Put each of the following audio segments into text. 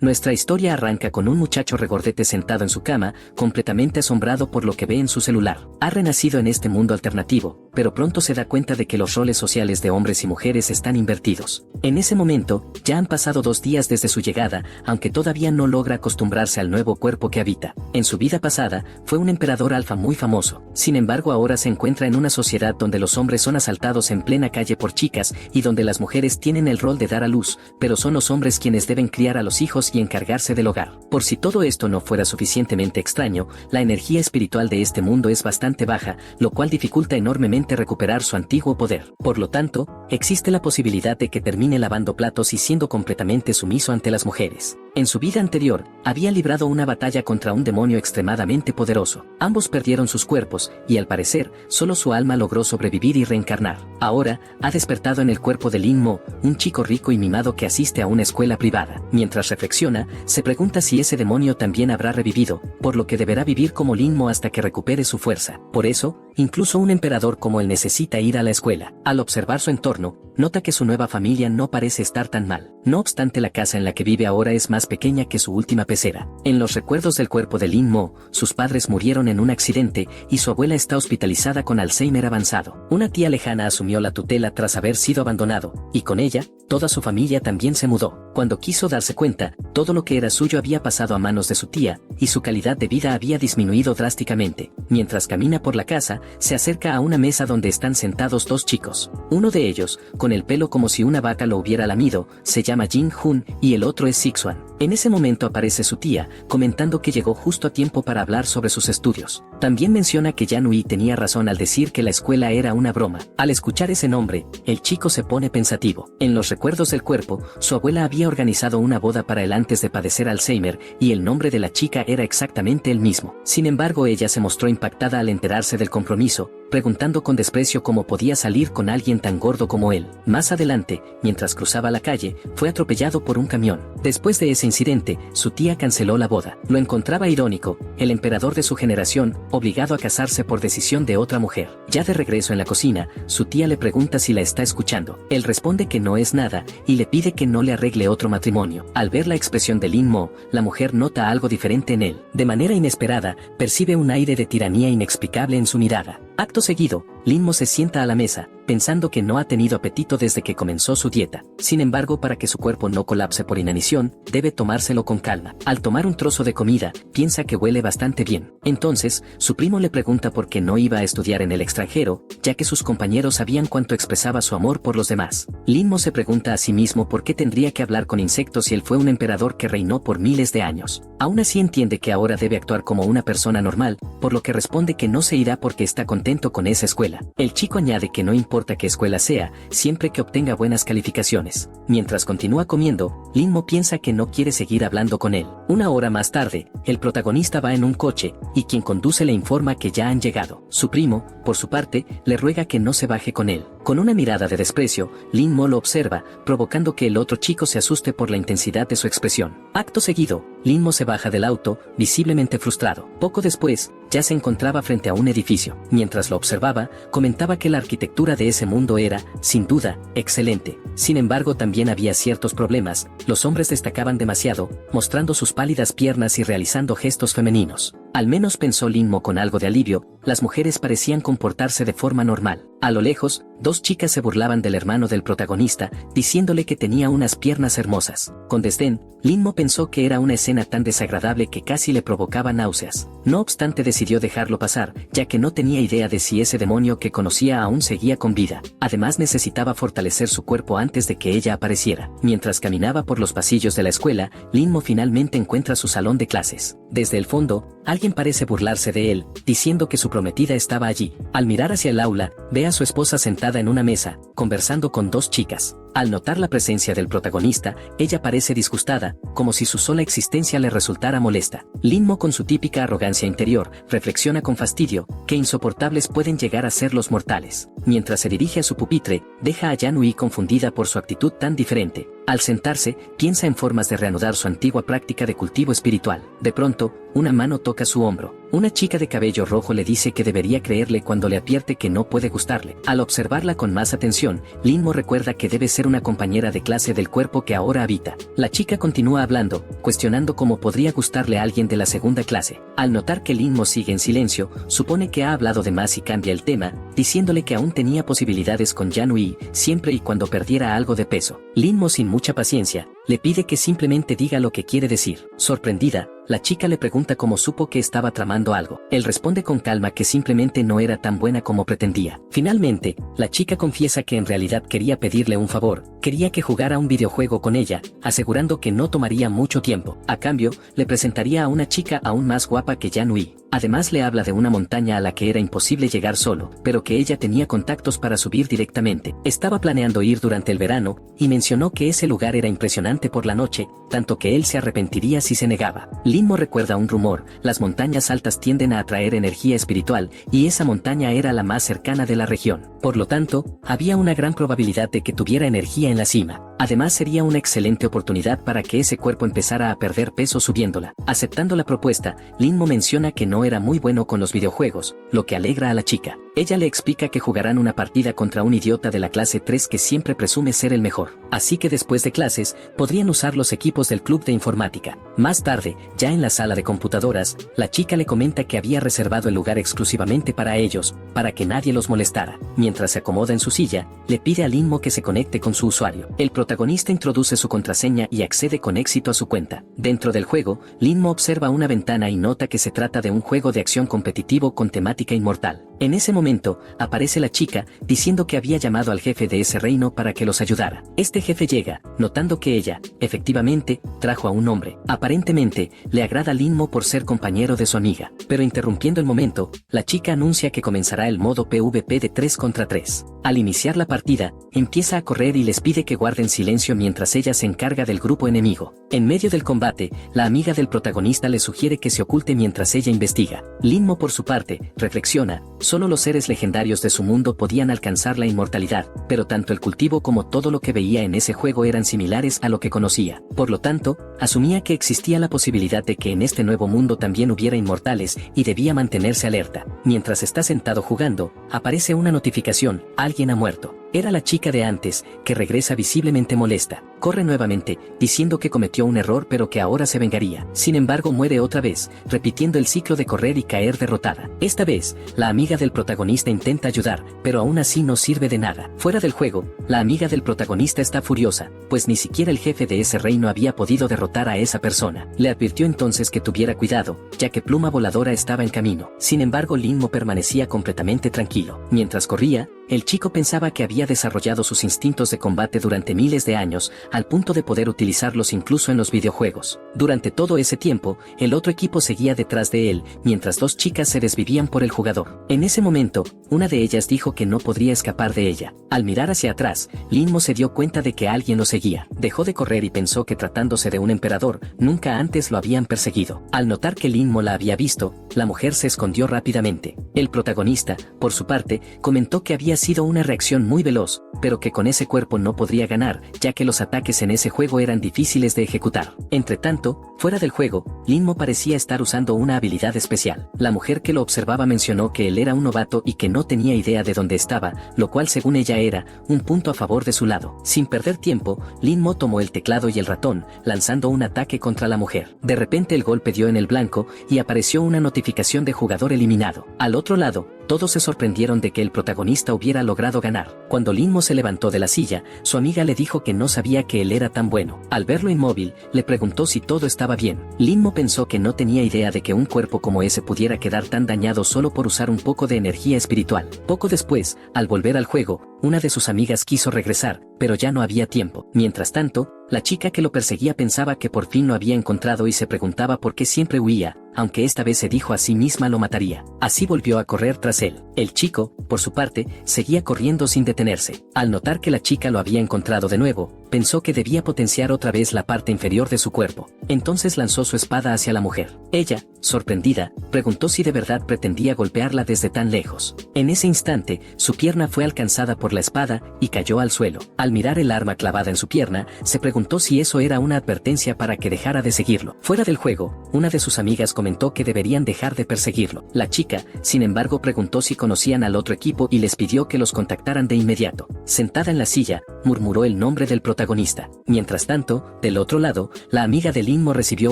Nuestra historia arranca con un muchacho regordete sentado en su cama, completamente asombrado por lo que ve en su celular. Ha renacido en este mundo alternativo, pero pronto se da cuenta de que los roles sociales de hombres y mujeres están invertidos. En ese momento, ya han pasado 2 días desde su llegada, aunque todavía no logra acostumbrarse al nuevo cuerpo que habita. En su vida pasada, fue un emperador alfa muy famoso. Sin embargo, ahora se encuentra en una sociedad donde los hombres son asaltados en plena calle por chicas y donde las mujeres tienen el rol de dar a luz, pero son los hombres quienes deben criar a los hijos y encargarse del hogar. Por si todo esto no fuera suficientemente extraño, la energía espiritual de este mundo es bastante baja, lo cual dificulta enormemente recuperar su antiguo poder. Por lo tanto, existe la posibilidad de que termine lavando platos y siendo completamente sumiso ante las mujeres. En su vida anterior, había librado una batalla contra un demonio extremadamente poderoso. Ambos perdieron sus cuerpos, y al parecer, solo su alma logró sobrevivir y reencarnar. Ahora, ha despertado en el cuerpo de Lin Mo, un chico rico y mimado que asiste a una escuela privada. Mientras reflexiona, se pregunta si ese demonio también habrá revivido, por lo que deberá vivir como Lin Mo hasta que recupere su fuerza. Por eso, incluso un emperador como él necesita ir a la escuela. Al observar su entorno, nota que su nueva familia no parece estar tan mal. No obstante, la casa en la que vive ahora es más pequeña que su última pecera. En los recuerdos del cuerpo de Lin Mo, sus padres murieron en un accidente y su abuela está hospitalizada con Alzheimer avanzado. Una tía lejana asumió la tutela tras haber sido abandonado, y con ella, toda su familia también se mudó. Cuando quiso darse cuenta, todo lo que era suyo había pasado a manos de su tía, y su calidad de vida había disminuido drásticamente. Mientras camina por la casa, se acerca a una mesa donde están sentados 2 chicos. Uno de ellos, con el pelo como si una vaca lo hubiera lamido, se llama Jin Hun, y el otro es Sixuan. En ese momento aparece su tía, comentando que llegó justo a tiempo para hablar sobre sus estudios. También menciona que Yanui tenía razón al decir que la escuela era una broma. Al escuchar ese nombre, el chico se pone pensativo. En los recuerdos del cuerpo, su abuela había organizado una boda para él antes de padecer Alzheimer, y el nombre de la chica era exactamente el mismo. Sin embargo, ella se mostró impactada al enterarse del compromiso, preguntando con desprecio cómo podía salir con alguien tan gordo como él. Más adelante, mientras cruzaba la calle, fue atropellado por un camión. Después de ese incidente, su tía canceló la boda. Lo encontraba irónico, el emperador de su generación, obligado a casarse por decisión de otra mujer. Ya de regreso en la cocina, su tía le pregunta si la está escuchando. Él responde que no es nada, y le pide que no le arregle otro matrimonio. Al ver la expresión de Lin Mo, la mujer nota algo diferente en él. De manera inesperada, percibe un aire de tiranía inexplicable en su mirada. Acto seguido, Lin Mo se sienta a la mesa, pensando que no ha tenido apetito desde que comenzó su dieta. Sin embargo, para que su cuerpo no colapse por inanición, debe tomárselo con calma. Al tomar un trozo de comida, piensa que huele bastante bien. Entonces, su primo le pregunta por qué no iba a estudiar en el extranjero, ya que sus compañeros sabían cuánto expresaba su amor por los demás. Lin Mo se pregunta a sí mismo por qué tendría que hablar con insectos si él fue un emperador que reinó por miles de años. Aún así entiende que ahora debe actuar como una persona normal, por lo que responde que no se irá porque está contento con esa escuela. El chico añade que no importa qué escuela sea, siempre que obtenga buenas calificaciones. Mientras continúa comiendo, Lin Mo piensa que no quiere seguir hablando con él. Una hora más tarde, el protagonista va en un coche, y quien conduce le informa que ya han llegado. Su primo, por su parte, le ruega que no se baje con él. Con una mirada de desprecio, Lin Mo lo observa, provocando que el otro chico se asuste por la intensidad de su expresión. Acto seguido, Lin Mo se baja del auto, visiblemente frustrado. Poco después, ya se encontraba frente a un edificio. Mientras lo observaba, comentaba que la arquitectura de ese mundo era, sin duda, excelente. Sin embargo, también había ciertos problemas. Los hombres destacaban demasiado, mostrando sus pálidas piernas y realizando gestos femeninos. Al menos pensó Lin Mo con algo de alivio, las mujeres parecían comportarse de forma normal. A lo lejos, 2 chicas se burlaban del hermano del protagonista, diciéndole que tenía unas piernas hermosas. Con desdén, Lin Mo pensó que era una escena tan desagradable que casi le provocaba náuseas. No obstante, decidió dejarlo pasar, ya que no tenía idea de si ese demonio que conocía aún seguía con vida. Además, necesitaba fortalecer su cuerpo antes de que ella apareciera. Mientras caminaba por los pasillos de la escuela, Lin Mo finalmente encuentra su salón de clases. Desde el fondo, alguien parece burlarse de él, diciendo que su prometida estaba allí. Al mirar hacia el aula, ve a su esposa sentada en una mesa, conversando con 2 chicas. Al notar la presencia del protagonista, ella parece disgustada, como si su sola existencia le resultara molesta. Lin Mo, con su típica arrogancia interior, reflexiona con fastidio, qué insoportables pueden llegar a ser los mortales. Mientras se dirige a su pupitre, deja a Yanui confundida por su actitud tan diferente. Al sentarse, piensa en formas de reanudar su antigua práctica de cultivo espiritual. De pronto, una mano toca su hombro. Una chica de cabello rojo le dice que debería creerle cuando le advierte que no puede gustarle. Al observarla con más atención, Linmo recuerda que debe ser una compañera de clase del cuerpo que ahora habita. La chica continúa hablando, cuestionando cómo podría gustarle a alguien de la segunda clase. Al notar que Linmo sigue en silencio, supone que ha hablado de más y cambia el tema, diciéndole que aún tenía posibilidades con Yanui, siempre y cuando perdiera algo de peso. Linmo, sin mucha paciencia, le pide que simplemente diga lo que quiere decir. Sorprendida, la chica le pregunta cómo supo que estaba tramando algo. Él responde con calma que simplemente no era tan buena como pretendía. Finalmente, la chica confiesa que en realidad quería pedirle un favor, quería que jugara un videojuego con ella, asegurando que no tomaría mucho tiempo. A cambio, le presentaría a una chica aún más guapa que Yanui. Además le habla de una montaña a la que era imposible llegar solo, pero que ella tenía contactos para subir directamente. Estaba planeando ir durante el verano, y mencionó que ese lugar era impresionante por la noche, tanto que él se arrepentiría si se negaba. Linmo recuerda un rumor: las montañas altas tienden a atraer energía espiritual, y esa montaña era la más cercana de la región. Por lo tanto, había una gran probabilidad de que tuviera energía en la cima. Además sería una excelente oportunidad para que ese cuerpo empezara a perder peso subiéndola. Aceptando la propuesta, Linmo menciona que no era muy bueno con los videojuegos, lo que alegra a la chica. Ella le explica que jugarán una partida contra un idiota de la clase 3 que siempre presume ser el mejor. Así que después de clases, podrían usar los equipos del club de informática. Más tarde, ya en la sala de computadoras, la chica le comenta que había reservado el lugar exclusivamente para ellos, para que nadie los molestara. Mientras se acomoda en su silla, le pide a Linmo que se conecte con su usuario. El protagonista introduce su contraseña y accede con éxito a su cuenta. Dentro del juego, Linmo observa una ventana y nota que se trata de un juego de acción competitivo con temática inmortal. En ese momento, aparece la chica, diciendo que había llamado al jefe de ese reino para que los ayudara. Este jefe llega, notando que ella, efectivamente, trajo a un hombre. Aparentemente, le agrada a Linmo por ser compañero de su amiga. Pero interrumpiendo el momento, la chica anuncia que comenzará el modo PvP de 3 contra 3. Al iniciar la partida, empieza a correr y les pide que guarden silencio mientras ella se encarga del grupo enemigo. En medio del combate, la amiga del protagonista le sugiere que se oculte mientras ella investiga. Linmo, por su parte, reflexiona: solo los seres legendarios de su mundo podían alcanzar la inmortalidad, pero tanto el cultivo como todo lo que veía en ese juego eran similares a lo que conocía. Por lo tanto, asumía que existía la posibilidad de que en este nuevo mundo también hubiera inmortales y debía mantenerse alerta. Mientras está sentado jugando, aparece una notificación: alguien ha muerto. Era la chica de antes, que regresa visiblemente molesta. Corre nuevamente, diciendo que cometió un error pero que ahora se vengaría. Sin embargo, muere otra vez, repitiendo el ciclo de correr y caer derrotada. Esta vez, la amiga del protagonista intenta ayudar, pero aún así no sirve de nada. Fuera del juego, la amiga del protagonista está furiosa, pues ni siquiera el jefe de ese reino había podido derrotar a esa persona. Le advirtió entonces que tuviera cuidado, ya que Pluma Voladora estaba en camino. Sin embargo, Linmo permanecía completamente tranquilo. Mientras corría, el chico pensaba que había desarrollado sus instintos de combate durante miles de años, al punto de poder utilizarlos incluso en los videojuegos. Durante todo ese tiempo, el otro equipo seguía detrás de él, mientras dos chicas se desvivían por el jugador. En ese momento, una de ellas dijo que no podría escapar de ella. Al mirar hacia atrás, Linmo se dio cuenta de que alguien lo seguía. Dejó de correr y pensó que, tratándose de un emperador, nunca antes lo habían perseguido. Al notar que Linmo la había visto, la mujer se escondió rápidamente. El protagonista, por su parte, comentó que había sido una reacción muy veloz, pero que con ese cuerpo no podría ganar, ya que los ataques en ese juego eran difíciles de ejecutar. Entretanto, fuera del juego, Linmo parecía estar usando una habilidad especial. La mujer que lo observaba mencionó que él era un novato y que no tenía idea de dónde estaba, lo cual según ella era un punto a favor de su lado. Sin perder tiempo, Linmo tomó el teclado y el ratón, lanzando un ataque contra la mujer. De repente el golpe dio en el blanco, y apareció una notificación de jugador eliminado. Al otro lado, todos se sorprendieron de que el protagonista hubiera logrado ganar. Cuando Linmo se levantó de la silla, su amiga le dijo que no sabía que él era tan bueno. Al verlo inmóvil, le preguntó si todo estaba bien. Linmo pensó que no tenía idea de que un cuerpo como ese pudiera quedar tan dañado solo por usar un poco de energía espiritual. Poco después, al volver al juego, una de sus amigas quiso regresar, pero ya no había tiempo. Mientras tanto, la chica que lo perseguía pensaba que por fin lo había encontrado y se preguntaba por qué siempre huía, aunque esta vez se dijo a sí misma lo mataría. Así volvió a correr tras él. El chico, por su parte, seguía corriendo sin detenerse. Al notar que la chica lo había encontrado de nuevo, pensó que debía potenciar otra vez la parte inferior de su cuerpo. Entonces lanzó su espada hacia la mujer. Ella, sorprendida, preguntó si de verdad pretendía golpearla desde tan lejos. En ese instante, su pierna fue alcanzada por la espada y cayó al suelo. Al mirar el arma clavada en su pierna, se preguntó si eso era una advertencia para que dejara de seguirlo. Fuera del juego, una de sus amigas comentó que deberían dejar de perseguirlo. La chica, sin embargo, preguntó si conocían al otro equipo y les pidió que los contactaran de inmediato. Sentada en la silla, murmuró el nombre del protagonista. Mientras tanto, del otro lado, la amiga de Lin Mo recibió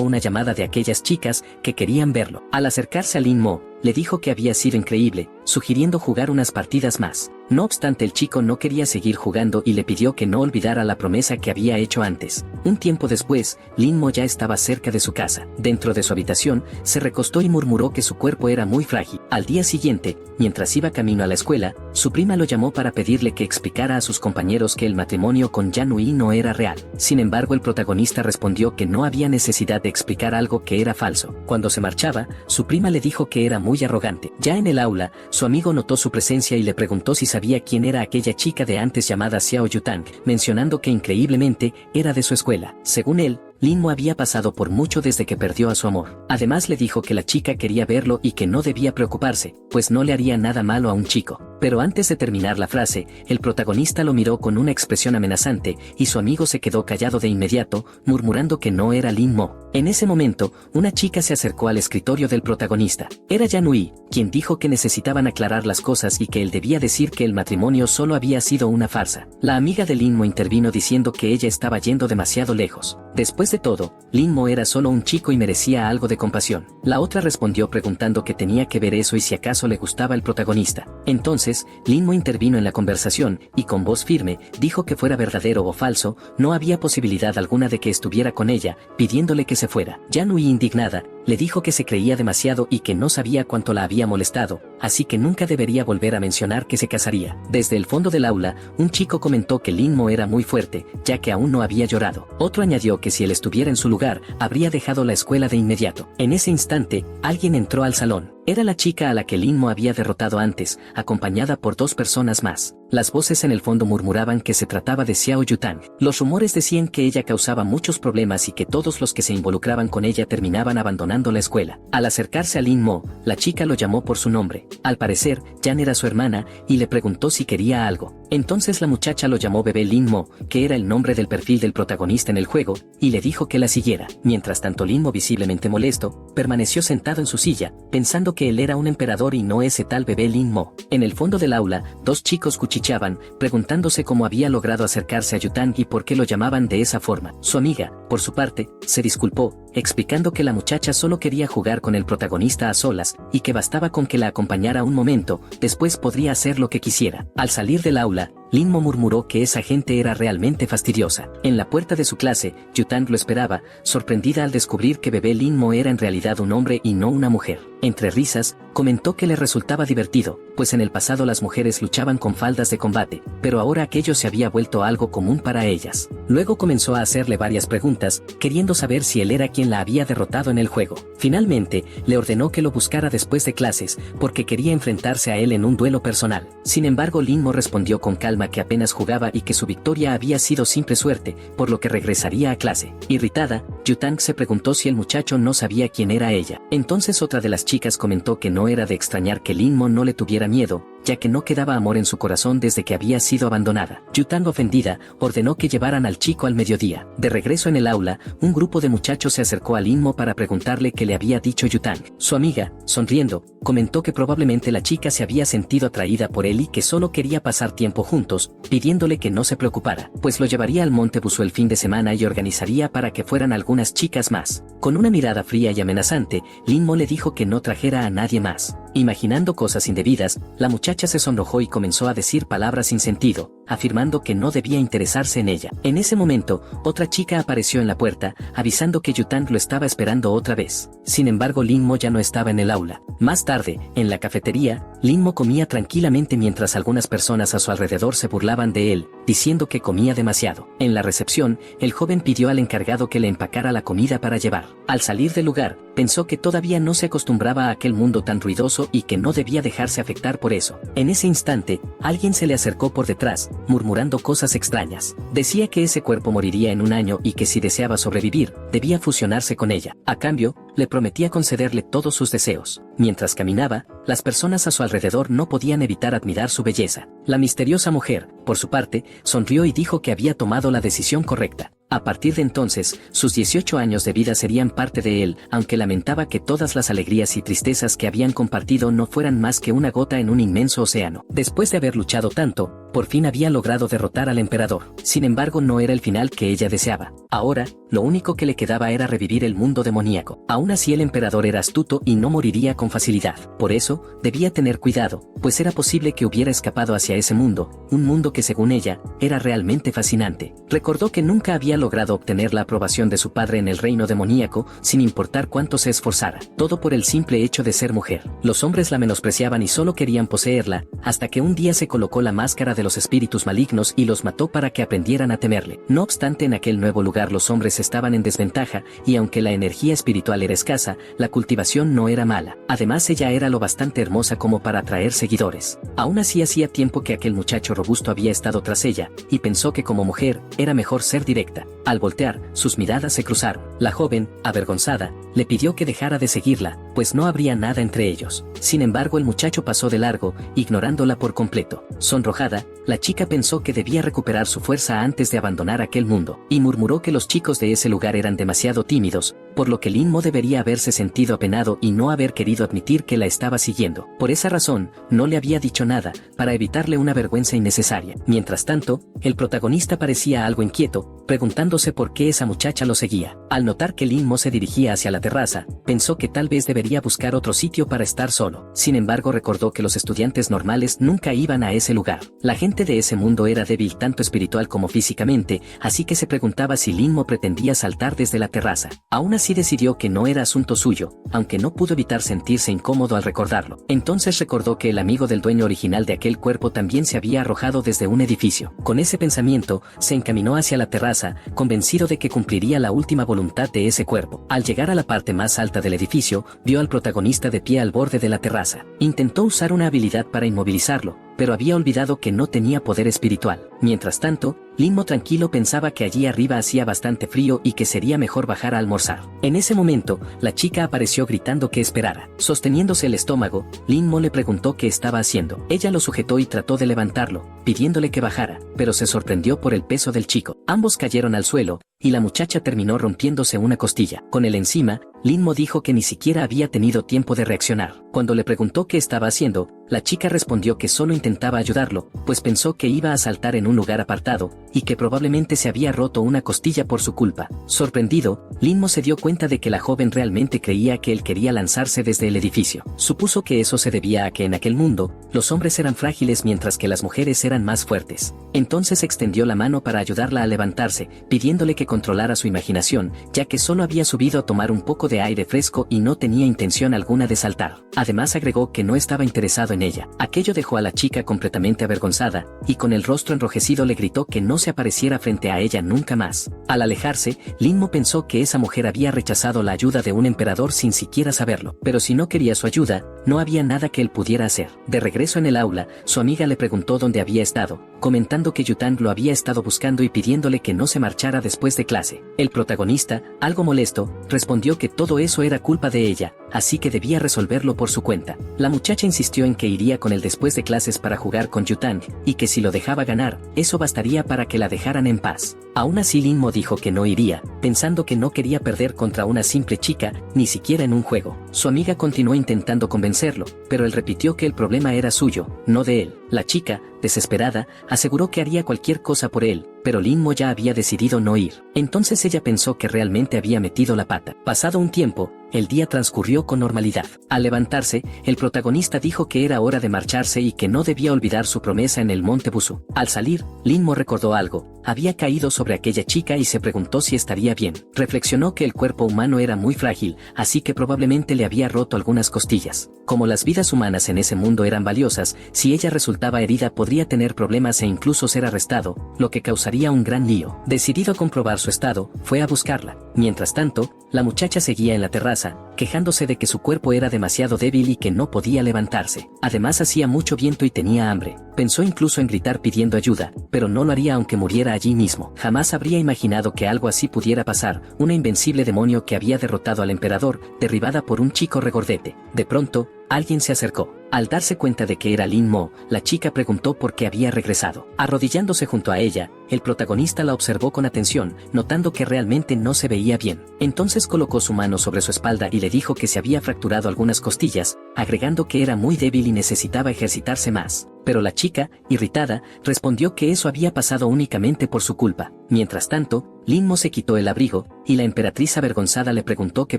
una llamada de aquellas chicas que querían verlo. Al acercarse a Lin Mo, le dijo que había sido increíble, sugiriendo jugar unas partidas más. No obstante, el chico no quería seguir jugando y le pidió que no olvidara la promesa que había hecho antes. Un tiempo después, Lin Mo ya estaba cerca de su casa. Dentro de su habitación, se recostó y murmuró que su cuerpo era muy frágil. Al día siguiente, mientras iba camino a la escuela, su prima lo llamó para pedirle que explicara a sus compañeros que el matrimonio con Yanui no era real. Sin embargo, el protagonista respondió que no había necesidad de explicar algo que era falso. Cuando se marchaba, su prima le dijo que era muy arrogante. Ya en el aula, su amigo notó su presencia y le preguntó si sabía quién era aquella chica de antes llamada Xiao Yutang, mencionando que increíblemente era de su escuela. Según él, Lin Mo había pasado por mucho desde que perdió a su amor. Además le dijo que la chica quería verlo y que no debía preocuparse, pues no le haría nada malo a un chico. Pero antes de terminar la frase, el protagonista lo miró con una expresión amenazante y su amigo se quedó callado de inmediato, murmurando que no era Lin Mo. En ese momento, una chica se acercó al escritorio del protagonista. Era Yanui, quien dijo que necesitaban aclarar las cosas y que él debía decir que el matrimonio solo había sido una farsa. La amiga de Lin Mo intervino diciendo que ella estaba yendo demasiado lejos. Después de todo, Lin Mo era solo un chico y merecía algo de compasión. La otra respondió preguntando que tenía que ver eso y si acaso le gustaba el protagonista. Entonces, Lin Mo intervino en la conversación y con voz firme dijo que fuera verdadero o falso, no había posibilidad alguna de que estuviera con ella, pidiéndole que se fuera. Yanui, indignada, le dijo que se creía demasiado y que no sabía cuánto la había molestado, así que nunca debería volver a mencionar que se casaría. Desde el fondo del aula, un chico comentó que Lin Mo era muy fuerte, ya que aún no había llorado. Otro añadió que si él estuviera en su lugar, habría dejado la escuela de inmediato. En ese instante, alguien entró al salón. Era la chica a la que Lin Mo había derrotado antes, acompañada por dos personas más. Las voces en el fondo murmuraban que se trataba de Xiao Yutang. Los rumores decían que ella causaba muchos problemas y que todos los que se involucraban con ella terminaban abandonando la escuela. Al acercarse a Lin Mo, la chica lo llamó por su nombre. Al parecer, Yan era su hermana, y le preguntó si quería algo. Entonces la muchacha lo llamó bebé Lin Mo, que era el nombre del perfil del protagonista en el juego, y le dijo que la siguiera. Mientras tanto, Lin Mo, visiblemente molesto, permaneció sentado en su silla, pensando que él era un emperador y no ese tal bebé Lin Mo. En el fondo del aula, dos chicos cuchicheaban, preguntándose cómo había logrado acercarse a Yutang y por qué lo llamaban de esa forma. Su amiga, por su parte, se disculpó, explicando que la muchacha solo quería jugar con el protagonista a solas, y que bastaba con que la acompañara un momento, después podría hacer lo que quisiera. Al salir del aula, Lin Mo murmuró que esa gente era realmente fastidiosa. En la puerta de su clase, Yutang lo esperaba, sorprendida al descubrir que bebé Lin Mo era en realidad un hombre y no una mujer. Entre risas, comentó que le resultaba divertido, pues en el pasado las mujeres luchaban con faldas de combate, pero ahora aquello se había vuelto algo común para ellas. Luego comenzó a hacerle varias preguntas, queriendo saber si él era quien la había derrotado en el juego. Finalmente, le ordenó que lo buscara después de clases, porque quería enfrentarse a él en un duelo personal. Sin embargo, Lin Mo respondió con calma que apenas jugaba y que su victoria había sido simple suerte, por lo que regresaría a clase. Irritada, Yutang se preguntó si el muchacho no sabía quién era ella. Entonces otra de las chicas comentó que no era de extrañar que Lin Mo no le tuviera miedo, ya que no quedaba amor en su corazón desde que había sido abandonada. Yutang, ofendida, ordenó que llevaran al chico al mediodía. De regreso en el aula, un grupo de muchachos se acercó a Lin Mo para preguntarle qué le había dicho Yutang. Su amiga, sonriendo, comentó que probablemente la chica se había sentido atraída por él y que solo quería pasar tiempo juntos, pidiéndole que no se preocupara, pues lo llevaría al Monte Busu el fin de semana y organizaría para que fueran algunas chicas más. Con una mirada fría y amenazante, Lin Mo le dijo que no trajera a nadie más. Imaginando cosas indebidas, la muchacha se sonrojó y comenzó a decir palabras sin sentido, afirmando que no debía interesarse en ella. En ese momento, otra chica apareció en la puerta, avisando que Yutang lo estaba esperando otra vez. Sin embargo, Lin Mo ya no estaba en el aula. Más tarde, en la cafetería, Lin Mo comía tranquilamente mientras algunas personas a su alrededor se burlaban de él, diciendo que comía demasiado. En la recepción, el joven pidió al encargado que le empacara la comida para llevar. Al salir del lugar, pensó que todavía no se acostumbraba a aquel mundo tan ruidoso y que no debía dejarse afectar por eso. En ese instante, alguien se le acercó por detrás, murmurando cosas extrañas. Decía que ese cuerpo moriría en un año y que si deseaba sobrevivir, debía fusionarse con ella. A cambio, le prometía concederle todos sus deseos. Mientras caminaba, las personas a su alrededor no podían evitar admirar su belleza. La misteriosa mujer, por su parte, sonrió y dijo que había tomado la decisión correcta. A partir de entonces, sus 18 años de vida serían parte de él, aunque lamentaba que todas las alegrías y tristezas que habían compartido no fueran más que una gota en un inmenso océano. Después de haber luchado tanto, por fin había logrado derrotar al emperador. Sin embargo, no era el final que ella deseaba. Ahora, lo único que le quedaba era revivir el mundo demoníaco. Aún así, el emperador era astuto y no moriría con facilidad. Por eso, debía tener cuidado, pues era posible que hubiera escapado hacia ese mundo, un mundo que según ella, era realmente fascinante. Recordó que nunca había logrado obtener la aprobación de su padre en el reino demoníaco, sin importar cuánto se esforzara, todo por el simple hecho de ser mujer. Los hombres la menospreciaban y solo querían poseerla, hasta que un día se colocó la máscara de los espíritus malignos y los mató para que aprendieran a temerle. No obstante, en aquel nuevo lugar los hombres estaban en desventaja, y aunque la energía espiritual era escasa, la cultivación no era mala. Además, ella era lo bastante hermosa como para atraer seguidores. Aún así, hacía tiempo que aquel muchacho robusto había estado tras ella, y pensó que como mujer, era mejor ser directa. Al voltear, sus miradas se cruzaron. La joven, avergonzada, le pidió que dejara de seguirla, pues no habría nada entre ellos. Sin embargo, el muchacho pasó de largo, ignorándola por completo. Sonrojada, la chica pensó que debía recuperar su fuerza antes de abandonar aquel mundo, y murmuró que los chicos de ese lugar eran demasiado tímidos, por lo que Lin Mo debería haberse sentido apenado y no haber querido admitir que la estaba siguiendo. Por esa razón, no le había dicho nada, para evitarle una vergüenza innecesaria. Mientras tanto, el protagonista parecía algo inquieto, preguntándose por qué esa muchacha lo seguía. Al notar que Lin Mo se dirigía hacia la terraza, pensó que tal vez debería buscar otro sitio para estar solo. Sin embargo, recordó que los estudiantes normales nunca iban a ese lugar. La gente de ese mundo era débil tanto espiritual como físicamente, así que se preguntaba si Lin Mo pretendía saltar desde la terraza. Aún así decidió que no era asunto suyo, aunque no pudo evitar sentirse incómodo al recordarlo. Entonces recordó que el amigo del dueño original de aquel cuerpo también se había arrojado desde un edificio. Con ese pensamiento, se encaminó hacia la terraza, convencido de que cumpliría la última voluntad de ese cuerpo. Al llegar a la parte más alta del edificio, vio al protagonista de pie al borde de la terraza. Intentó usar una habilidad para inmovilizarlo, pero había olvidado que no tenía poder espiritual. Mientras tanto, Lin Mo tranquilo pensaba que allí arriba hacía bastante frío y que sería mejor bajar a almorzar. En ese momento, la chica apareció gritando que esperara. Sosteniéndose el estómago, Lin Mo le preguntó qué estaba haciendo. Ella lo sujetó y trató de levantarlo, pidiéndole que bajara, pero se sorprendió por el peso del chico. Ambos cayeron al suelo, y la muchacha terminó rompiéndose una costilla. Con él encima, Lin Mo dijo que ni siquiera había tenido tiempo de reaccionar. Cuando le preguntó qué estaba haciendo, la chica respondió que solo intentaba ayudarlo, pues pensó que iba a saltar en un lugar apartado, y que probablemente se había roto una costilla por su culpa. Sorprendido, Lin Mo se dio cuenta de que la joven realmente creía que él quería lanzarse desde el edificio. Supuso que eso se debía a que en aquel mundo, los hombres eran frágiles mientras que las mujeres eran más fuertes. Entonces extendió la mano para ayudarla a levantarse, pidiéndole que controlara su imaginación, ya que solo había subido a tomar un poco de aire fresco y no tenía intención alguna de saltar. Además agregó que no estaba interesado en ella. Aquello dejó a la chica completamente avergonzada, y con el rostro enrojecido le gritó que no se apareciera frente a ella nunca más. Al alejarse, Lin Mo pensó que esa mujer había rechazado la ayuda de un emperador sin siquiera saberlo. Pero si no quería su ayuda, no había nada que él pudiera hacer. De regreso en el aula, su amiga le preguntó dónde había estado, comentando que Yutang lo había estado buscando y pidiéndole que no se marchara después de clase. El protagonista, algo molesto, respondió que todo eso era culpa de ella, así que debía resolverlo por su cuenta. La muchacha insistió en que iría con él después de clases para jugar con Yutang, y que si lo dejaba ganar, eso bastaría para que la dejaran en paz. Aún así Lin Mo dijo que no iría, pensando que no quería perder contra una simple chica, ni siquiera en un juego. Su amiga continuó intentando convencerlo, pero él repitió que el problema era suyo, no de él. La chica, desesperada, aseguró que haría cualquier cosa por él, pero Lin Mo ya había decidido no ir. Entonces ella pensó que realmente había metido la pata. Pasado un tiempo, el día transcurrió con normalidad. Al levantarse, el protagonista dijo que era hora de marcharse y que no debía olvidar su promesa en el monte Busu. Al salir, Lin Mo recordó algo. Había caído sobre aquella chica y se preguntó si estaría bien. Reflexionó que el cuerpo humano era muy frágil, así que probablemente le había roto algunas costillas. Como las vidas humanas en ese mundo eran valiosas, si ella resultaba herida podría tener problemas e incluso ser arrestado, lo que causaría un gran lío. Decidido a comprobar su estado, fue a buscarla. Mientras tanto, la muchacha seguía en la terraza, quejándose de que su cuerpo era demasiado débil y que no podía levantarse. Además hacía mucho viento y tenía hambre. Pensó incluso en gritar pidiendo ayuda, pero no lo haría aunque muriera allí mismo. Jamás habría imaginado que algo así pudiera pasar, una invencible demonio que había derrotado al emperador, derribada por un chico regordete. De pronto, alguien se acercó. Al darse cuenta de que era Lin Mo, la chica preguntó por qué había regresado. Arrodillándose junto a ella, el protagonista la observó con atención, notando que realmente no se veía bien. Entonces colocó su mano sobre su espalda y le dijo que se había fracturado algunas costillas, agregando que era muy débil y necesitaba ejercitarse más. Pero la chica, irritada, respondió que eso había pasado únicamente por su culpa. Mientras tanto, Lin Mo se quitó el abrigo, y la emperatriz avergonzada le preguntó qué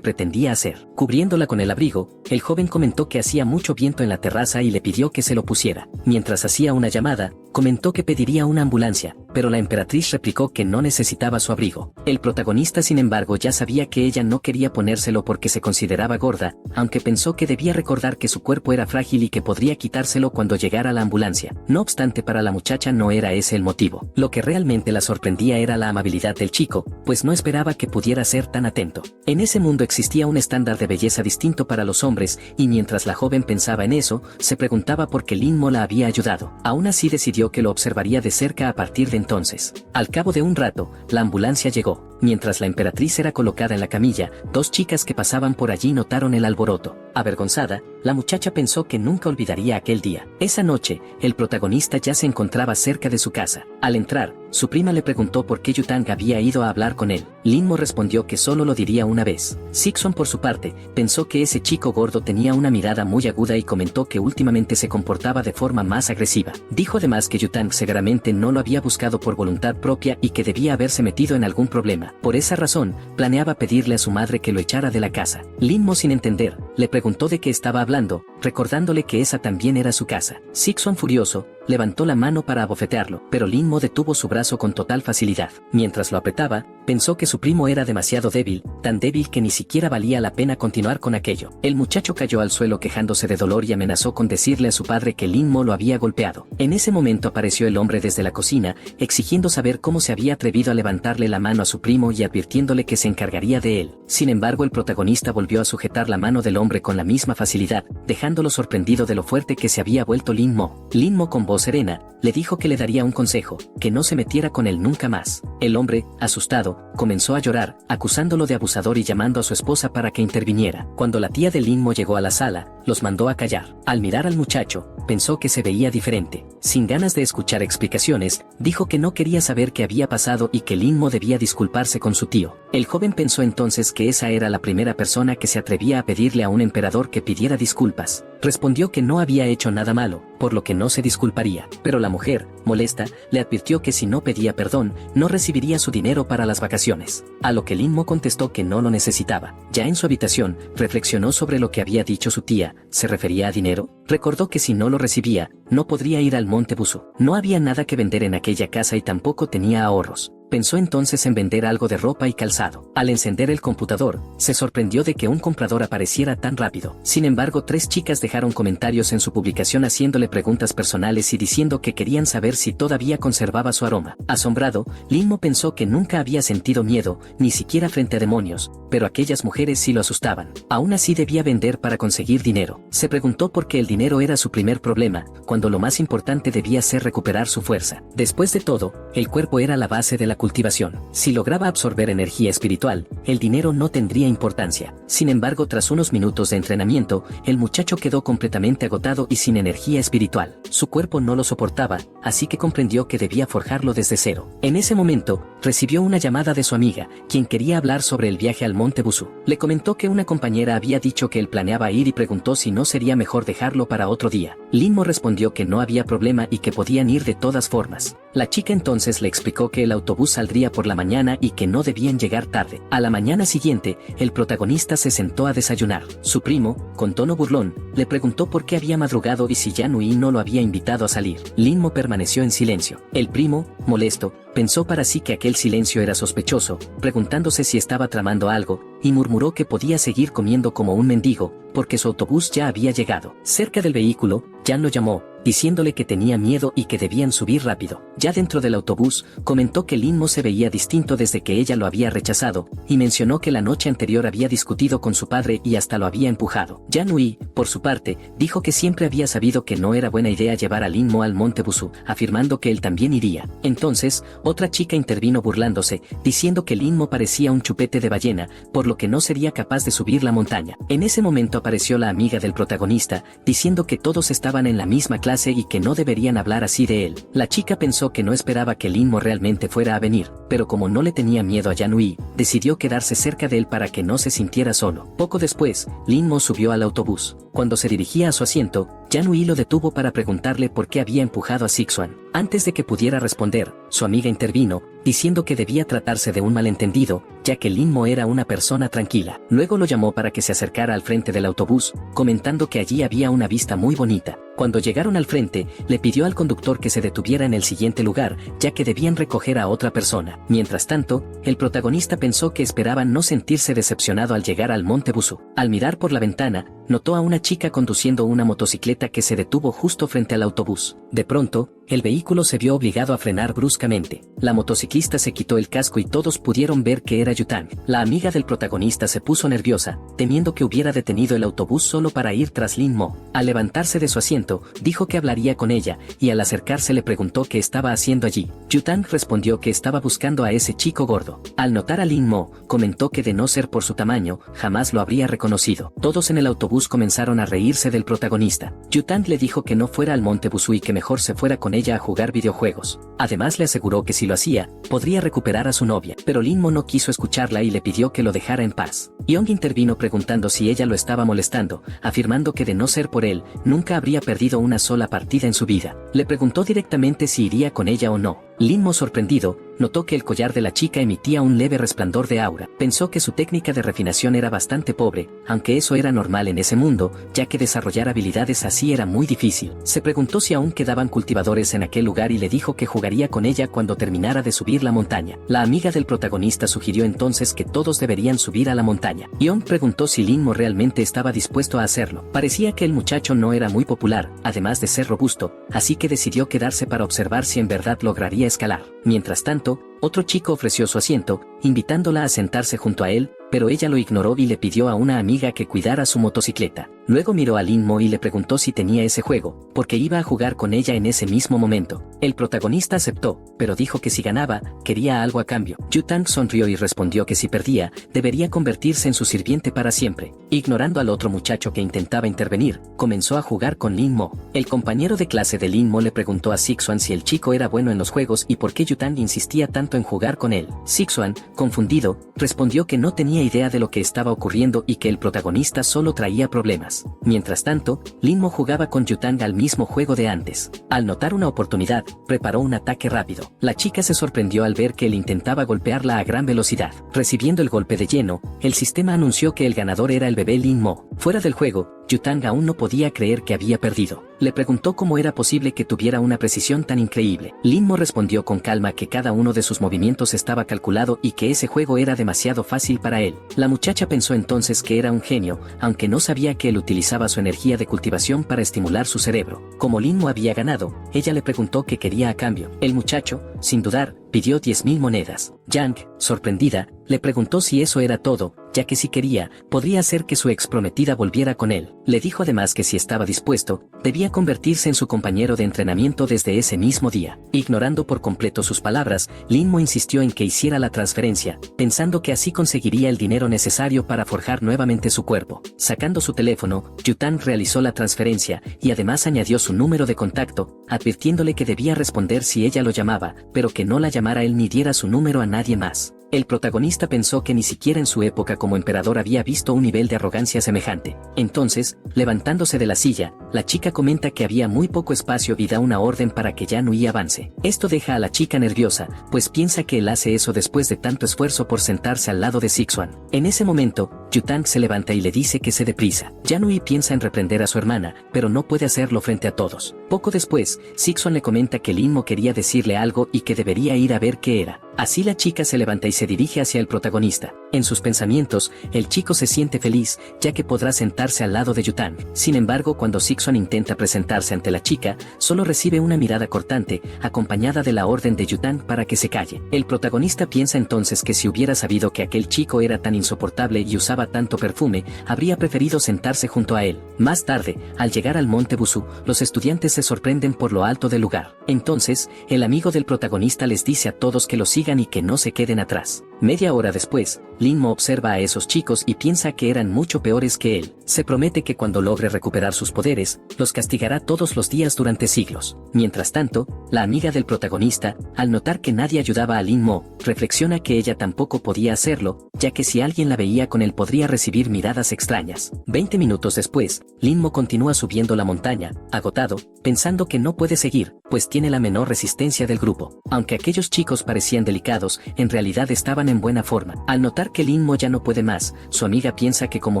pretendía hacer. Cubriéndola con el abrigo, el joven comentó que hacía mucho viento en la terraza y le pidió que se lo pusiera. Mientras hacía una llamada, comentó que pediría una ambulancia, pero la emperatriz replicó que no necesitaba su abrigo. El protagonista, sin embargo, ya sabía que ella no quería ponérselo porque se consideraba gorda, aunque pensó que debía recordar que su cuerpo era frágil y que podría quitárselo cuando llegara la ambulancia. No obstante, para la muchacha no era ese el motivo. Lo que realmente la sorprendía era la amabilidad del chico, pues no esperaba que pudiera ser tan atento. En ese mundo existía un estándar de belleza distinto para los hombres, y mientras la joven pensaba en eso, se preguntaba por qué Lin Mo la había ayudado. Aún así decidió que lo observaría de cerca a partir de entonces. Al cabo de un rato, la ambulancia llegó. Mientras la emperatriz era colocada en la camilla, dos chicas que pasaban por allí notaron el alboroto. Avergonzada, la muchacha pensó que nunca olvidaría aquel día. Esa noche, el protagonista ya se encontraba cerca de su casa. Al entrar, su prima le preguntó por qué Yutang había ido a hablar con él. Lin Mo respondió que solo lo diría una vez. Sixon, por su parte, pensó que ese chico gordo tenía una mirada muy aguda y comentó que últimamente se comportaba de forma más agresiva. Dijo además que Yutang seguramente no lo había buscado por voluntad propia y que debía haberse metido en algún problema. Por esa razón, planeaba pedirle a su madre que lo echara de la casa. Lin Mo, sin entender, le preguntó de qué estaba hablando, recordándole que esa también era su casa. Sixon, furioso, levantó la mano para abofetearlo, pero Lin Mo detuvo su brazo con total facilidad. Mientras lo apretaba, pensó que su primo era demasiado débil, tan débil que ni siquiera valía la pena continuar con aquello. El muchacho cayó al suelo quejándose de dolor y amenazó con decirle a su padre que Lin Mo lo había golpeado. En ese momento apareció el hombre desde la cocina, exigiendo saber cómo se había atrevido a levantarle la mano a su primo y advirtiéndole que se encargaría de él. Sin embargo, el protagonista volvió a sujetar la mano del hombre con la misma facilidad, dejándolo sorprendido de lo fuerte que se había vuelto Lin Mo. Lin Mo, con voz serena, le dijo que le daría un consejo, que no se metiera con él nunca más. El hombre, asustado, comenzó a llorar, acusándolo de abusador y llamando a su esposa para que interviniera. Cuando la tía de Lin Mo llegó a la sala, los mandó a callar. Al mirar al muchacho, pensó que se veía diferente. Sin ganas de escuchar explicaciones, dijo que no quería saber qué había pasado y que Lin Mo debía disculparse con su tío. El joven pensó entonces que esa era la primera persona que se atrevía a pedirle a un emperador que pidiera disculpas. Respondió que no había hecho nada malo, por lo que no se disculparía. Pero la mujer, molesta, le advirtió que si no pedía perdón, no recibiría su dinero para las vacaciones. A lo que Lin Mo contestó que no lo necesitaba. Ya en su habitación, reflexionó sobre lo que había dicho su tía. ¿Se refería a dinero? Recordó que si no lo recibía, no podría ir al Monte Busu. No había nada que vender en aquella casa y tampoco tenía ahorros. Pensó entonces en vender algo de ropa y calzado. Al encender el computador, se sorprendió de que un comprador apareciera tan rápido. Sin embargo, tres chicas dejaron comentarios en su publicación haciéndole preguntas personales y diciendo que querían saber si todavía conservaba su aroma. Asombrado, Lin Mo pensó que nunca había sentido miedo, ni siquiera frente a demonios, pero aquellas mujeres sí lo asustaban. Aún así debía vender para conseguir dinero. Se preguntó por qué el dinero era su primer problema, cuando lo más importante debía ser recuperar su fuerza. Después de todo, el cuerpo era la base de la cultivación. Si lograba absorber energía espiritual, el dinero no tendría importancia. Sin embargo, tras unos minutos de entrenamiento, el muchacho quedó completamente agotado y sin energía espiritual. Su cuerpo no lo soportaba, así que comprendió que debía forjarlo desde cero. En ese momento, recibió una llamada de su amiga, quien quería hablar sobre el viaje al Monte Busu. Le comentó que una compañera había dicho que él planeaba ir y preguntó si no sería mejor dejarlo para otro día. Lin Mo respondió que no había problema y que podían ir de todas formas. La chica entonces le explicó que el autobús saldría por la mañana y que no debían llegar tarde. A la mañana siguiente, el protagonista se sentó a desayunar. Su primo, con tono burlón, le preguntó por qué había madrugado y si Yan Hui no lo había invitado a salir. Lin Mo permaneció en silencio. El primo, molesto, pensó para sí que aquel silencio era sospechoso, preguntándose si estaba tramando algo, y murmuró que podía seguir comiendo como un mendigo, porque su autobús ya había llegado. Cerca del vehículo, Jan lo llamó, diciéndole que tenía miedo y que debían subir rápido. Ya dentro del autobús, comentó que Lin Mo se veía distinto desde que ella lo había rechazado, y mencionó que la noche anterior había discutido con su padre y hasta lo había empujado. Jan Hui, por su parte, dijo que siempre había sabido que no era buena idea llevar a Lin Mo al Monte Busu, afirmando que él también iría. Entonces, otra chica intervino burlándose, diciendo que Lin Mo parecía un chupete de ballena, por lo que no sería capaz de subir la montaña. En ese momento apareció la amiga del protagonista, diciendo que todos estaban en la misma clase y que no deberían hablar así de él. La chica pensó que no esperaba que Lin Mo realmente fuera a venir, pero como no le tenía miedo a Jan Hui, decidió quedarse cerca de él para que no se sintiera solo. Poco después, Lin Mo subió al autobús. Cuando se dirigía a su asiento, Jan Hui lo detuvo para preguntarle por qué había empujado a Sixuan. Antes de que pudiera responder, su amiga intervino, diciendo que debía tratarse de un malentendido, ya que Lin Mo era una persona tranquila. Luego lo llamó para que se acercara al frente del autobús, comentando que allí había una vista muy bonita. Cuando llegaron al frente, le pidió al conductor que se detuviera en el siguiente lugar, ya que debían recoger a otra persona. Mientras tanto, el protagonista pensó que esperaba no sentirse decepcionado al llegar al Monte Busu. Al mirar por la ventana, notó a una chica conduciendo una motocicleta que se detuvo justo frente al autobús. De pronto, el vehículo se vio obligado a frenar bruscamente. La motociclista se quitó el casco y todos pudieron ver que era Yutang. La amiga del protagonista se puso nerviosa, temiendo que hubiera detenido el autobús solo para ir tras Lin Mo. Al levantarse de su asiento, dijo que hablaría con ella, y al acercarse le preguntó qué estaba haciendo allí. Yutang respondió que estaba buscando a ese chico gordo. Al notar a Lin Mo, comentó que de no ser por su tamaño, jamás lo habría reconocido. Todos en el autobús comenzaron a reírse del protagonista. Yutang le dijo que no fuera al Monte Busu y que mejor se fuera con ella a jugar videojuegos. Además le aseguró que si lo hacía, podría recuperar a su novia. Pero Lin Mo no quiso escucharla y le pidió que lo dejara en paz. Young intervino preguntando si ella lo estaba molestando, afirmando que de no ser por él, nunca habría perdido una sola partida en su vida. Le preguntó directamente si iría con ella o no. Lin Mo, sorprendido, notó que el collar de la chica emitía un leve resplandor de aura. Pensó que su técnica de refinación era bastante pobre, aunque eso era normal en ese mundo, ya que desarrollar habilidades así era muy difícil. Se preguntó si aún quedaban cultivadores en aquel lugar y le dijo que jugaría con ella cuando terminara de subir la montaña. La amiga del protagonista sugirió entonces que todos deberían subir a la montaña. Young preguntó si Lin Mo realmente estaba dispuesto a hacerlo. Parecía que el muchacho no era muy popular, además de ser robusto, así que decidió quedarse para observar si en verdad lograría escalar. Mientras tanto, otro chico ofreció su asiento, invitándola a sentarse junto a él, pero ella lo ignoró y le pidió a una amiga que cuidara su motocicleta. Luego miró a Lin Mo y le preguntó si tenía ese juego, porque iba a jugar con ella en ese mismo momento. El protagonista aceptó, pero dijo que si ganaba, quería algo a cambio. Yutang sonrió y respondió que si perdía, debería convertirse en su sirviente para siempre. Ignorando al otro muchacho que intentaba intervenir, comenzó a jugar con Lin Mo. El compañero de clase de Lin Mo le preguntó a Sixuan si el chico era bueno en los juegos y por qué Yutang insistía tanto en jugar con él. Sixuan, confundido, respondió que no tenía idea de lo que estaba ocurriendo y que el protagonista solo traía problemas. Mientras tanto, Lin Mo jugaba con Yutang al mismo juego de antes. Al notar una oportunidad, preparó un ataque rápido. La chica se sorprendió al ver que él intentaba golpearla a gran velocidad. Recibiendo el golpe de lleno, el sistema anunció que el ganador era el bebé Lin Mo. Fuera del juego, Yutang aún no podía creer que había perdido. Le preguntó cómo era posible que tuviera una precisión tan increíble. Lin Mo respondió con calma que cada uno de sus movimientos estaba calculado y que ese juego era demasiado fácil para él. La muchacha pensó entonces que era un genio, aunque no sabía que él utilizaba su energía de cultivación para estimular su cerebro. Como Lin Mo había ganado, ella le preguntó qué quería a cambio. El muchacho, sin dudar, pidió 10.000 monedas. Yang, sorprendida, le preguntó si eso era todo, ya que si quería, podría hacer que su ex prometida volviera con él. Le dijo además que si estaba dispuesto, debía convertirse en su compañero de entrenamiento desde ese mismo día. Ignorando por completo sus palabras, Lin Mo insistió en que hiciera la transferencia, pensando que así conseguiría el dinero necesario para forjar nuevamente su cuerpo. Sacando su teléfono, Yutang realizó la transferencia y además añadió su número de contacto, advirtiéndole que debía responder si ella lo llamaba, pero que no la llamara él ni diera su número a nadie más. El protagonista pensó que ni siquiera en su época como emperador había visto un nivel de arrogancia semejante. Entonces, levantándose de la silla, la chica comenta que había muy poco espacio y da una orden para que Jan Hui avance. Esto deja a la chica nerviosa, pues piensa que él hace eso después de tanto esfuerzo por sentarse al lado de Sixuan. En ese momento, Yutang se levanta y le dice que se dé prisa. Yanui piensa en reprender a su hermana, pero no puede hacerlo frente a todos. Poco después, Sixon le comenta que Linmo quería decirle algo y que debería ir a ver qué era. Así la chica se levanta y se dirige hacia el protagonista. En sus pensamientos, el chico se siente feliz, ya que podrá sentarse al lado de Yutang. Sin embargo, cuando Sixon intenta presentarse ante la chica, solo recibe una mirada cortante, acompañada de la orden de Yutang para que se calle. El protagonista piensa entonces que si hubiera sabido que aquel chico era tan insoportable y usaba tanto perfume, habría preferido sentarse junto a él. Más tarde, al llegar al monte Busuu, los estudiantes se sorprenden por lo alto del lugar. Entonces, el amigo del protagonista les dice a todos que lo sigan y que no se queden atrás. Media hora después, Linmo observa a esos chicos y piensa que eran mucho peores que él. Se promete que cuando logre recuperar sus poderes, los castigará todos los días durante siglos. Mientras tanto, la amiga del protagonista, al notar que nadie ayudaba a Linmo, reflexiona que ella tampoco podía hacerlo, ya que si alguien la veía con él podría recibir miradas extrañas. 20 minutos después, Linmo continúa subiendo la montaña, agotado, pensando que no puede seguir, pues tiene la menor resistencia del grupo. Aunque aquellos chicos parecían delicados, en realidad estaban en buena forma. Al notar que Linmo ya no puede más, su amiga piensa que como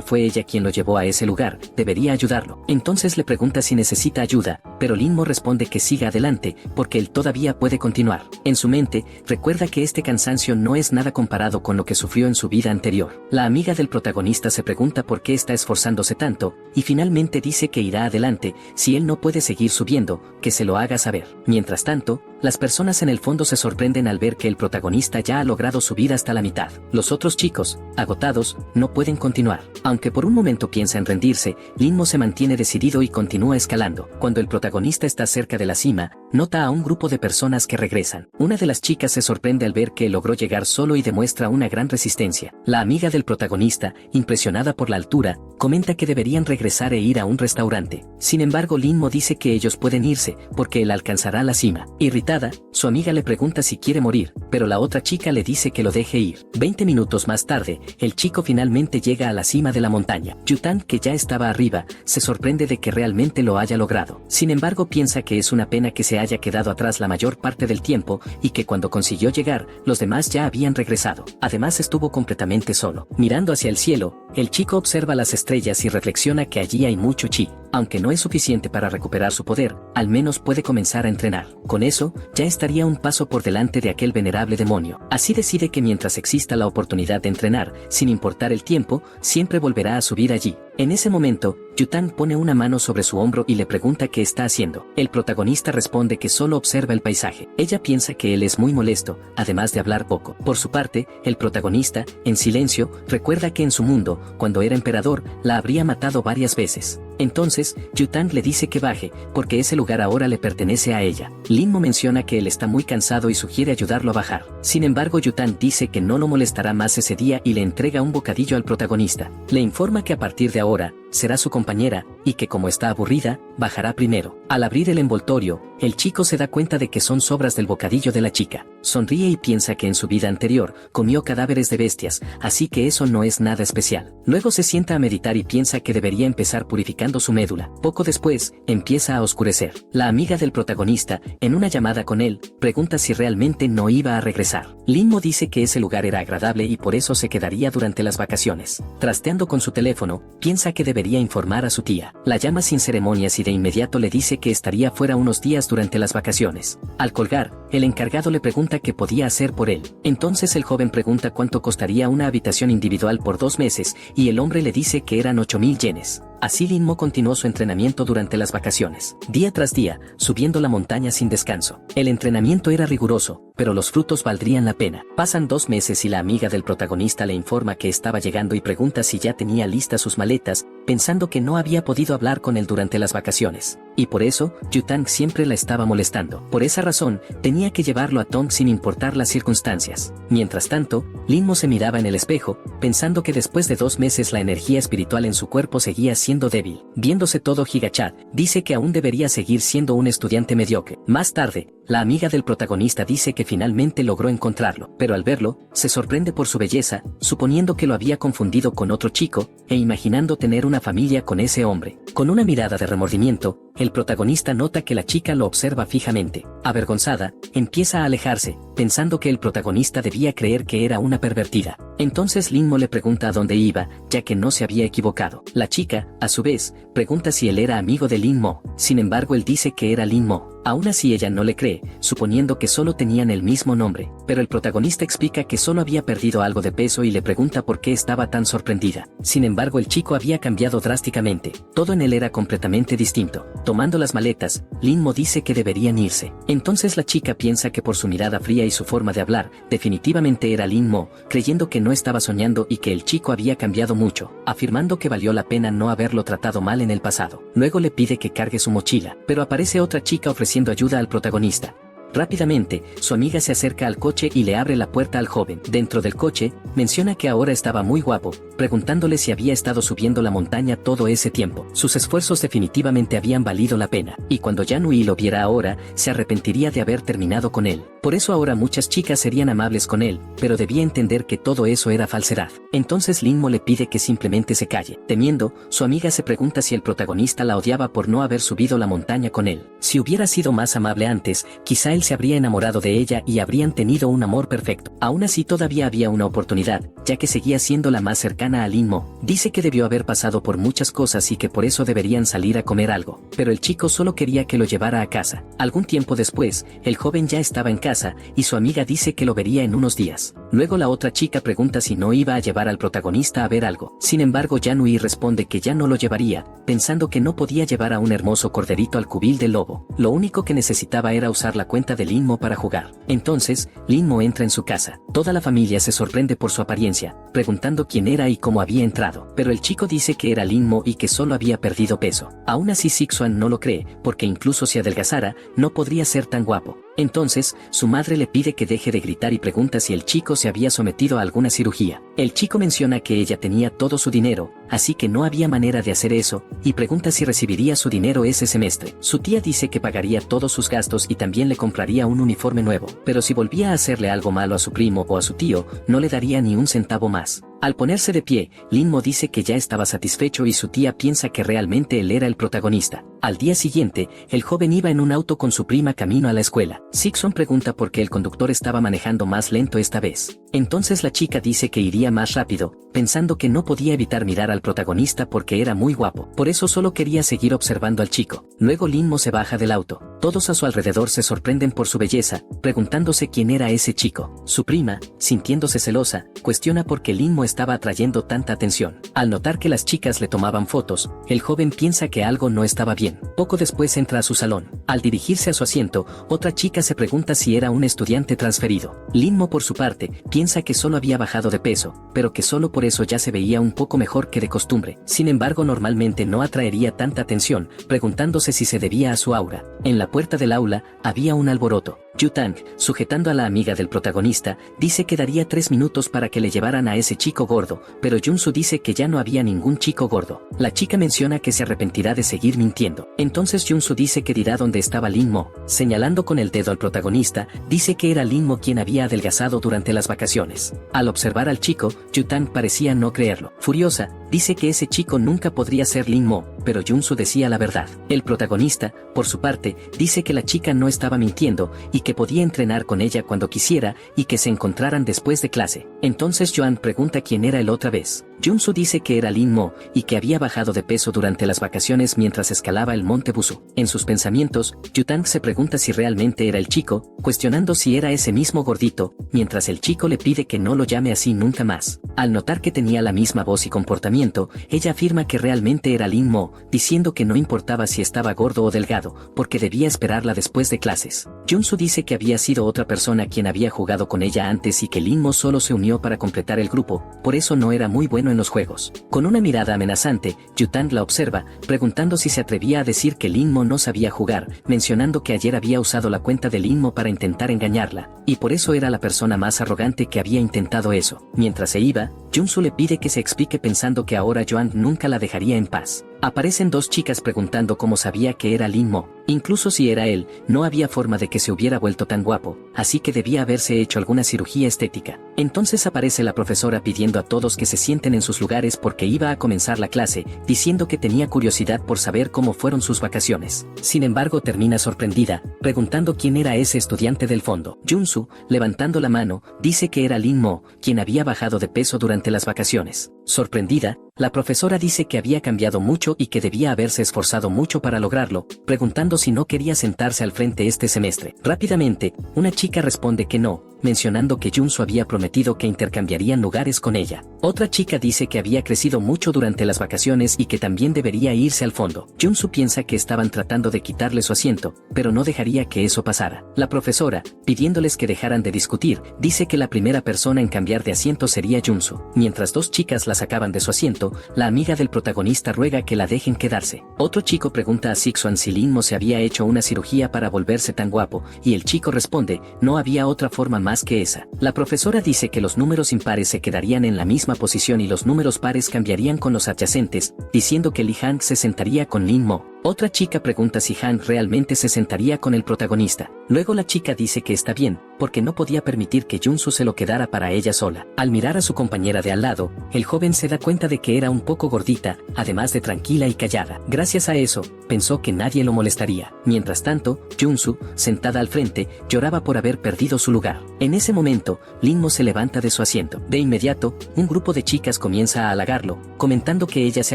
fue ella quien lo llevó a ese lugar, debería ayudarlo. Entonces le pregunta si necesita ayuda, pero Linmo responde que siga adelante, porque él todavía puede continuar. En su mente, recuerda que este cansancio no es nada comparado con lo que sufrió en su vida anterior. La amiga del protagonista se pregunta por qué está esforzándose tanto, y finalmente dice que irá adelante, si él no puede seguir subiendo, que se lo haga saber. Mientras tanto, las personas en el fondo se sorprenden al ver que el protagonista ya ha logrado subir hasta la mitad. Los otros chicos, agotados, no pueden continuar. Aunque por un momento piensa en rendirse, Linmo se mantiene decidido y continúa escalando. Cuando el protagonista está cerca de la cima, nota a un grupo de personas que regresan. Una de las chicas se sorprende al ver que logró llegar solo y demuestra una gran resistencia. La amiga del protagonista, impresionada por la altura, comenta que deberían regresar e ir a un restaurante. Sin embargo, Linmo dice que ellos pueden irse, porque él alcanzará la cima. Irritada, su amiga le pregunta si quiere morir, pero la otra chica le dice que lo deje ir. 20 minutos más tarde, el chico finalmente llega a la cima de la montaña. Yutang, que ya estaba arriba, se sorprende de que realmente lo haya logrado. Sin embargo, piensa que es una pena que se haya quedado atrás la mayor parte del tiempo, y que cuando consiguió llegar, los demás ya habían regresado. Además, estuvo completamente solo. Mirando hacia el cielo, el chico observa las estrellas y reflexiona que allí hay mucho chi. Aunque no es suficiente para recuperar su poder, al menos puede comenzar a entrenar. Con eso, ya estaría un paso por delante de aquel venerable demonio. Así decide que mientras exista la oportunidad de entrenar, sin importar el tiempo, siempre volverá a subir allí. En ese momento, Yutang pone una mano sobre su hombro y le pregunta qué está haciendo. El protagonista responde que solo observa el paisaje. Ella piensa que él es muy molesto, además de hablar poco. Por su parte, el protagonista, en silencio, recuerda que en su mundo, cuando era emperador, la habría matado varias veces. Entonces, Yutang le dice que baje, porque ese lugar ahora le pertenece a ella. Linmo menciona que él está muy cansado y sugiere ayudarlo a bajar. Sin embargo, Yutang dice que no lo molestará más ese día y le entrega un bocadillo al protagonista. Le informa que a partir de ahora, será su compañera, y que como está aburrida, bajará primero. Al abrir el envoltorio, el chico se da cuenta de que son sobras del bocadillo de la chica. Sonríe y piensa que en su vida anterior, comió cadáveres de bestias, así que eso no es nada especial. Luego se sienta a meditar y piensa que debería empezar purificando su médula. Poco después, empieza a oscurecer. La amiga del protagonista, en una llamada con él, pregunta si realmente no iba a regresar. Linmo dice que ese lugar era agradable y por eso se quedaría durante las vacaciones. Trasteando con su teléfono, piensa que debería informar a su tía. La llama sin ceremonias y de inmediato le dice que estaría fuera unos días durante las vacaciones. Al colgar, el encargado le pregunta qué podía hacer por él. Entonces el joven pregunta cuánto costaría una habitación individual por 2 meses, y el hombre le dice que eran 8.000 yenes. Así Linmo continuó su entrenamiento durante las vacaciones, día tras día, subiendo la montaña sin descanso. El entrenamiento era riguroso, pero los frutos valdrían la pena. Pasan 2 meses y la amiga del protagonista le informa que estaba llegando y pregunta si ya tenía listas sus maletas, pensando que no había podido hablar con él durante las vacaciones. Y por eso, Yutang siempre la estaba molestando. Por esa razón, tenía que llevarlo a Tong sin importar las circunstancias. Mientras tanto, Linmo se miraba en el espejo, pensando que después de 2 meses la energía espiritual en su cuerpo seguía siendo débil. Viéndose todo Higachat, dice que aún debería seguir siendo un estudiante mediocre. Más tarde, La amiga del protagonista dice que finalmente logró encontrarlo, pero al verlo, se sorprende por su belleza, suponiendo que lo había confundido con otro chico, e imaginando tener una familia con ese hombre. Con una mirada de remordimiento, el protagonista nota que la chica lo observa fijamente. Avergonzada, empieza a alejarse, pensando que el protagonista debía creer que era una pervertida. Entonces Lin Mo le pregunta a dónde iba, ya que no se había equivocado. La chica, a su vez, pregunta si él era amigo de Lin Mo. Sin embargo, él dice que era Lin Mo. Aún así ella no le cree, suponiendo que solo tenían el mismo nombre. Pero el protagonista explica que solo había perdido algo de peso y le pregunta por qué estaba tan sorprendida. Sin embargo, el chico había cambiado drásticamente. Todo en él era completamente distinto. Tomando las maletas, Lin Mo dice que deberían irse. Entonces la chica piensa que por su mirada fría y su forma de hablar, definitivamente era Lin Mo, creyendo que no estaba soñando y que el chico había cambiado mucho, afirmando que valió la pena no haberlo tratado mal en el pasado. Luego le pide que cargue su mochila, pero aparece otra chica ofreciendo ayuda al protagonista. Rápidamente, su amiga se acerca al coche y le abre la puerta al joven. Dentro del coche, menciona que ahora estaba muy guapo, preguntándole si había estado subiendo la montaña todo ese tiempo. Sus esfuerzos definitivamente habían valido la pena, y cuando Yan Hui lo viera ahora, se arrepentiría de haber terminado con él. Por eso ahora muchas chicas serían amables con él, pero debía entender que todo eso era falsedad. Entonces Lin Mo le pide que simplemente se calle. Temiendo, su amiga se pregunta si el protagonista la odiaba por no haber subido la montaña con él. Si hubiera sido más amable antes, quizá él se habría enamorado de ella y habrían tenido un amor perfecto. Aún así todavía había una oportunidad, ya que seguía siendo la más cercana a Lin Mo. Dice que debió haber pasado por muchas cosas y que por eso deberían salir a comer algo. Pero el chico solo quería que lo llevara a casa. Algún tiempo después, el joven ya estaba en casa, y su amiga dice que lo vería en unos días. Luego la otra chica pregunta si no iba a llevar al protagonista a ver algo. Sin embargo, Yan Hui responde que ya no lo llevaría, pensando que no podía llevar a un hermoso corderito al cubil del lobo. Lo único que necesitaba era usar la cuenta de Lin Mo para jugar. Entonces, Lin Mo entra en su casa. Toda la familia se sorprende por su apariencia, preguntando quién era y cómo había entrado. Pero el chico dice que era Lin Mo y que solo había perdido peso. Aún así Sixuan no lo cree, porque incluso si adelgazara, no podría ser tan guapo. Entonces, su madre le pide que deje de gritar y pregunta si el chico se había sometido a alguna cirugía. El chico menciona que ella tenía todo su dinero, así que no había manera de hacer eso, y pregunta si recibiría su dinero ese semestre. Su tía dice que pagaría todos sus gastos y también le compraría un uniforme nuevo, pero si volvía a hacerle algo malo a su primo o a su tío, no le daría ni un centavo más. Al ponerse de pie, Lin Mo dice que ya estaba satisfecho y su tía piensa que realmente él era el protagonista. Al día siguiente, el joven iba en un auto con su prima camino a la escuela. Sixon pregunta por qué el conductor estaba manejando más lento esta vez. Entonces la chica dice que iría más rápido, pensando que no podía evitar mirar al protagonista porque era muy guapo. Por eso solo quería seguir observando al chico. Luego Lin Mo se baja del auto. Todos a su alrededor se sorprenden por su belleza, preguntándose quién era ese chico. Su prima, sintiéndose celosa, cuestiona por qué Lin Mo estaba atrayendo tanta atención. Al notar que las chicas le tomaban fotos, el joven piensa que algo no estaba bien. Poco después entra a su salón. Al dirigirse a su asiento, otra chica se pregunta si era un estudiante transferido. Lin Mo por su parte, piensa que solo había bajado de peso, pero que solo por eso ya se veía un poco mejor que de costumbre. Sin embargo, normalmente no atraería tanta atención, preguntándose si se debía a su aura. En la puerta del aula, había un alboroto. Yu Tang, sujetando a la amiga del protagonista, dice que daría 3 minutos para que le llevaran a ese chico gordo, pero Junsu dice que ya no había ningún chico gordo. La chica menciona que se arrepentirá de seguir mintiendo. Entonces Junsu dice que dirá dónde estaba Lin Mo. Señalando con el dedo al protagonista, dice que era Lin Mo quien había adelgazado durante las vacaciones. Al observar al chico, Yu Tang parecía no creerlo. Furiosa, dice que ese chico nunca podría ser Lin Mo, pero Junsu decía la verdad. El protagonista, por su parte, dice que la chica no estaba mintiendo y que podía entrenar con ella cuando quisiera y que se encontraran después de clase. Entonces Joan pregunta quién era él otra vez. Junsu dice que era Lin Mo y que había bajado de peso durante las vacaciones mientras escalaba el monte Busu. En sus pensamientos, Yutang se pregunta si realmente era el chico, cuestionando si era ese mismo gordito, mientras el chico le pide que no lo llame así nunca más. Al notar que tenía la misma voz y comportamiento, ella afirma que realmente era Lin Mo, diciendo que no importaba si estaba gordo o delgado, porque debía esperarla después de clases. Junsu dice que había sido otra persona quien había jugado con ella antes y que Lin Mo solo se unió para completar el grupo, por eso no era muy bueno en los juegos. Con una mirada amenazante, Yutang la observa, preguntando si se atrevía a decir que Lin Mo no sabía jugar, mencionando que ayer había usado la cuenta de Lin Mo para intentar engañarla, y por eso era la persona más arrogante que había intentado eso. Mientras se iba, Junsu le pide que se explique pensando que ahora Joan nunca la dejaría en paz. Aparecen dos chicas preguntando cómo sabía que era Lin Mo. Incluso si era él, no había forma de que se hubiera vuelto tan guapo, así que debía haberse hecho alguna cirugía estética. Entonces aparece la profesora pidiendo a todos que se sienten en sus lugares porque iba a comenzar la clase, diciendo que tenía curiosidad por saber cómo fueron sus vacaciones. Sin embargo, termina sorprendida, preguntando quién era ese estudiante del fondo. Junsu, levantando la mano, dice que era Lin Mo, quien había bajado de peso durante las vacaciones. Sorprendida, la profesora dice que había cambiado mucho y que debía haberse esforzado mucho para lograrlo, preguntando si no quería sentarse al frente este semestre. Rápidamente, una chica responde que no, mencionando que Junsu había prometido que intercambiarían lugares con ella. Otra chica dice que había crecido mucho durante las vacaciones y que también debería irse al fondo. Junsu piensa que estaban tratando de quitarle su asiento, pero no dejaría que eso pasara. La profesora, pidiéndoles que dejaran de discutir, dice que la primera persona en cambiar de asiento sería Junsu. Mientras dos chicas la sacaban de su asiento, la amiga del protagonista ruega que la dejen quedarse. Otro chico pregunta a Sixuan si Lin Mo se había hecho una cirugía para volverse tan guapo, y el chico responde, no había otra forma más que esa. La profesora dice que los números impares se quedarían en la misma posición y los números pares cambiarían con los adyacentes, diciendo que Lee Hank se sentaría con Lin Mo. Otra chica pregunta si Hank realmente se sentaría con el protagonista. Luego la chica dice que está bien, porque no podía permitir que Junsu se lo quedara para ella sola. Al mirar a su compañera de al lado, el joven se da cuenta de que era un poco gordita, además de tranquila y callada. Gracias a eso, pensó que nadie lo molestaría. Mientras tanto, Junsu, sentada al frente, lloraba por haber perdido su lugar. En ese momento, Lin Mo se levanta de su asiento. De inmediato, un grupo de chicas comienza a halagarlo, comentando que ellas se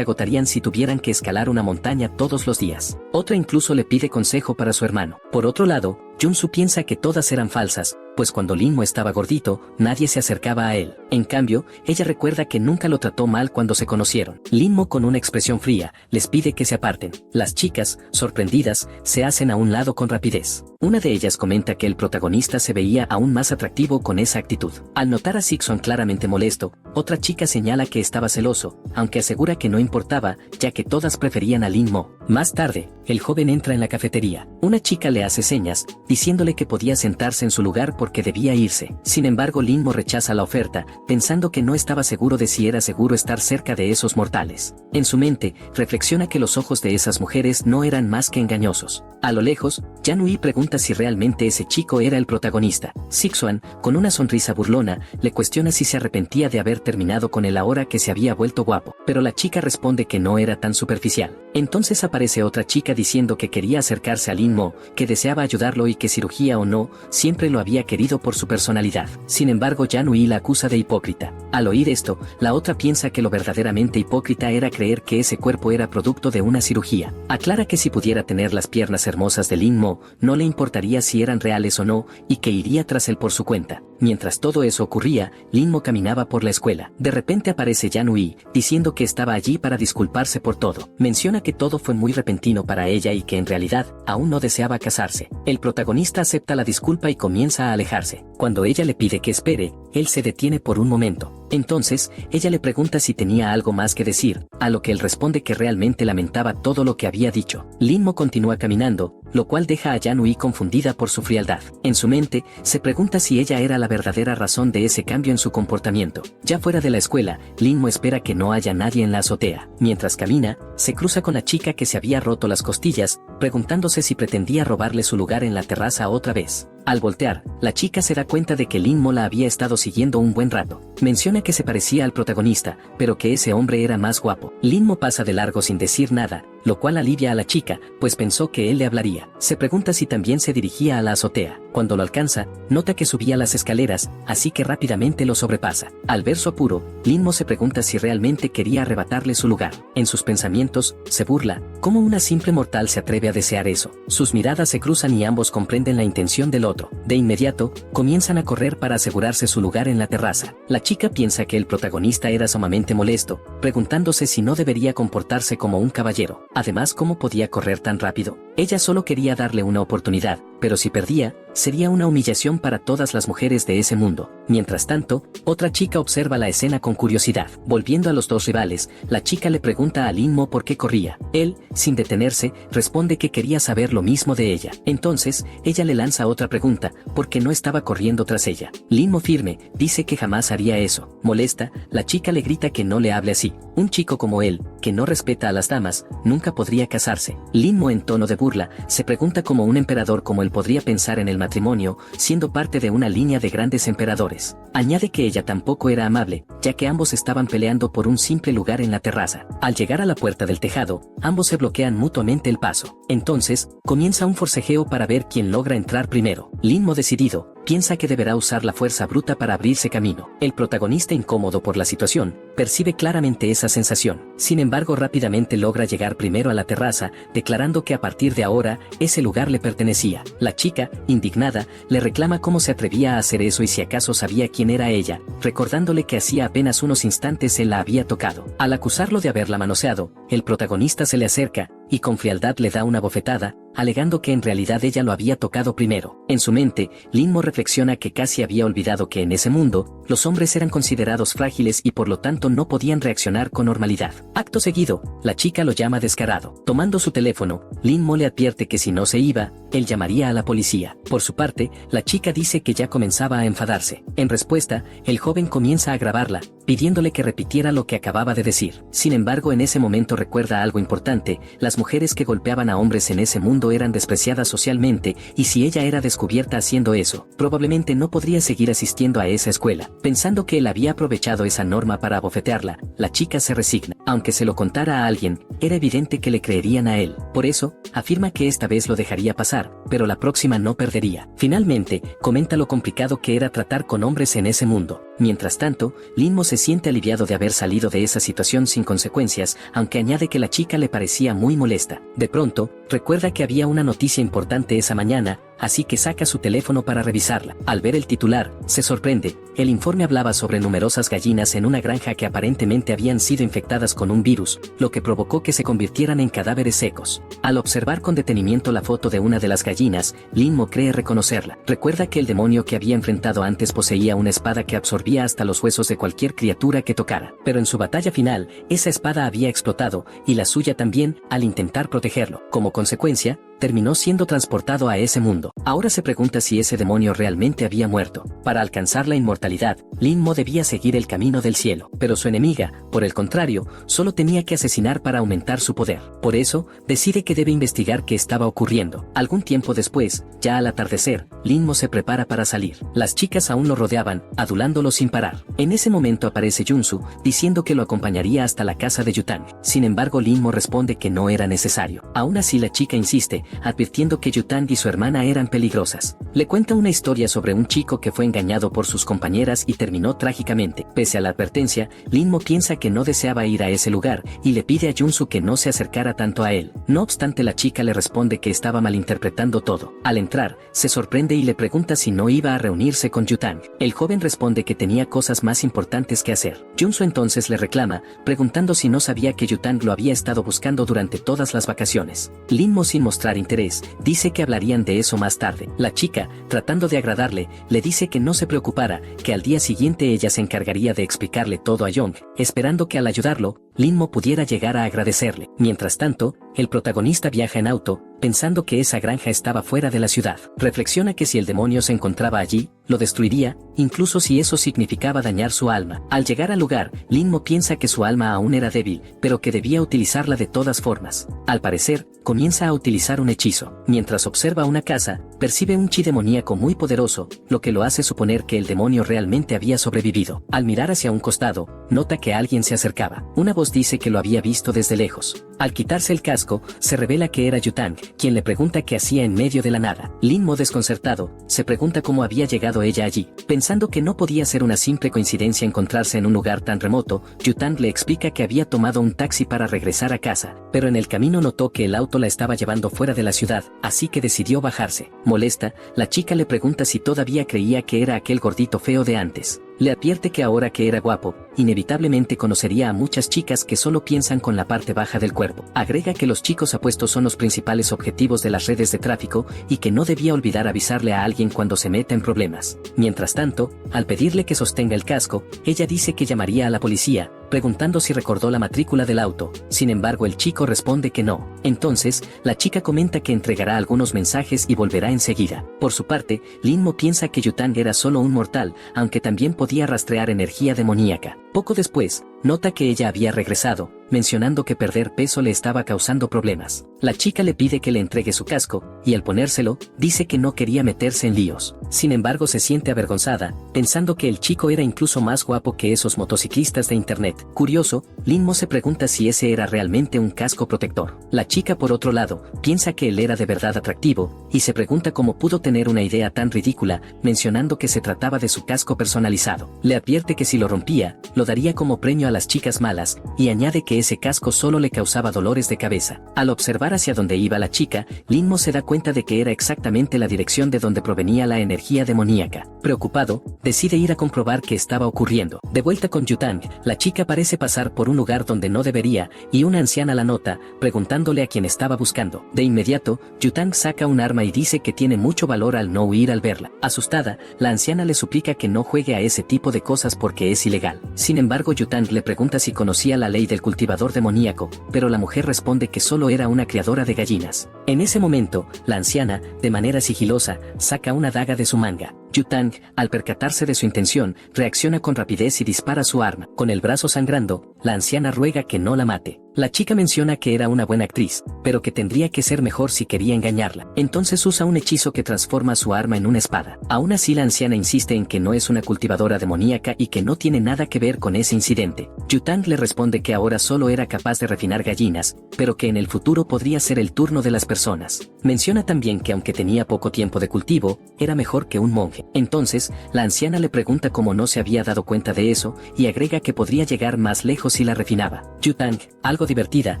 agotarían si tuvieran que escalar una montaña todos los días. Otra incluso le pide consejo para su hermano. Por otro lado, Junsu piensa que todas eran falsas, pues cuando Lin Mo estaba gordito, nadie se acercaba a él. En cambio, ella recuerda que nunca lo trató mal cuando se conocieron. Lin Mo, con una expresión fría, les pide que se aparten. Las chicas, sorprendidas, se hacen a un lado con rapidez. Una de ellas comenta que el protagonista se veía aún más atractivo con esa actitud. Al notar a Sixuan claramente molesto, otra chica señala que estaba celoso, aunque asegura que no importaba, ya que todas preferían a Lin Mo. Más tarde, el joven entra en la cafetería. Una chica le hace señas, diciéndole que podía sentarse en su lugar porque debía irse. Sin embargo, Lin Mo rechaza la oferta, pensando que no estaba seguro de si era seguro estar cerca de esos mortales. En su mente, reflexiona que los ojos de esas mujeres no eran más que engañosos. A lo lejos, Yanui pregunta si realmente ese chico era el protagonista. Sixuan, con una sonrisa burlona, le cuestiona si se arrepentía de haber terminado con él ahora que se había vuelto guapo, pero la chica responde que no era tan superficial. Entonces aparece otra chica diciendo que quería acercarse a Lin Mo, que deseaba ayudarlo y que cirugía o no, siempre lo había querido por su personalidad. Sin embargo, Yanui la acusa de hipócrita. Al oír esto, la otra piensa que lo verdaderamente hipócrita era creer que ese cuerpo era producto de una cirugía. Aclara que si pudiera tener las piernas hermosas de Lin Mo, no le importaría si eran reales o no, y que iría tras él por su cuenta. Mientras todo eso ocurría, Lin Mo caminaba por la escuela. De repente aparece Yanui, diciendo que estaba allí para disculparse por todo. Menciona que todo fue muy repentino para ella y que en realidad, aún no deseaba casarse. El protagonista acepta la disculpa y comienza a alejarse. Cuando ella le pide que espere, él se detiene por un momento. Entonces, ella le pregunta si tenía algo más que decir, a lo que él responde que realmente lamentaba todo lo que había dicho. Lin Mo continúa caminando, lo cual deja a Yanui confundida por su frialdad. En su mente, se pregunta si ella era la verdadera razón de ese cambio en su comportamiento. Ya fuera de la escuela, Lin Mo espera que no haya nadie en la azotea. Mientras camina, se cruza con la chica que se había roto las costillas, preguntándose si pretendía robarle su lugar en la terraza otra vez. Al voltear, la chica se da cuenta de que Lin Mo la había estado siguiendo un buen rato. Menciona que se parecía al protagonista, pero que ese hombre era más guapo. Lin Mo pasa de largo sin decir nada, lo cual alivia a la chica, pues pensó que él le hablaría. Se pregunta si también se dirigía a la azotea. Cuando lo alcanza, nota que subía las escaleras, así que rápidamente lo sobrepasa. Al ver su apuro, Lin Mo se pregunta si realmente quería arrebatarle su lugar. En sus pensamientos, se burla, ¿cómo una simple mortal se atreve a desear eso? Sus miradas se cruzan y ambos comprenden la intención del otro. De inmediato, comienzan a correr para asegurarse su lugar en la terraza. La chica piensa que el protagonista era sumamente molesto, preguntándose si no debería comportarse como un caballero. Además, ¿cómo podía correr tan rápido? Ella solo quería darle una oportunidad, pero si perdía, sería una humillación para todas las mujeres de ese mundo. Mientras tanto, otra chica observa la escena con curiosidad. Volviendo a los dos rivales, la chica le pregunta a Lin Mo por qué corría. Él, sin detenerse, responde que quería saber lo mismo de ella. Entonces, ella le lanza otra pregunta, ¿por qué no estaba corriendo tras ella? Lin Mo firme, dice que jamás haría eso. Molesta, la chica le grita que no le hable así. Un chico como él, que no respeta a las damas, nunca podría casarse. Lin-mo, en tono de burla, se pregunta cómo un emperador como él podría pensar en el matrimonio, siendo parte de una línea de grandes emperadores. Añade que ella tampoco era amable, ya que ambos estaban peleando por un simple lugar en la terraza. Al llegar a la puerta del tejado, ambos se bloquean mutuamente el paso. Entonces, comienza un forcejeo para ver quién logra entrar primero. Lin-mo, decidido, piensa que deberá usar la fuerza bruta para abrirse camino. El protagonista, incómodo por la situación, percibe claramente esa sensación. Sin embargo, rápidamente logra llegar primero a la terraza, declarando que a partir de ahora, ese lugar le pertenecía. La chica, indignada, le reclama cómo se atrevía a hacer eso y si acaso sabía quién era ella, recordándole que hacía apenas unos instantes él la había tocado. Al acusarlo de haberla manoseado, el protagonista se le acerca, y con frialdad le da una bofetada, alegando que en realidad ella lo había tocado primero. En su mente, Lin-mo reflexiona que casi había olvidado que en ese mundo, los hombres eran considerados frágiles y por lo tanto no podían reaccionar con normalidad. Acto seguido, la chica lo llama descarado. Tomando su teléfono, Lin-mo le advierte que si no se iba, él llamaría a la policía. Por su parte, la chica dice que ya comenzaba a enfadarse. En respuesta, el joven comienza a grabarla, pidiéndole que repitiera lo que acababa de decir. Sin embargo, en ese momento recuerda algo importante: las mujeres que golpeaban a hombres en ese mundo eran despreciadas socialmente, y si ella era descubierta haciendo eso, probablemente no podría seguir asistiendo a esa escuela. Pensando que él había aprovechado esa norma para abofetearla, la chica se resigna. Aunque se lo contara a alguien, era evidente que le creerían a él. Por eso, afirma que esta vez lo dejaría pasar, pero la próxima no perdería. Finalmente, comenta lo complicado que era tratar con hombres en ese mundo. Mientras tanto, Lin-mo se siente aliviado de haber salido de esa situación sin consecuencias, aunque añade que la chica le parecía muy molesta. De pronto, recuerda que había una noticia importante esa mañana, así que saca su teléfono para revisarla. Al ver el titular, se sorprende. El informe hablaba sobre numerosas gallinas en una granja que aparentemente habían sido infectadas con un virus, lo que provocó que se convirtieran en cadáveres secos. Al observar con detenimiento la foto de una de las gallinas, Lin-mo cree reconocerla. Recuerda que el demonio que había enfrentado antes poseía una espada que absorbía hasta los huesos de cualquier criatura que tocara. Pero en su batalla final, esa espada había explotado, y la suya también, al intentar protegerlo. Como consecuencia, terminó siendo transportado a ese mundo. Ahora se pregunta si ese demonio realmente había muerto. Para alcanzar la inmortalidad, Lin-mo debía seguir el camino del cielo, pero su enemiga, por el contrario, solo tenía que asesinar para aumentar su poder. Por eso, decide que debe investigar qué estaba ocurriendo. Algún tiempo después, ya al atardecer, Lin-mo se prepara para salir. Las chicas aún lo rodeaban, adulándolo sin parar. En ese momento aparece Junsu, diciendo que lo acompañaría hasta la casa de Yutang. Sin embargo, Lin-mo responde que no era necesario. Aún así, la chica insiste, advirtiendo que Yutang y su hermana eran peligrosas. Le cuenta una historia sobre un chico que fue engañado por sus compañeras y terminó trágicamente. Pese a la advertencia, Lin-mo piensa que no deseaba ir a ese lugar, y le pide a Junsu que no se acercara tanto a él. No obstante, la chica le responde que estaba malinterpretando todo. Al entrar, se sorprende y le pregunta si no iba a reunirse con Yutang. El joven responde que tenía cosas más importantes que hacer. Junsu entonces le reclama, preguntando si no sabía que Yutang lo había estado buscando durante todas las vacaciones. Lin-mo, sin mostrar interés, dice que hablarían de eso más tarde. La chica, tratando de agradarle, le dice que no se preocupara, que al día siguiente ella se encargaría de explicarle todo a Young, esperando que al ayudarlo, Lin-mo pudiera llegar a agradecerle. Mientras tanto, el protagonista viaja en auto, pensando que esa granja estaba fuera de la ciudad. Reflexiona que si el demonio se encontraba allí, lo destruiría, incluso si eso significaba dañar su alma. Al llegar al lugar, Lin-mo piensa que su alma aún era débil, pero que debía utilizarla de todas formas. Al parecer, comienza a utilizar un hechizo. Mientras observa una casa, percibe un chi demoníaco muy poderoso, lo que lo hace suponer que el demonio realmente había sobrevivido. Al mirar hacia un costado, nota que alguien se acercaba. Una voz dice que lo había visto desde lejos. Al quitarse el casco, se revela que era Yutang, quien le pregunta qué hacía en medio de la nada. Lin-mo, desconcertado, se pregunta cómo había llegado ella allí. Pensando que no podía ser una simple coincidencia encontrarse en un lugar tan remoto, Yutang le explica que había tomado un taxi para regresar a casa, pero en el camino notó que el auto la estaba llevando fuera de la ciudad, así que decidió bajarse. Molesta, la chica le pregunta si todavía creía que era aquel gordito feo de antes. Le advierte que ahora que era guapo, inevitablemente conocería a muchas chicas que solo piensan con la parte baja del cuerpo. Agrega que los chicos apuestos son los principales objetivos de las redes de tráfico y que no debía olvidar avisarle a alguien cuando se meta en problemas. Mientras tanto, al pedirle que sostenga el casco, ella dice que llamaría a la policía, preguntando si recordó la matrícula del auto. Sin embargo, el chico responde que no. Entonces, la chica comenta que entregará algunos mensajes y volverá enseguida. Por su parte, Lin-mo piensa que Yutang era solo un mortal, aunque también podía rastrear energía demoníaca. Poco después, nota que ella había regresado, mencionando que perder peso le estaba causando problemas. La chica le pide que le entregue su casco, y al ponérselo, dice que no quería meterse en líos. Sin embargo, se siente avergonzada, pensando que el chico era incluso más guapo que esos motociclistas de internet. Curioso, Lin-Mo se pregunta si ese era realmente un casco protector. La chica, por otro lado, piensa que él era de verdad atractivo, y se pregunta cómo pudo tener una idea tan ridícula, mencionando que se trataba de su casco personalizado. Le advierte que si lo rompía, lo daría como premio a las chicas malas, y añade que ese casco solo le causaba dolores de cabeza. Al observar hacia donde iba la chica, Lin-Mo se da cuenta de que era exactamente la dirección de donde provenía la energía demoníaca. Preocupado, decide ir a comprobar qué estaba ocurriendo. De vuelta con Yutang, la chica parece pasar por un lugar donde no debería, y una anciana la nota, preguntándole a quién estaba buscando. De inmediato, Yutang saca un arma y dice que tiene mucho valor al no huir al verla. Asustada, la anciana le suplica que no juegue a ese tipo de cosas porque es ilegal. Sin embargo, Yutang le pregunta si conocía la ley del cultivador demoníaco, pero la mujer responde que solo era una criadora de gallinas. En ese momento, la anciana, de manera sigilosa, saca una daga de su manga. Yutang, al percatarse de su intención, reacciona con rapidez y dispara su arma. Con el brazo sangrando, la anciana ruega que no la mate. La chica menciona que era una buena actriz, pero que tendría que ser mejor si quería engañarla. Entonces usa un hechizo que transforma su arma en una espada. Aún así, la anciana insiste en que no es una cultivadora demoníaca y que no tiene nada que ver con ese incidente. Yutang le responde que ahora solo era capaz de refinar gallinas, pero que en el futuro podría ser el turno de las personas. Menciona también que aunque tenía poco tiempo de cultivo, era mejor que un monje. Entonces, la anciana le pregunta cómo no se había dado cuenta de eso, y agrega que podría llegar más lejos si la refinaba. Yutang, algo divertida,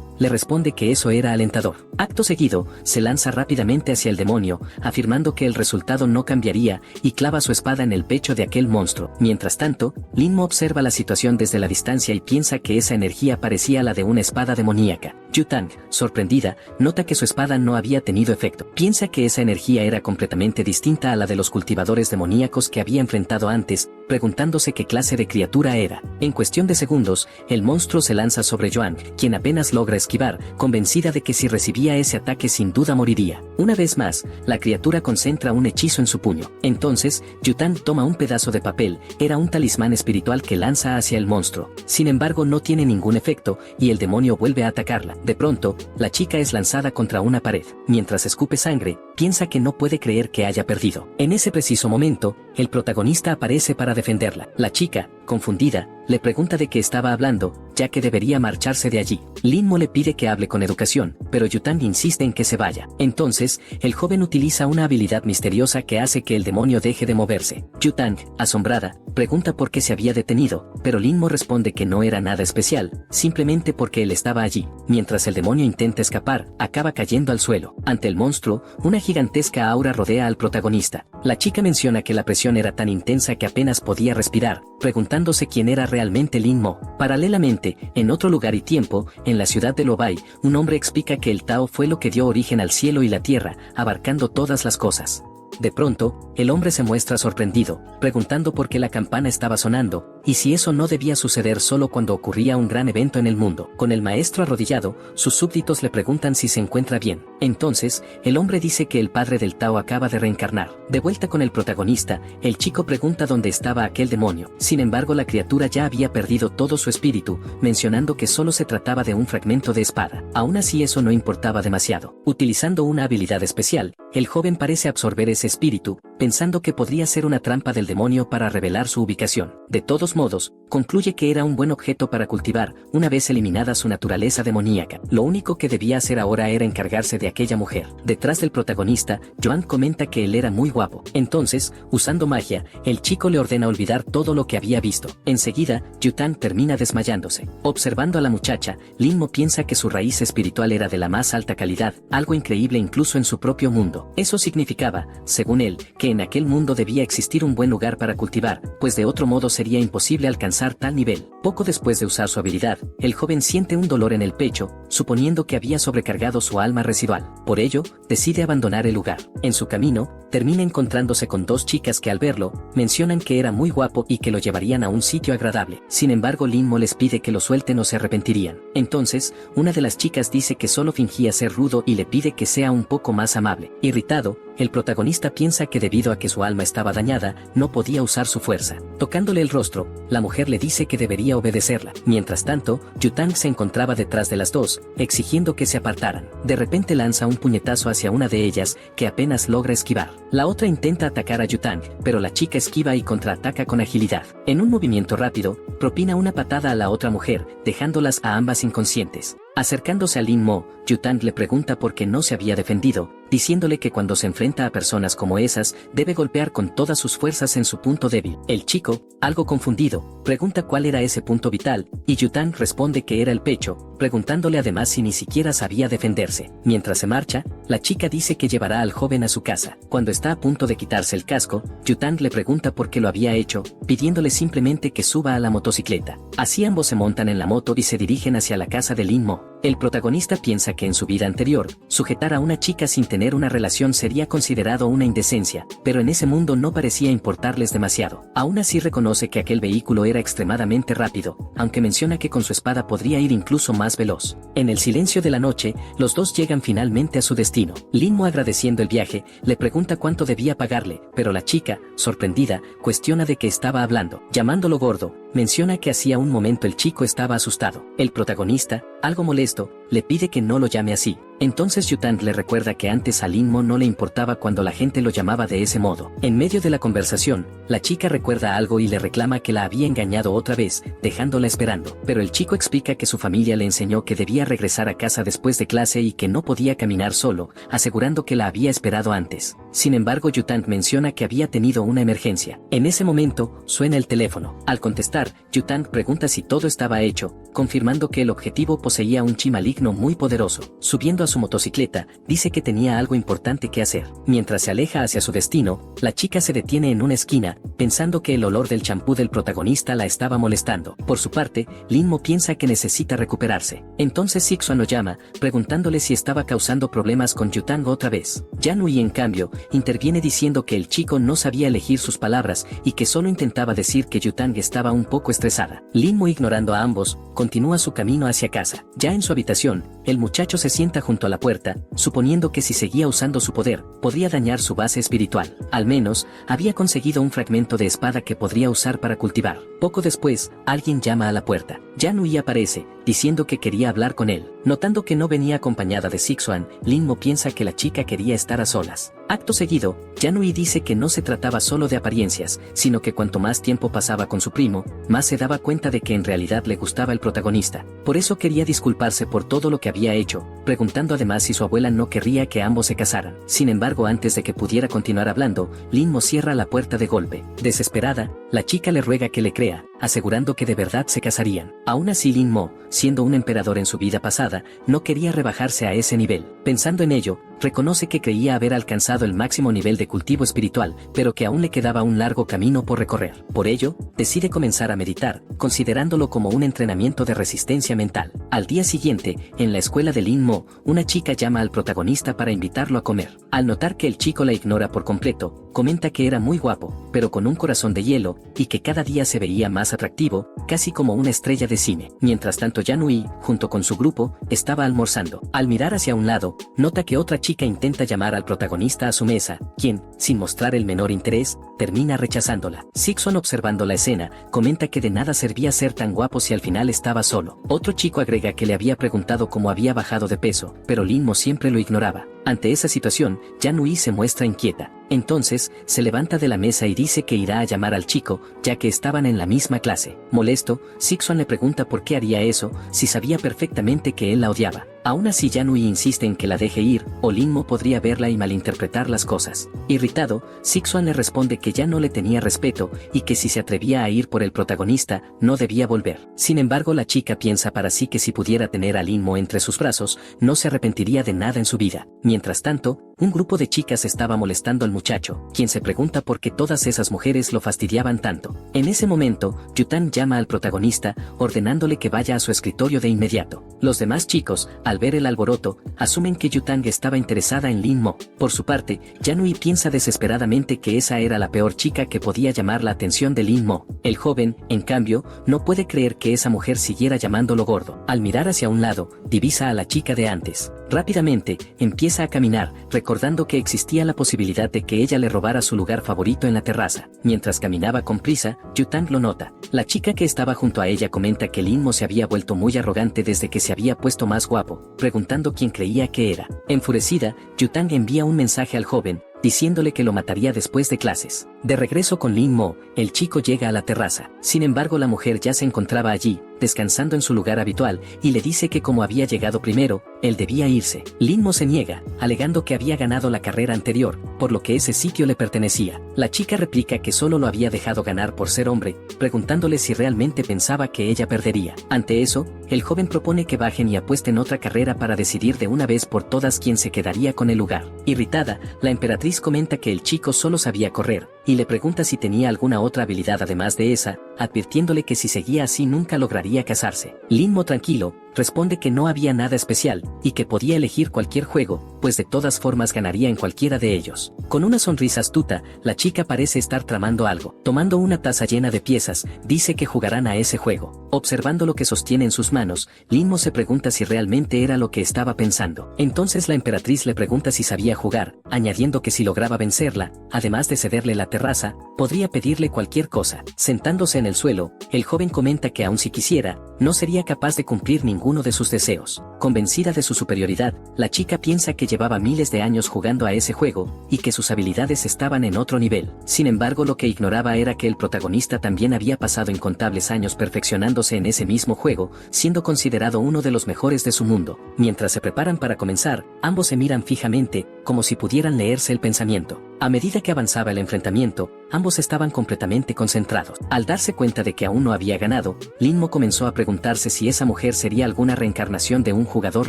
le responde que eso era alentador. Acto seguido, se lanza rápidamente hacia el demonio, afirmando que el resultado no cambiaría, y clava su espada en el pecho de aquel monstruo. Mientras tanto, Lin-Mo observa la situación desde la distancia y piensa que esa energía parecía la de una espada demoníaca. Yutang, sorprendida, nota que su espada no había tenido efecto. Piensa que esa energía era completamente distinta a la de los cultivadores demoníacos que había enfrentado antes, preguntándose qué clase de criatura era. En cuestión de segundos, el monstruo se lanza sobre Yuan, quien apenas logra esquivar, convencida de que si recibía ese ataque sin duda moriría. Una vez más, la criatura concentra un hechizo en su puño. Entonces, Yutang toma un pedazo de papel, era un talismán espiritual que lanza hacia el monstruo. Sin embargo, no tiene ningún efecto, y el demonio vuelve a atacarla. De pronto, la chica es lanzada contra una pared. Mientras escupe sangre, piensa que no puede creer que haya perdido. En ese preciso momento, el protagonista aparece para defenderla. La chica, confundida, le pregunta de qué estaba hablando, ya que debería marcharse de allí. Lin-Mo le pide que hable con educación, pero Yutang insiste en que se vaya. Entonces, el joven utiliza una habilidad misteriosa que hace que el demonio deje de moverse. Yutang, asombrada, pregunta por qué se había detenido, pero Lin-Mo responde que no era nada especial, simplemente porque él estaba allí. Mientras el demonio intenta escapar, acaba cayendo al suelo. Ante el monstruo, una gigantesca aura rodea al protagonista. La chica menciona que la presión era tan intensa que apenas podía respirar, preguntándose quién era realmente Lin-Mo. Paralelamente, en otro lugar y tiempo, en la ciudad de Lobai, un hombre explica que el Tao fue lo que dio origen al cielo y la tierra, abarcando todas las cosas. De pronto, el hombre se muestra sorprendido, preguntando por qué la campana estaba sonando, y si eso no debía suceder solo cuando ocurría un gran evento en el mundo. Con el maestro arrodillado, sus súbditos le preguntan si se encuentra bien. Entonces, el hombre dice que el padre del Tao acaba de reencarnar. De vuelta con el protagonista, el chico pregunta dónde estaba aquel demonio. Sin embargo, la criatura ya había perdido todo su espíritu, mencionando que solo se trataba de un fragmento de espada. Aún así, eso no importaba demasiado. Utilizando una habilidad especial, el joven parece absorber ese espíritu, pensando que podría ser una trampa del demonio para revelar su ubicación. De todos modos, concluye que era un buen objeto para cultivar, una vez eliminada su naturaleza demoníaca. Lo único que debía hacer ahora era encargarse de aquella mujer. Detrás del protagonista, Yuan comenta que él era muy guapo. Entonces, usando magia, el chico le ordena olvidar todo lo que había visto. Enseguida, Yutang termina desmayándose. Observando a la muchacha, Lin-Mo piensa que su raíz espiritual era de la más alta calidad, algo increíble incluso en su propio mundo. Eso significaba, según él, que en aquel mundo debía existir un buen lugar para cultivar, pues de otro modo sería imposible alcanzar tal nivel. Poco después de usar su habilidad, el joven siente un dolor en el pecho, suponiendo que había sobrecargado su alma residual. Por ello, decide abandonar el lugar. En su camino, termina encontrándose con dos chicas que al verlo, mencionan que era muy guapo y que lo llevarían a un sitio agradable. Sin embargo, Lin-mo les pide que lo suelten o se arrepentirían. Entonces, una de las chicas dice que solo fingía ser rudo y le pide que sea un poco más amable. Irritado, el protagonista piensa que debido a que su alma estaba dañada, no podía usar su fuerza. Tocándole el rostro, la mujer le dice que debería obedecerla. Mientras tanto, Yutang se encontraba detrás de las dos, exigiendo que se apartaran. De repente lanza un puñetazo hacia una de ellas, que apenas logra esquivar. La otra intenta atacar a Yutang, pero la chica esquiva y contraataca con agilidad. En un movimiento rápido, propina una patada a la otra mujer, dejándolas a ambas inconscientes. Acercándose a Lin-mo, Yutang le pregunta por qué no se había defendido, diciéndole que cuando se enfrenta a personas como esas, debe golpear con todas sus fuerzas en su punto débil. El chico, algo confundido, pregunta cuál era ese punto vital, y Yutang responde que era el pecho, preguntándole además si ni siquiera sabía defenderse. Mientras se marcha, la chica dice que llevará al joven a su casa. Cuando está a punto de quitarse el casco, Yutang le pregunta por qué lo había hecho, pidiéndole simplemente que suba a la motocicleta. Así ambos se montan en la moto y se dirigen hacia la casa de Lin-mo. El protagonista piensa que en su vida anterior, sujetar a una chica sin tener una relación sería considerado una indecencia, pero en ese mundo no parecía importarles demasiado. Aún así reconoce que aquel vehículo era extremadamente rápido, aunque menciona que con su espada podría ir incluso más veloz. En el silencio de la noche, los dos llegan finalmente a su destino. Lin-mo, agradeciendo el viaje, le pregunta cuánto debía pagarle, pero la chica, sorprendida, cuestiona de qué estaba hablando. Llamándolo gordo, menciona que hacía un momento el chico estaba asustado. El protagonista, algo molesto, le pide que no lo llame así. Entonces Yutang le recuerda que antes a Lin-mo no le importaba cuando la gente lo llamaba de ese modo. En medio de la conversación, la chica recuerda algo y le reclama que la había engañado otra vez, dejándola esperando. Pero el chico explica que su familia le enseñó que debía regresar a casa después de clase y que no podía caminar solo, asegurando que la había esperado antes. Sin embargo, Yutang menciona que había tenido una emergencia. En ese momento, suena el teléfono. Al contestar, Yutang pregunta si todo estaba hecho, confirmando que el objetivo poseía un chi maligno muy poderoso. Subiendo a su motocicleta, dice que tenía algo importante que hacer. Mientras se aleja hacia su destino, la chica se detiene en una esquina, pensando que el olor del champú del protagonista la estaba molestando. Por su parte, Lin-mo piensa que necesita recuperarse. Entonces Sixuan lo llama, preguntándole si estaba causando problemas con Yutang otra vez. Yanui, en cambio, interviene diciendo que el chico no sabía elegir sus palabras y que solo intentaba decir que Yutang estaba un poco estresada. Lin-mo, ignorando a ambos, continúa su camino hacia casa. Ya en su habitación, el muchacho se sienta junto a la puerta, suponiendo que si seguía usando su poder, podría dañar su base espiritual. Al menos, había conseguido un fragmento de espada que podría usar para cultivar. Poco después, alguien llama a la puerta. Yanui aparece, diciendo que quería hablar con él. Notando que no venía acompañada de Sixuan, Lin-mo piensa que la chica quería estar a solas. Acto seguido, Yanui dice que no se trataba solo de apariencias, sino que cuanto más tiempo pasaba con su primo, más se daba cuenta de que en realidad le gustaba el protagonista. Por eso quería disculparse por todo lo que había hecho, preguntando además si su abuela no querría que ambos se casaran. Sin embargo, antes de que pudiera continuar hablando, Lin-mo cierra la puerta de golpe. Desesperada, la chica le ruega que le crea, asegurando que de verdad se casarían. Aún así, Lin-mo, siendo un emperador en su vida pasada, no quería rebajarse a ese nivel. Pensando en ello, reconoce que creía haber alcanzado el máximo nivel de cultivo espiritual, pero que aún le quedaba un largo camino por recorrer. Por ello, decide comenzar a meditar, considerándolo como un entrenamiento de resistencia mental. Al día siguiente, en la escuela de Lin-mo, una chica llama al protagonista para invitarlo a comer. Al notar que el chico la ignora por completo, comenta que era muy guapo, pero con un corazón de hielo, y que cada día se veía más atractivo, casi como una estrella de cine. Mientras tanto, Yanui, junto con su grupo, estaba almorzando. Al mirar hacia un lado, nota que otra chica intenta llamar al protagonista a su mesa, quien, sin mostrar el menor interés, termina rechazándola. Sixuan, observando la escena, comenta que de nada servía ser tan guapo si al final estaba solo. Otro chico agrega que le había preguntado cómo había bajado de peso, pero Lin-mo siempre lo ignoraba. Ante esa situación, Yanui se muestra inquieta. Entonces, se levanta de la mesa y dice que irá a llamar al chico, ya que estaban en la misma clase. Molesto, Sixuan le pregunta por qué haría eso, si sabía perfectamente que él la odiaba. Aún así, Yanui insiste en que la deje ir, o Lin-mo podría verla y malinterpretar las cosas. Irritado, Sixuan le responde que ya no le tenía respeto, y que si se atrevía a ir por el protagonista, no debía volver. Sin embargo, la chica piensa para sí que si pudiera tener a Lin-mo entre sus brazos, no se arrepentiría de nada en su vida. Mientras tanto, un grupo de chicas estaba molestando al muchacho, quien se pregunta por qué todas esas mujeres lo fastidiaban tanto. En ese momento, Yutang llama al protagonista, ordenándole que vaya a su escritorio de inmediato. Los demás chicos, al ver el alboroto, asumen que Yutang estaba interesada en Lin Mo. Por su parte, Yanui piensa desesperadamente que esa era la peor chica que podía llamar la atención de Lin Mo. El joven, en cambio, no puede creer que esa mujer siguiera llamándolo gordo. Al mirar hacia un lado, divisa a la chica de antes. Rápidamente, empieza a caminar, recordando que existía la posibilidad de que ella le robara su lugar favorito en la terraza. Mientras caminaba con prisa, Yutang lo nota. La chica que estaba junto a ella comenta que Lin Mo se había vuelto muy arrogante desde que se había puesto más guapo, preguntando quién creía que era. Enfurecida, Yutang envía un mensaje al joven, diciéndole que lo mataría después de clases. De regreso con Lin Mo, el chico llega a la terraza. Sin embargo, la mujer ya se encontraba allí, descansando en su lugar habitual, y le dice que como había llegado primero, él debía irse. Lin Mo se niega, alegando que había ganado la carrera anterior, por lo que ese sitio le pertenecía. La chica replica que solo lo había dejado ganar por ser hombre, preguntándole si realmente pensaba que ella perdería. Ante eso, el joven propone que bajen y apuesten otra carrera para decidir de una vez por todas quién se quedaría con el lugar. Irritada, la emperatriz comenta que el chico solo sabía correr, y le pregunta si tenía alguna otra habilidad además de esa, advirtiéndole que si seguía así nunca lograría casarse. Lin Mo, tranquilo, responde que no había nada especial, y que podía elegir cualquier juego, pues de todas formas ganaría en cualquiera de ellos. Con una sonrisa astuta, la chica parece estar tramando algo. Tomando una taza llena de piezas, dice que jugarán a ese juego. Observando lo que sostiene en sus manos, Lin Mo se pregunta si realmente era lo que estaba pensando. Entonces la emperatriz le pregunta si sabía jugar, añadiendo que si lograba vencerla, además de cederle la terraza, podría pedirle cualquier cosa. Sentándose en el suelo, el joven comenta que aun si quisiera, no sería capaz de cumplir ninguno de sus deseos. Convencida de su superioridad, la chica piensa que llevaba miles de años jugando a ese juego, y que sus habilidades estaban en otro nivel. Sin embargo, lo que ignoraba era que el protagonista también había pasado incontables años perfeccionándose en ese mismo juego, siendo considerado uno de los mejores de su mundo. Mientras se preparan para comenzar, ambos se miran fijamente, como si pudieran leerse el pensamiento. A medida que avanzaba el enfrentamiento, ambos estaban completamente concentrados. Al darse cuenta de que aún no había ganado, Lin Mo comenzó a preguntarse si esa mujer sería alguna reencarnación de un jugador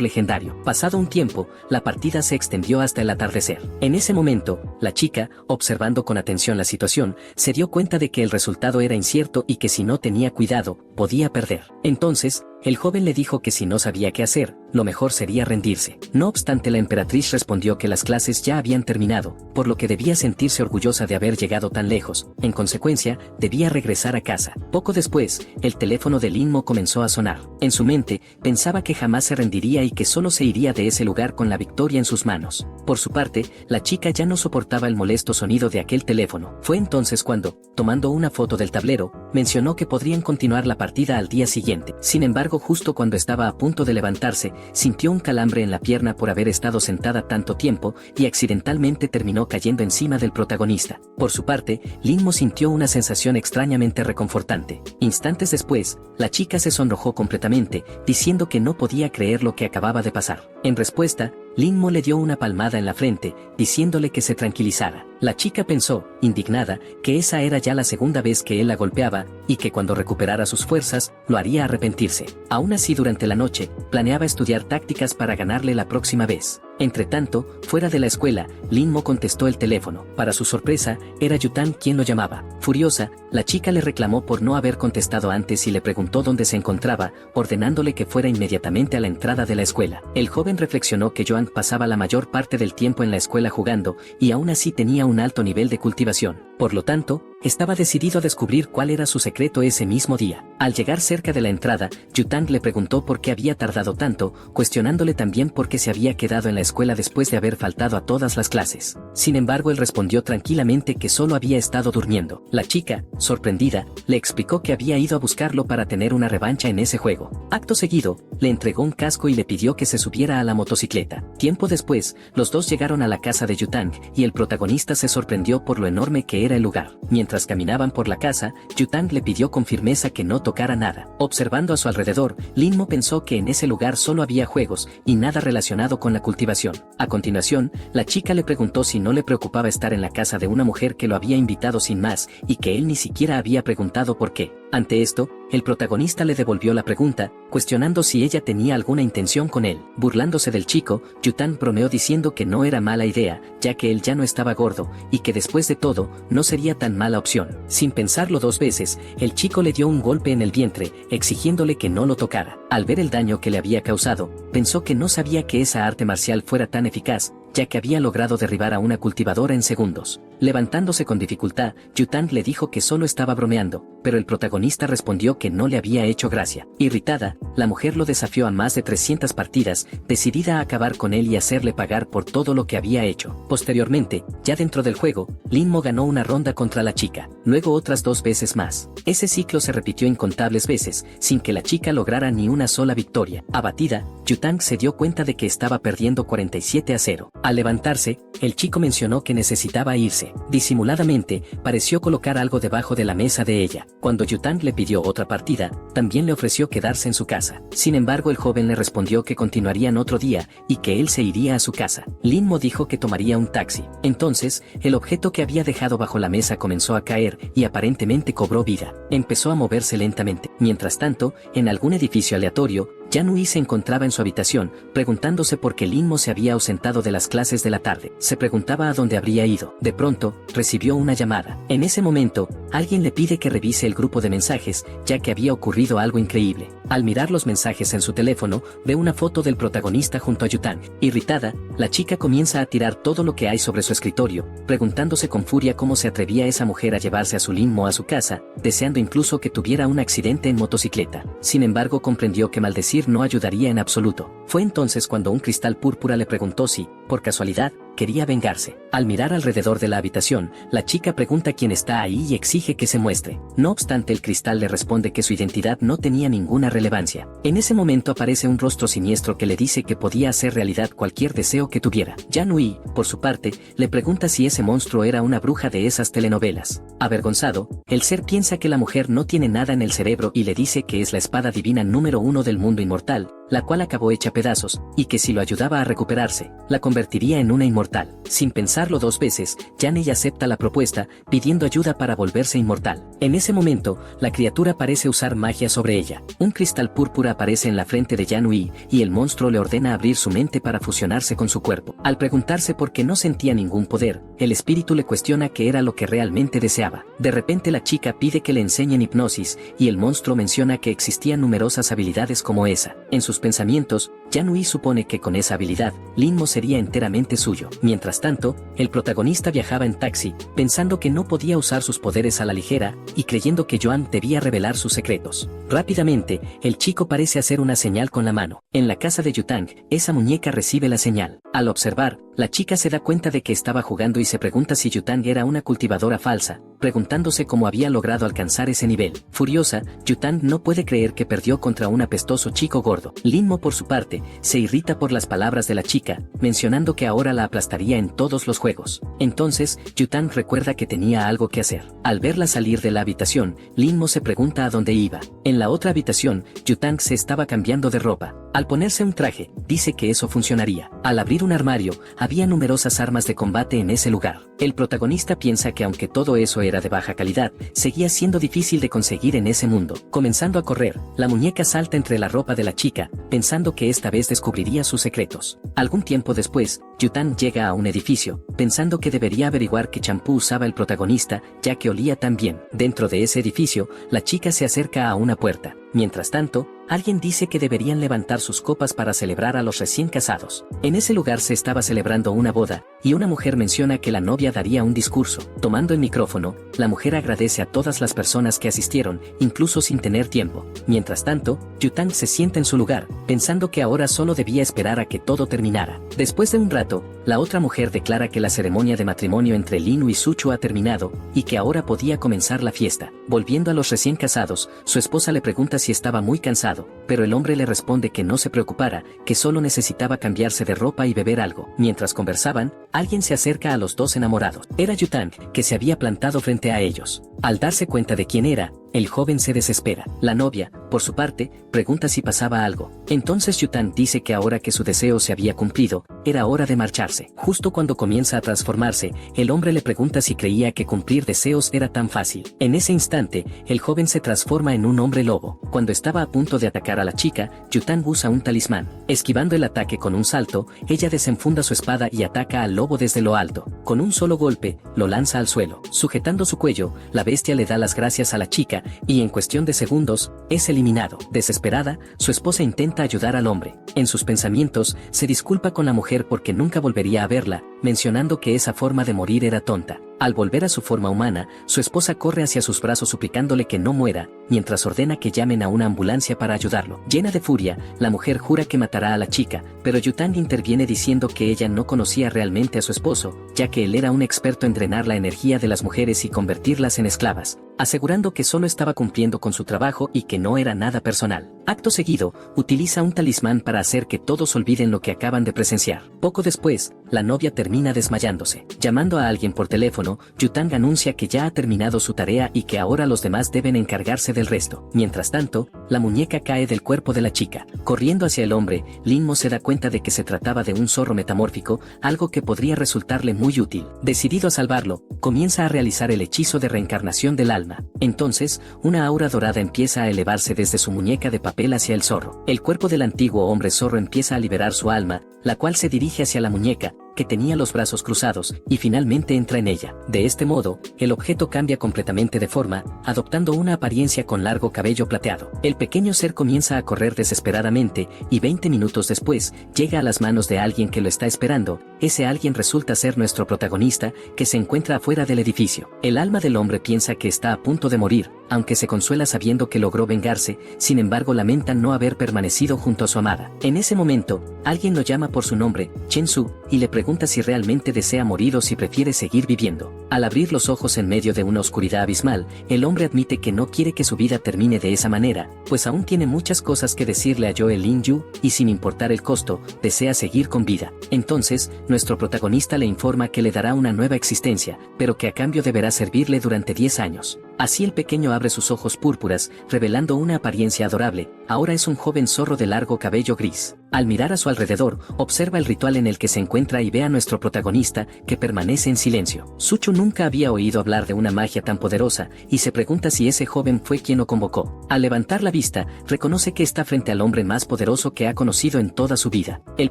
legendario. Pasado un tiempo, la partida se extendió hasta el atardecer. En ese momento, la chica, observando con atención la situación, se dio cuenta de que el resultado era incierto y que si no tenía cuidado, podía perder. Entonces, el joven le dijo que si no sabía qué hacer, lo mejor sería rendirse. No obstante, la emperatriz respondió que las clases ya habían terminado, por lo que debía sentirse orgullosa de haber llegado tan lejos. En consecuencia, debía regresar a casa. Poco después, el teléfono de Lin Mo comenzó a sonar. En su mente, pensaba que jamás se rendiría y que solo se iría de ese lugar con la victoria en sus manos. Por su parte, la chica ya no soportaba el molesto sonido de aquel teléfono. Fue entonces cuando, tomando una foto del tablero, mencionó que podrían continuar la partida al día siguiente. Sin embargo, justo cuando estaba a punto de levantarse, sintió un calambre en la pierna por haber estado sentada tanto tiempo y accidentalmente terminó cayendo encima del protagonista. Por su parte, Lin Mo sintió una sensación extrañamente reconfortante. Instantes después, la chica se sonrojó completamente, diciendo que no podía creer lo que acababa de pasar. En respuesta, Lin Mo le dio una palmada en la frente, diciéndole que se tranquilizara. La chica pensó, indignada, que esa era ya la segunda vez que él la golpeaba, y que cuando recuperara sus fuerzas, lo haría arrepentirse. Aún así, durante la noche, planeaba estudiar tácticas para ganarle la próxima vez. Entretanto, fuera de la escuela, Lin Mo contestó el teléfono. Para su sorpresa, era Yutang quien lo llamaba. Furiosa, la chica le reclamó por no haber contestado antes y le preguntó dónde se encontraba, ordenándole que fuera inmediatamente a la entrada de la escuela. El joven reflexionó que Yuan pasaba la mayor parte del tiempo en la escuela jugando, y aún así tenía un alto nivel de cultivación. Por lo tanto, estaba decidido a descubrir cuál era su secreto ese mismo día. Al llegar cerca de la entrada, Yutang le preguntó por qué había tardado tanto, cuestionándole también por qué se había quedado en la escuela después de haber faltado a todas las clases. Sin embargo, él respondió tranquilamente que solo había estado durmiendo. La chica, sorprendida, le explicó que había ido a buscarlo para tener una revancha en ese juego. Acto seguido, le entregó un casco y le pidió que se subiera a la motocicleta. Tiempo después, los dos llegaron a la casa de Yutang, y el protagonista se sorprendió por lo enorme que era el lugar. Mientras caminaban por la casa, Yutang le pidió con firmeza que no tocara nada. Observando a su alrededor, Lin Mo pensó que en ese lugar solo había juegos, y nada relacionado con la cultivación. A continuación, la chica le preguntó si no le preocupaba estar en la casa de una mujer que lo había invitado sin más, y que él ni siquiera había preguntado por qué. Ante esto, el protagonista le devolvió la pregunta, cuestionando si ella tenía alguna intención con él. Burlándose del chico, Yutang bromeó diciendo que no era mala idea, ya que él ya no estaba gordo, y que después de todo, no sería tan mala opción. Sin pensarlo dos veces, el chico le dio un golpe en el vientre, exigiéndole que no lo tocara. Al ver el daño que le había causado, pensó que no sabía que esa arte marcial fuera tan eficaz, ya que había logrado derribar a una cultivadora en segundos. Levantándose con dificultad, Yutang le dijo que solo estaba bromeando, pero el protagonista respondió que no le había hecho gracia. Irritada, la mujer lo desafió a más de 300 partidas, decidida a acabar con él y hacerle pagar por todo lo que había hecho. Posteriormente, ya dentro del juego, Lin Mo ganó una ronda contra la chica, luego otras 2 veces más. Ese ciclo se repitió incontables veces, sin que la chica lograra ni una sola victoria. Abatida, Yutang se dio cuenta de que estaba perdiendo 47-0. Al levantarse, el chico mencionó que necesitaba irse. Disimuladamente, pareció colocar algo debajo de la mesa de ella. Cuando Yutang le pidió otra partida, también le ofreció quedarse en su casa. Sin embargo, el joven le respondió que continuarían otro día, y que él se iría a su casa. Lin Mo dijo que tomaría un taxi. Entonces, el objeto que había dejado bajo la mesa comenzó a caer, y aparentemente cobró vida. Empezó a moverse lentamente. Mientras tanto, en algún edificio aleatorio, Yanui se encontraba en su habitación, preguntándose por qué Lin Mo se había ausentado de las clases de la tarde. Se preguntaba a dónde habría ido. De pronto, recibió una llamada. En ese momento, alguien le pide que revise el grupo de mensajes, ya que había ocurrido algo increíble. Al mirar los mensajes en su teléfono, ve una foto del protagonista junto a Yutang. Irritada, la chica comienza a tirar todo lo que hay sobre su escritorio, preguntándose con furia cómo se atrevía esa mujer a llevarse a su Lin Mo a su casa, deseando incluso que tuviera un accidente en motocicleta. Sin embargo, comprendió que maldecir no ayudaría en absoluto. Fue entonces cuando un cristal púrpura le preguntó si, por casualidad, quería vengarse. Al mirar alrededor de la habitación, la chica pregunta quién está ahí y exige que se muestre. No obstante, el cristal le responde que su identidad no tenía ninguna relevancia. En ese momento aparece un rostro siniestro que le dice que podía hacer realidad cualquier deseo que tuviera. Yanui, por su parte, le pregunta si ese monstruo era una bruja de esas telenovelas. Avergonzado, el ser piensa que la mujer no tiene nada en el cerebro y le dice que es la espada divina número 1 del mundo inmortal, la cual acabó hecha pedazos, y que si lo ayudaba a recuperarse, la convertiría en una inmortal. Sin pensarlo 2 veces, Yanei acepta la propuesta, pidiendo ayuda para volverse inmortal. En ese momento, la criatura parece usar magia sobre ella. Un cristal púrpura aparece en la frente de Yanui, y el monstruo le ordena abrir su mente para fusionarse con su cuerpo. Al preguntarse por qué no sentía ningún poder, el espíritu le cuestiona qué era lo que realmente deseaba. De repente la chica pide que le enseñen hipnosis, y el monstruo menciona que existían numerosas habilidades como esa. En sus pensamientos, Yanui supone que con esa habilidad, Lin Mo sería enteramente suyo. Mientras tanto, el protagonista viajaba en taxi, pensando que no podía usar sus poderes a la ligera, y creyendo que Joan debía revelar sus secretos. Rápidamente, el chico parece hacer una señal con la mano. En la casa de Yutang, esa muñeca recibe la señal. Al observar, la chica se da cuenta de que estaba jugando y se pregunta si Yutang era una cultivadora falsa, preguntándose cómo había logrado alcanzar ese nivel. Furiosa, Yutang no puede creer que perdió contra un apestoso chico gordo. Lin Mo, por su parte, se irrita por las palabras de la chica, mencionando que ahora la aplastaría en todos los juegos. Entonces, Yutang recuerda que tenía algo que hacer. Al verla salir de la habitación, Lin Mo se pregunta a dónde iba. En la otra habitación, Yutang se estaba cambiando de ropa. Al ponerse un traje, dice que eso funcionaría. Al abrir un armario, había numerosas armas de combate en ese lugar. El protagonista piensa que aunque todo eso era de baja calidad, seguía siendo difícil de conseguir en ese mundo. Comenzando a correr, la muñeca salta entre la ropa de la chica, pensando que esta vez descubriría sus secretos. Algún tiempo después, Yutang llega a un edificio, pensando que debería averiguar qué champú usaba el protagonista, ya que olía tan bien. Dentro de ese edificio, la chica se acerca a una puerta. Mientras tanto, alguien dice que deberían levantar sus copas para celebrar a los recién casados. En ese lugar se estaba celebrando una boda, y una mujer menciona que la novia daría un discurso. Tomando el micrófono, la mujer agradece a todas las personas que asistieron, incluso sin tener tiempo. Mientras tanto, Yutang se sienta en su lugar, pensando que ahora solo debía esperar a que todo terminara. Después de un rato, la otra mujer declara que la ceremonia de matrimonio entre Linu y Suchu ha terminado, y que ahora podía comenzar la fiesta. Volviendo a los recién casados, su esposa le pregunta si estaba muy cansado, pero el hombre le responde que no se preocupara, que solo necesitaba cambiarse de ropa y beber algo. Mientras conversaban, alguien se acerca a los dos enamorados. Era Yutang, que se había plantado frente a ellos. Al darse cuenta de quién era, El joven se desespera. La novia, por su parte, pregunta si pasaba algo. Entonces Yutan dice que ahora que su deseo se había cumplido, era hora de marcharse. Justo cuando comienza a transformarse, el hombre le pregunta si creía que cumplir deseos era tan fácil. En ese instante, el joven se transforma en un hombre lobo. Cuando estaba a punto de atacar a la chica, Yutan usa un talismán. Esquivando el ataque con un salto, ella desenfunda su espada y ataca al lobo desde lo alto. Con un solo golpe, lo lanza al suelo. Sujetando su cuello, la bestia le da las gracias a la chica, y en cuestión de segundos, es eliminado. Desesperada, su esposa intenta ayudar al hombre. En sus pensamientos, se disculpa con la mujer porque nunca volvería a verla, mencionando que esa forma de morir era tonta. Al volver a su forma humana, su esposa corre hacia sus brazos suplicándole que no muera, mientras ordena que llamen a una ambulancia para ayudarlo. Llena de furia, la mujer jura que matará a la chica, pero Yutan interviene diciendo que ella no conocía realmente a su esposo, ya que él era un experto en drenar la energía de las mujeres y convertirlas en esclavas, asegurando que solo estaba cumpliendo con su trabajo y que no era nada personal. Acto seguido, utiliza un talismán para hacer que todos olviden lo que acaban de presenciar. Poco después, la novia termina desmayándose. Llamando a alguien por teléfono, Yutan anuncia que ya ha terminado su tarea y que ahora los demás deben encargarse del resto. Mientras tanto, la muñeca cae del cuerpo de la chica. Corriendo hacia el hombre, Lin-Mo se da cuenta de que se trataba de un zorro metamórfico, algo que podría resultarle muy útil. Decidido a salvarlo, comienza a realizar el hechizo de reencarnación del alma. Entonces, una aura dorada empieza a elevarse desde su muñeca de papel hacia el zorro. El cuerpo del antiguo hombre zorro empieza a liberar su alma, la cual se dirige hacia la muñeca, que tenía los brazos cruzados, y finalmente entra en ella. De este modo, el objeto cambia completamente de forma, adoptando una apariencia con largo cabello plateado. El pequeño ser comienza a correr desesperadamente, y 20 minutos después, llega a las manos de alguien que lo está esperando. Ese alguien resulta ser nuestro protagonista, que se encuentra afuera del edificio. El alma del hombre piensa que está a punto de morir, aunque se consuela sabiendo que logró vengarse, sin embargo lamenta no haber permanecido junto a su amada. En ese momento, alguien lo llama por su nombre, Chen Su, y le pregunta si realmente desea morir o si prefiere seguir viviendo. Al abrir los ojos en medio de una oscuridad abismal, el hombre admite que no quiere que su vida termine de esa manera, pues aún tiene muchas cosas que decirle a Joe Lin-Yu, y sin importar el costo, desea seguir con vida. Entonces, nuestro protagonista le informa que le dará una nueva existencia, pero que a cambio deberá servirle durante 10 años. Así el pequeño abre sus ojos púrpuras, revelando una apariencia adorable. Ahora es un joven zorro de largo cabello gris. Al mirar a su alrededor, observa el ritual en el que se encuentra y ve a nuestro protagonista, que permanece en silencio. Suchu nunca había oído hablar de una magia tan poderosa, y se pregunta si ese joven fue quien lo convocó. Al levantar la vista, reconoce que está frente al hombre más poderoso que ha conocido en toda su vida. El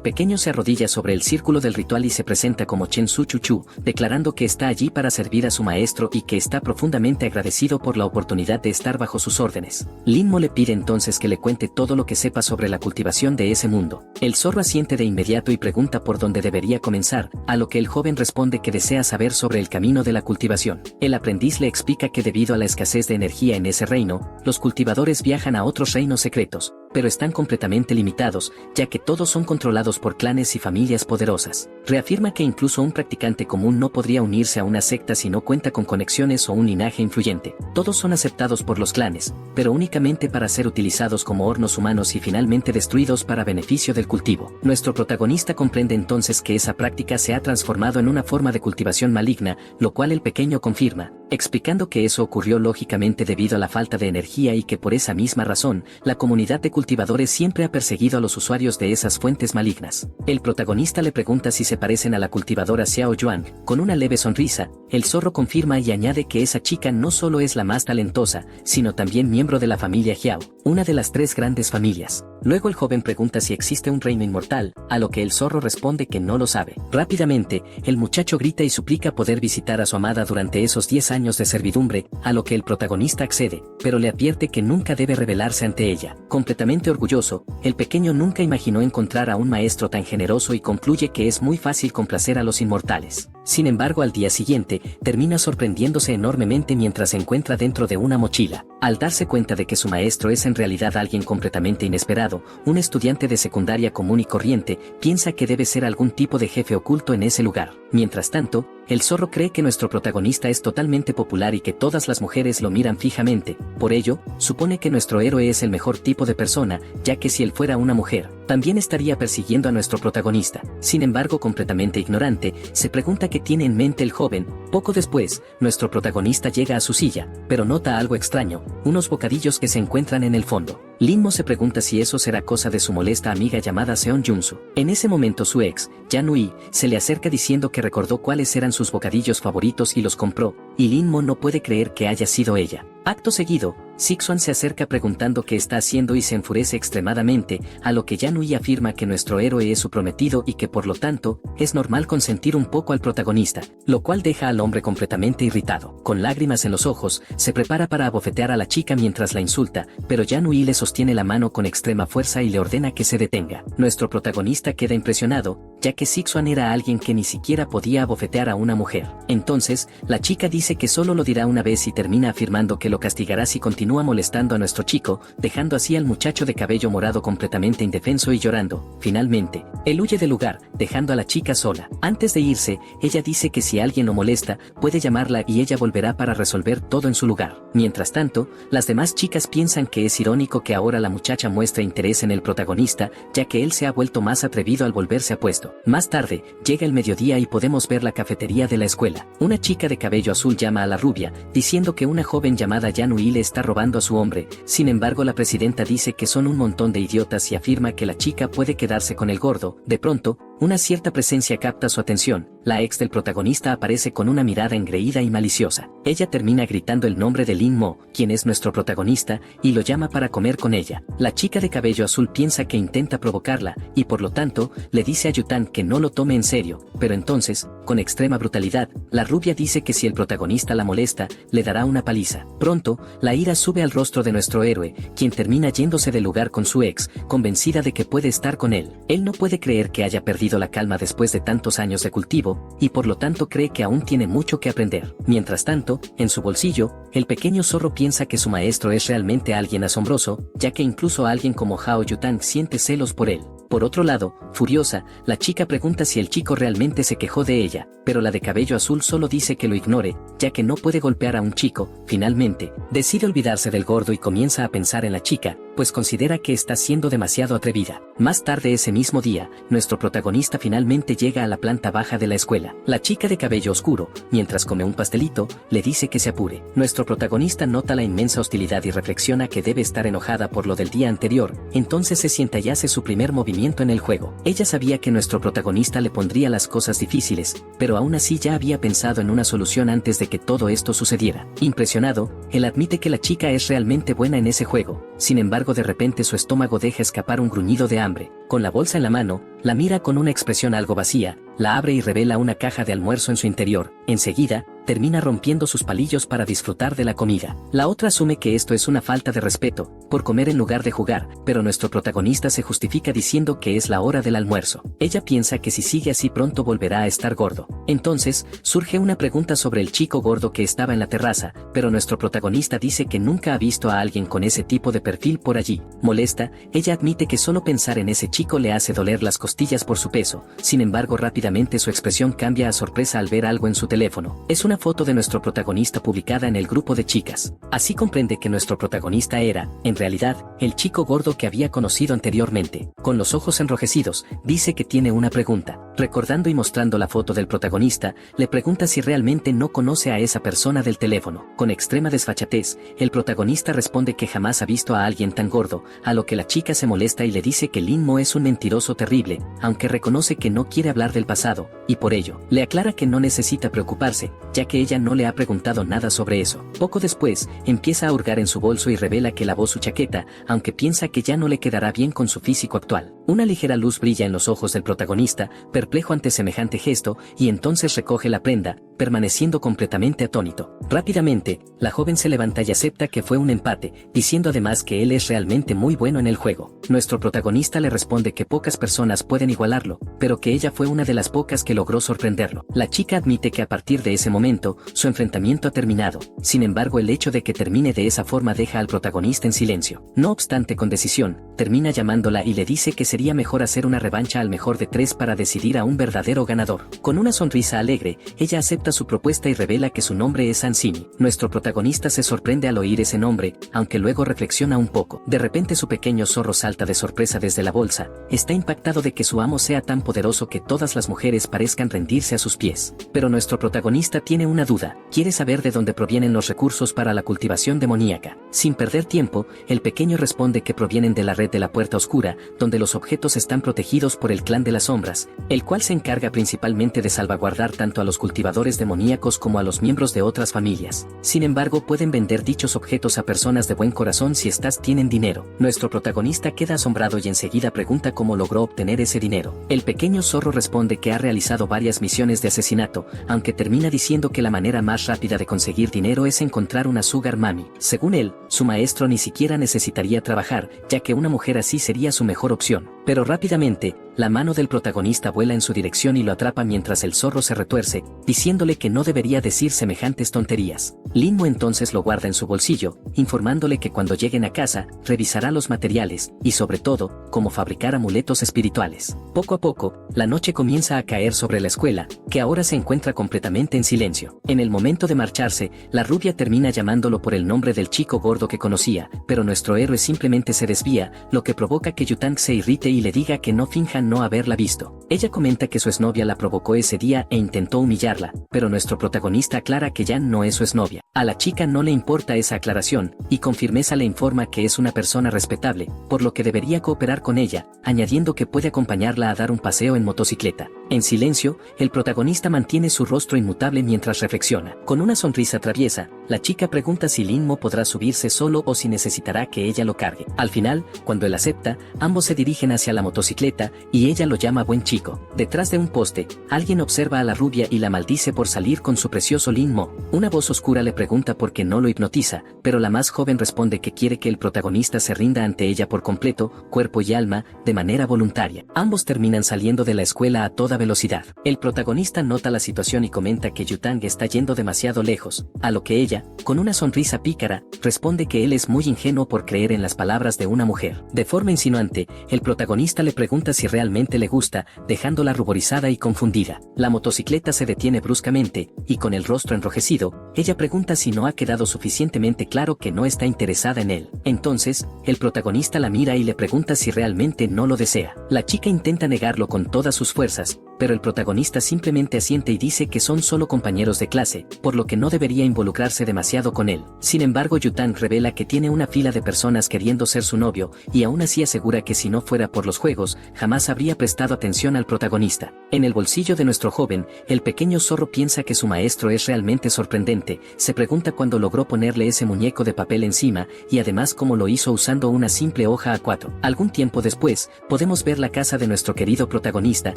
pequeño se arrodilla sobre el círculo del ritual y se presenta como Chen Su Chuchu, declarando que está allí para servir a su maestro y que está profundamente agradecido por la oportunidad de estar bajo sus órdenes. Lin-Mo le pide entonces que le cuente todo lo que sepa sobre la cultivación de ese mundo. El zorro asiente de inmediato y pregunta por dónde debería comenzar, a lo que el joven responde que desea saber sobre el camino de la cultivación. El aprendiz le explica que debido a la escasez de energía en ese reino, los cultivadores viajan a otros reinos secretos, pero están completamente limitados, ya que todos son controlados por clanes y familias poderosas. Reafirma que incluso un practicante común no podría unirse a una secta si no cuenta con conexiones o un linaje influyente. Todos son aceptados por los clanes, pero únicamente para ser utilizados como hornos humanos y finalmente destruidos para beneficio del cultivo. Nuestro protagonista comprende entonces que esa práctica se ha transformado en una forma de cultivación maligna, lo cual el pequeño confirma, explicando que eso ocurrió lógicamente debido a la falta de energía y que por esa misma razón, la comunidad de cultivadores siempre ha perseguido a los usuarios de esas fuentes malignas. El protagonista le pregunta si se parecen a la cultivadora Xiao Yuan. Con una leve sonrisa, el zorro confirma y añade que esa chica no solo es la más talentosa, sino también miembro de la familia Xiao, una de las 3 grandes familias. Luego el joven pregunta si existe un reino inmortal, a lo que el zorro responde que no lo sabe. Rápidamente, el muchacho grita y suplica poder visitar a su amada durante esos 10 años de servidumbre, a lo que el protagonista accede, pero le advierte que nunca debe rebelarse ante ella. Completamente orgulloso, el pequeño nunca imaginó encontrar a un maestro tan generoso y concluye que es muy fácil complacer a los inmortales. Sin embargo, al día siguiente, termina sorprendiéndose enormemente mientras se encuentra dentro de una mochila. Al darse cuenta de que su maestro es en realidad alguien completamente inesperado, un estudiante de secundaria común y corriente, piensa que debe ser algún tipo de jefe oculto en ese lugar. Mientras tanto, el zorro cree que nuestro protagonista es totalmente popular y que todas las mujeres lo miran fijamente, por ello, supone que nuestro héroe es el mejor tipo de persona, ya que si él fuera una mujer, también estaría persiguiendo a nuestro protagonista. Sin embargo, completamente ignorante, se pregunta qué tiene en mente el joven. Poco después, nuestro protagonista llega a su silla, pero nota algo extraño, unos bocadillos que se encuentran en el fondo. Lin-mo se pregunta si eso será cosa de su molesta amiga llamada Seon Jung-soo. En ese momento su ex, Jan-Ui, se le acerca diciendo que recordó cuáles eran sus bocadillos favoritos y los compró, y Lin-mo no puede creer que haya sido ella. Acto seguido, Sik-Swan se acerca preguntando qué está haciendo y se enfurece extremadamente, a lo que Jan-Ui afirma que nuestro héroe es su prometido y que por lo tanto, es normal consentir un poco al protagonista, lo cual deja al hombre completamente irritado. Con lágrimas en los ojos, se prepara para abofetear a la chica mientras la insulta, pero Jan-Ui le sostiene la mano con extrema fuerza y le ordena que se detenga. Nuestro protagonista queda impresionado, ya que Sik-Swan era alguien que ni siquiera podía abofetear a una mujer. Entonces, la chica dice que solo lo dirá una vez y termina afirmando que lo castigará si continúa molestando a nuestro chico, dejando así al muchacho de cabello morado completamente indefenso y llorando. Finalmente, él huye del lugar, dejando a la chica sola. Antes de irse, ella dice que si alguien lo molesta, puede llamarla y ella volverá para resolver todo en su lugar. Mientras tanto, las demás chicas piensan que es irónico que ahora la muchacha muestre interés en el protagonista, ya que él se ha vuelto más atrevido al volverse apuesto. Más tarde, llega el mediodía y podemos ver la cafetería de la escuela. Una chica de cabello azul llama a la rubia, diciendo que una joven llamada Jan-Ui le está robando a su hombre. Sin embargo, la presidenta dice que son un montón de idiotas y afirma que la chica puede quedarse con el gordo. De pronto, una cierta presencia capta su atención. La ex del protagonista aparece con una mirada engreída y maliciosa. Ella termina gritando el nombre de Lin-mo, quien es nuestro protagonista, y lo llama para comer con ella. La chica de cabello azul piensa que intenta provocarla, y por lo tanto, le dice a Yutan que no lo tome en serio, pero entonces, con extrema brutalidad, la rubia dice que si el protagonista la molesta, le dará una paliza. Pronto, la ira sube al rostro de nuestro héroe, quien termina yéndose del lugar con su ex, convencida de que puede estar con él. Él no puede creer que haya perdido la calma después de tantos años de cultivo, y por lo tanto cree que aún tiene mucho que aprender. Mientras tanto, en su bolsillo, el pequeño zorro piensa que su maestro es realmente alguien asombroso, ya que incluso alguien como Hao Yutang siente celos por él. Por otro lado, furiosa, la chica pregunta si el chico realmente se quejó de ella, pero la de cabello azul solo dice que lo ignore, ya que no puede golpear a un chico. Finalmente, decide olvidarse del gordo y comienza a pensar en la chica, pues considera que está siendo demasiado atrevida. Más tarde ese mismo día, nuestro protagonista finalmente llega a la planta baja de la escuela. La chica de cabello oscuro, mientras come un pastelito, le dice que se apure. Nuestro protagonista nota la inmensa hostilidad y reflexiona que debe estar enojada por lo del día anterior, entonces se sienta y hace su primer movimiento en el juego. Ella sabía que nuestro protagonista le pondría las cosas difíciles, pero aún así ya había pensado en una solución antes de que todo esto sucediera. Impresionado, él admite que la chica es realmente buena en ese juego. Sin embargo, de repente su estómago deja escapar un gruñido de hambre. Con la bolsa en la mano, la mira con una expresión algo vacía, la abre y revela una caja de almuerzo en su interior. Enseguida, termina rompiendo sus palillos para disfrutar de la comida. La otra asume que esto es una falta de respeto, por comer en lugar de jugar, pero nuestro protagonista se justifica diciendo que es la hora del almuerzo. Ella piensa que si sigue así pronto volverá a estar gordo. Entonces, surge una pregunta sobre el chico gordo que estaba en la terraza, pero nuestro protagonista dice que nunca ha visto a alguien con ese tipo de perfil por allí. Molesta, ella admite que solo pensar en ese chico le hace doler las costillas por su peso. Sin embargo, rápidamente su expresión cambia a sorpresa al ver algo en su teléfono. Es una foto de nuestro protagonista publicada en el grupo de chicas. Así comprende que nuestro protagonista era, en realidad, el chico gordo que había conocido anteriormente. Con los ojos enrojecidos, dice que tiene una pregunta. Recordando y mostrando la foto del protagonista, le pregunta si realmente no conoce a esa persona del teléfono. Con extrema desfachatez, el protagonista responde que jamás ha visto a alguien tan gordo, a lo que la chica se molesta y le dice que Lin-mo es un mentiroso terrible, aunque reconoce que no quiere hablar del pasado, y por ello, le aclara que no necesita preocuparse, ya que ella no le ha preguntado nada sobre eso. Poco después, empieza a hurgar en su bolso y revela que lavó su chaqueta, aunque piensa que ya no le quedará bien con su físico actual. Una ligera luz brilla en los ojos del protagonista, perplejo ante semejante gesto, y entonces recoge la prenda, permaneciendo completamente atónito. Rápidamente, la joven se levanta y acepta que fue un empate, diciendo además que él es realmente muy bueno en el juego. Nuestro protagonista le responde que pocas personas pueden igualarlo, pero que ella fue una de las pocas que logró sorprenderlo. La chica admite que a partir de ese momento, su enfrentamiento ha terminado. Sin embargo, el hecho de que termine de esa forma deja al protagonista en silencio. No obstante, con decisión, termina llamándola y le dice que se sería mejor hacer una revancha al mejor de 3 para decidir a un verdadero ganador. Con una sonrisa alegre, ella acepta su propuesta y revela que su nombre es Ancini. Nuestro protagonista se sorprende al oír ese nombre, aunque luego reflexiona un poco. De repente su pequeño zorro salta de sorpresa desde la bolsa, está impactado de que su amo sea tan poderoso que todas las mujeres parezcan rendirse a sus pies. Pero nuestro protagonista tiene una duda, quiere saber de dónde provienen los recursos para la cultivación demoníaca. Sin perder tiempo, el pequeño responde que provienen de la red de la Puerta Oscura, donde los objetos están protegidos por el Clan de las Sombras, el cual se encarga principalmente de salvaguardar tanto a los cultivadores demoníacos como a los miembros de otras familias. Sin embargo, pueden vender dichos objetos a personas de buen corazón si éstas tienen dinero. Nuestro protagonista queda asombrado y enseguida pregunta cómo logró obtener ese dinero. El pequeño zorro responde que ha realizado varias misiones de asesinato, aunque termina diciendo que la manera más rápida de conseguir dinero es encontrar una sugar mami. Según él, su maestro ni siquiera necesitaría trabajar, ya que una mujer así sería su mejor opción. Pero rápidamente, la mano del protagonista vuela en su dirección y lo atrapa mientras el zorro se retuerce, diciéndole que no debería decir semejantes tonterías. Linmo entonces lo guarda en su bolsillo, informándole que cuando lleguen a casa, revisará los materiales, y sobre todo, cómo fabricar amuletos espirituales. Poco a poco, la noche comienza a caer sobre la escuela, que ahora se encuentra completamente en silencio. En el momento de marcharse, la rubia termina llamándolo por el nombre del chico gordo que conocía, pero nuestro héroe simplemente se desvía, lo que provoca que Yutang se irrite y le diga que no finja no haberla visto. Ella comenta que su exnovia la provocó ese día e intentó humillarla, pero nuestro protagonista aclara que Jan no es su exnovia. A la chica no le importa esa aclaración, y con firmeza le informa que es una persona respetable, por lo que debería cooperar con ella, añadiendo que puede acompañarla a dar un paseo en motocicleta. En silencio, el protagonista mantiene su rostro inmutable mientras reflexiona. Con una sonrisa traviesa, la chica pregunta si Linmo podrá subirse solo o si necesitará que ella lo cargue. Al final, cuando él acepta, ambos se dirigen hacia la motocicleta, y ella lo llama buen chico. Detrás de un poste, alguien observa a la rubia y la maldice por salir con su precioso Linmo. Una voz oscura le pregunta por qué no lo hipnotiza, pero la más joven responde que quiere que el protagonista se rinda ante ella por completo, cuerpo y alma, de manera voluntaria. Ambos terminan saliendo de la escuela a toda velocidad. El protagonista nota la situación y comenta que Yutang está yendo demasiado lejos, a lo que ella, con una sonrisa pícara, responde que él es muy ingenuo por creer en las palabras de una mujer. De forma insinuante, el protagonista le pregunta si realmente le gusta, dejándola ruborizada y confundida. La motocicleta se detiene bruscamente, y con el rostro enrojecido, ella pregunta si no ha quedado suficientemente claro que no está interesada en él. Entonces, el protagonista la mira y le pregunta si realmente no lo desea. La chica intenta negarlo con todas sus fuerzas, pero el protagonista simplemente asiente y dice que son solo compañeros de clase, por lo que no debería involucrarse demasiado con él. Sin embargo, Yutang revela que tiene una fila de personas queriendo ser su novio, y aún así asegura que si no fuera por los juegos, jamás habría prestado atención al protagonista. En el bolsillo de nuestro joven, el pequeño zorro piensa que su maestro es realmente sorprendente, se pregunta cuándo logró ponerle ese muñeco de papel encima, y además cómo lo hizo usando una simple hoja A4. Algún tiempo después, podemos ver la casa de nuestro querido protagonista,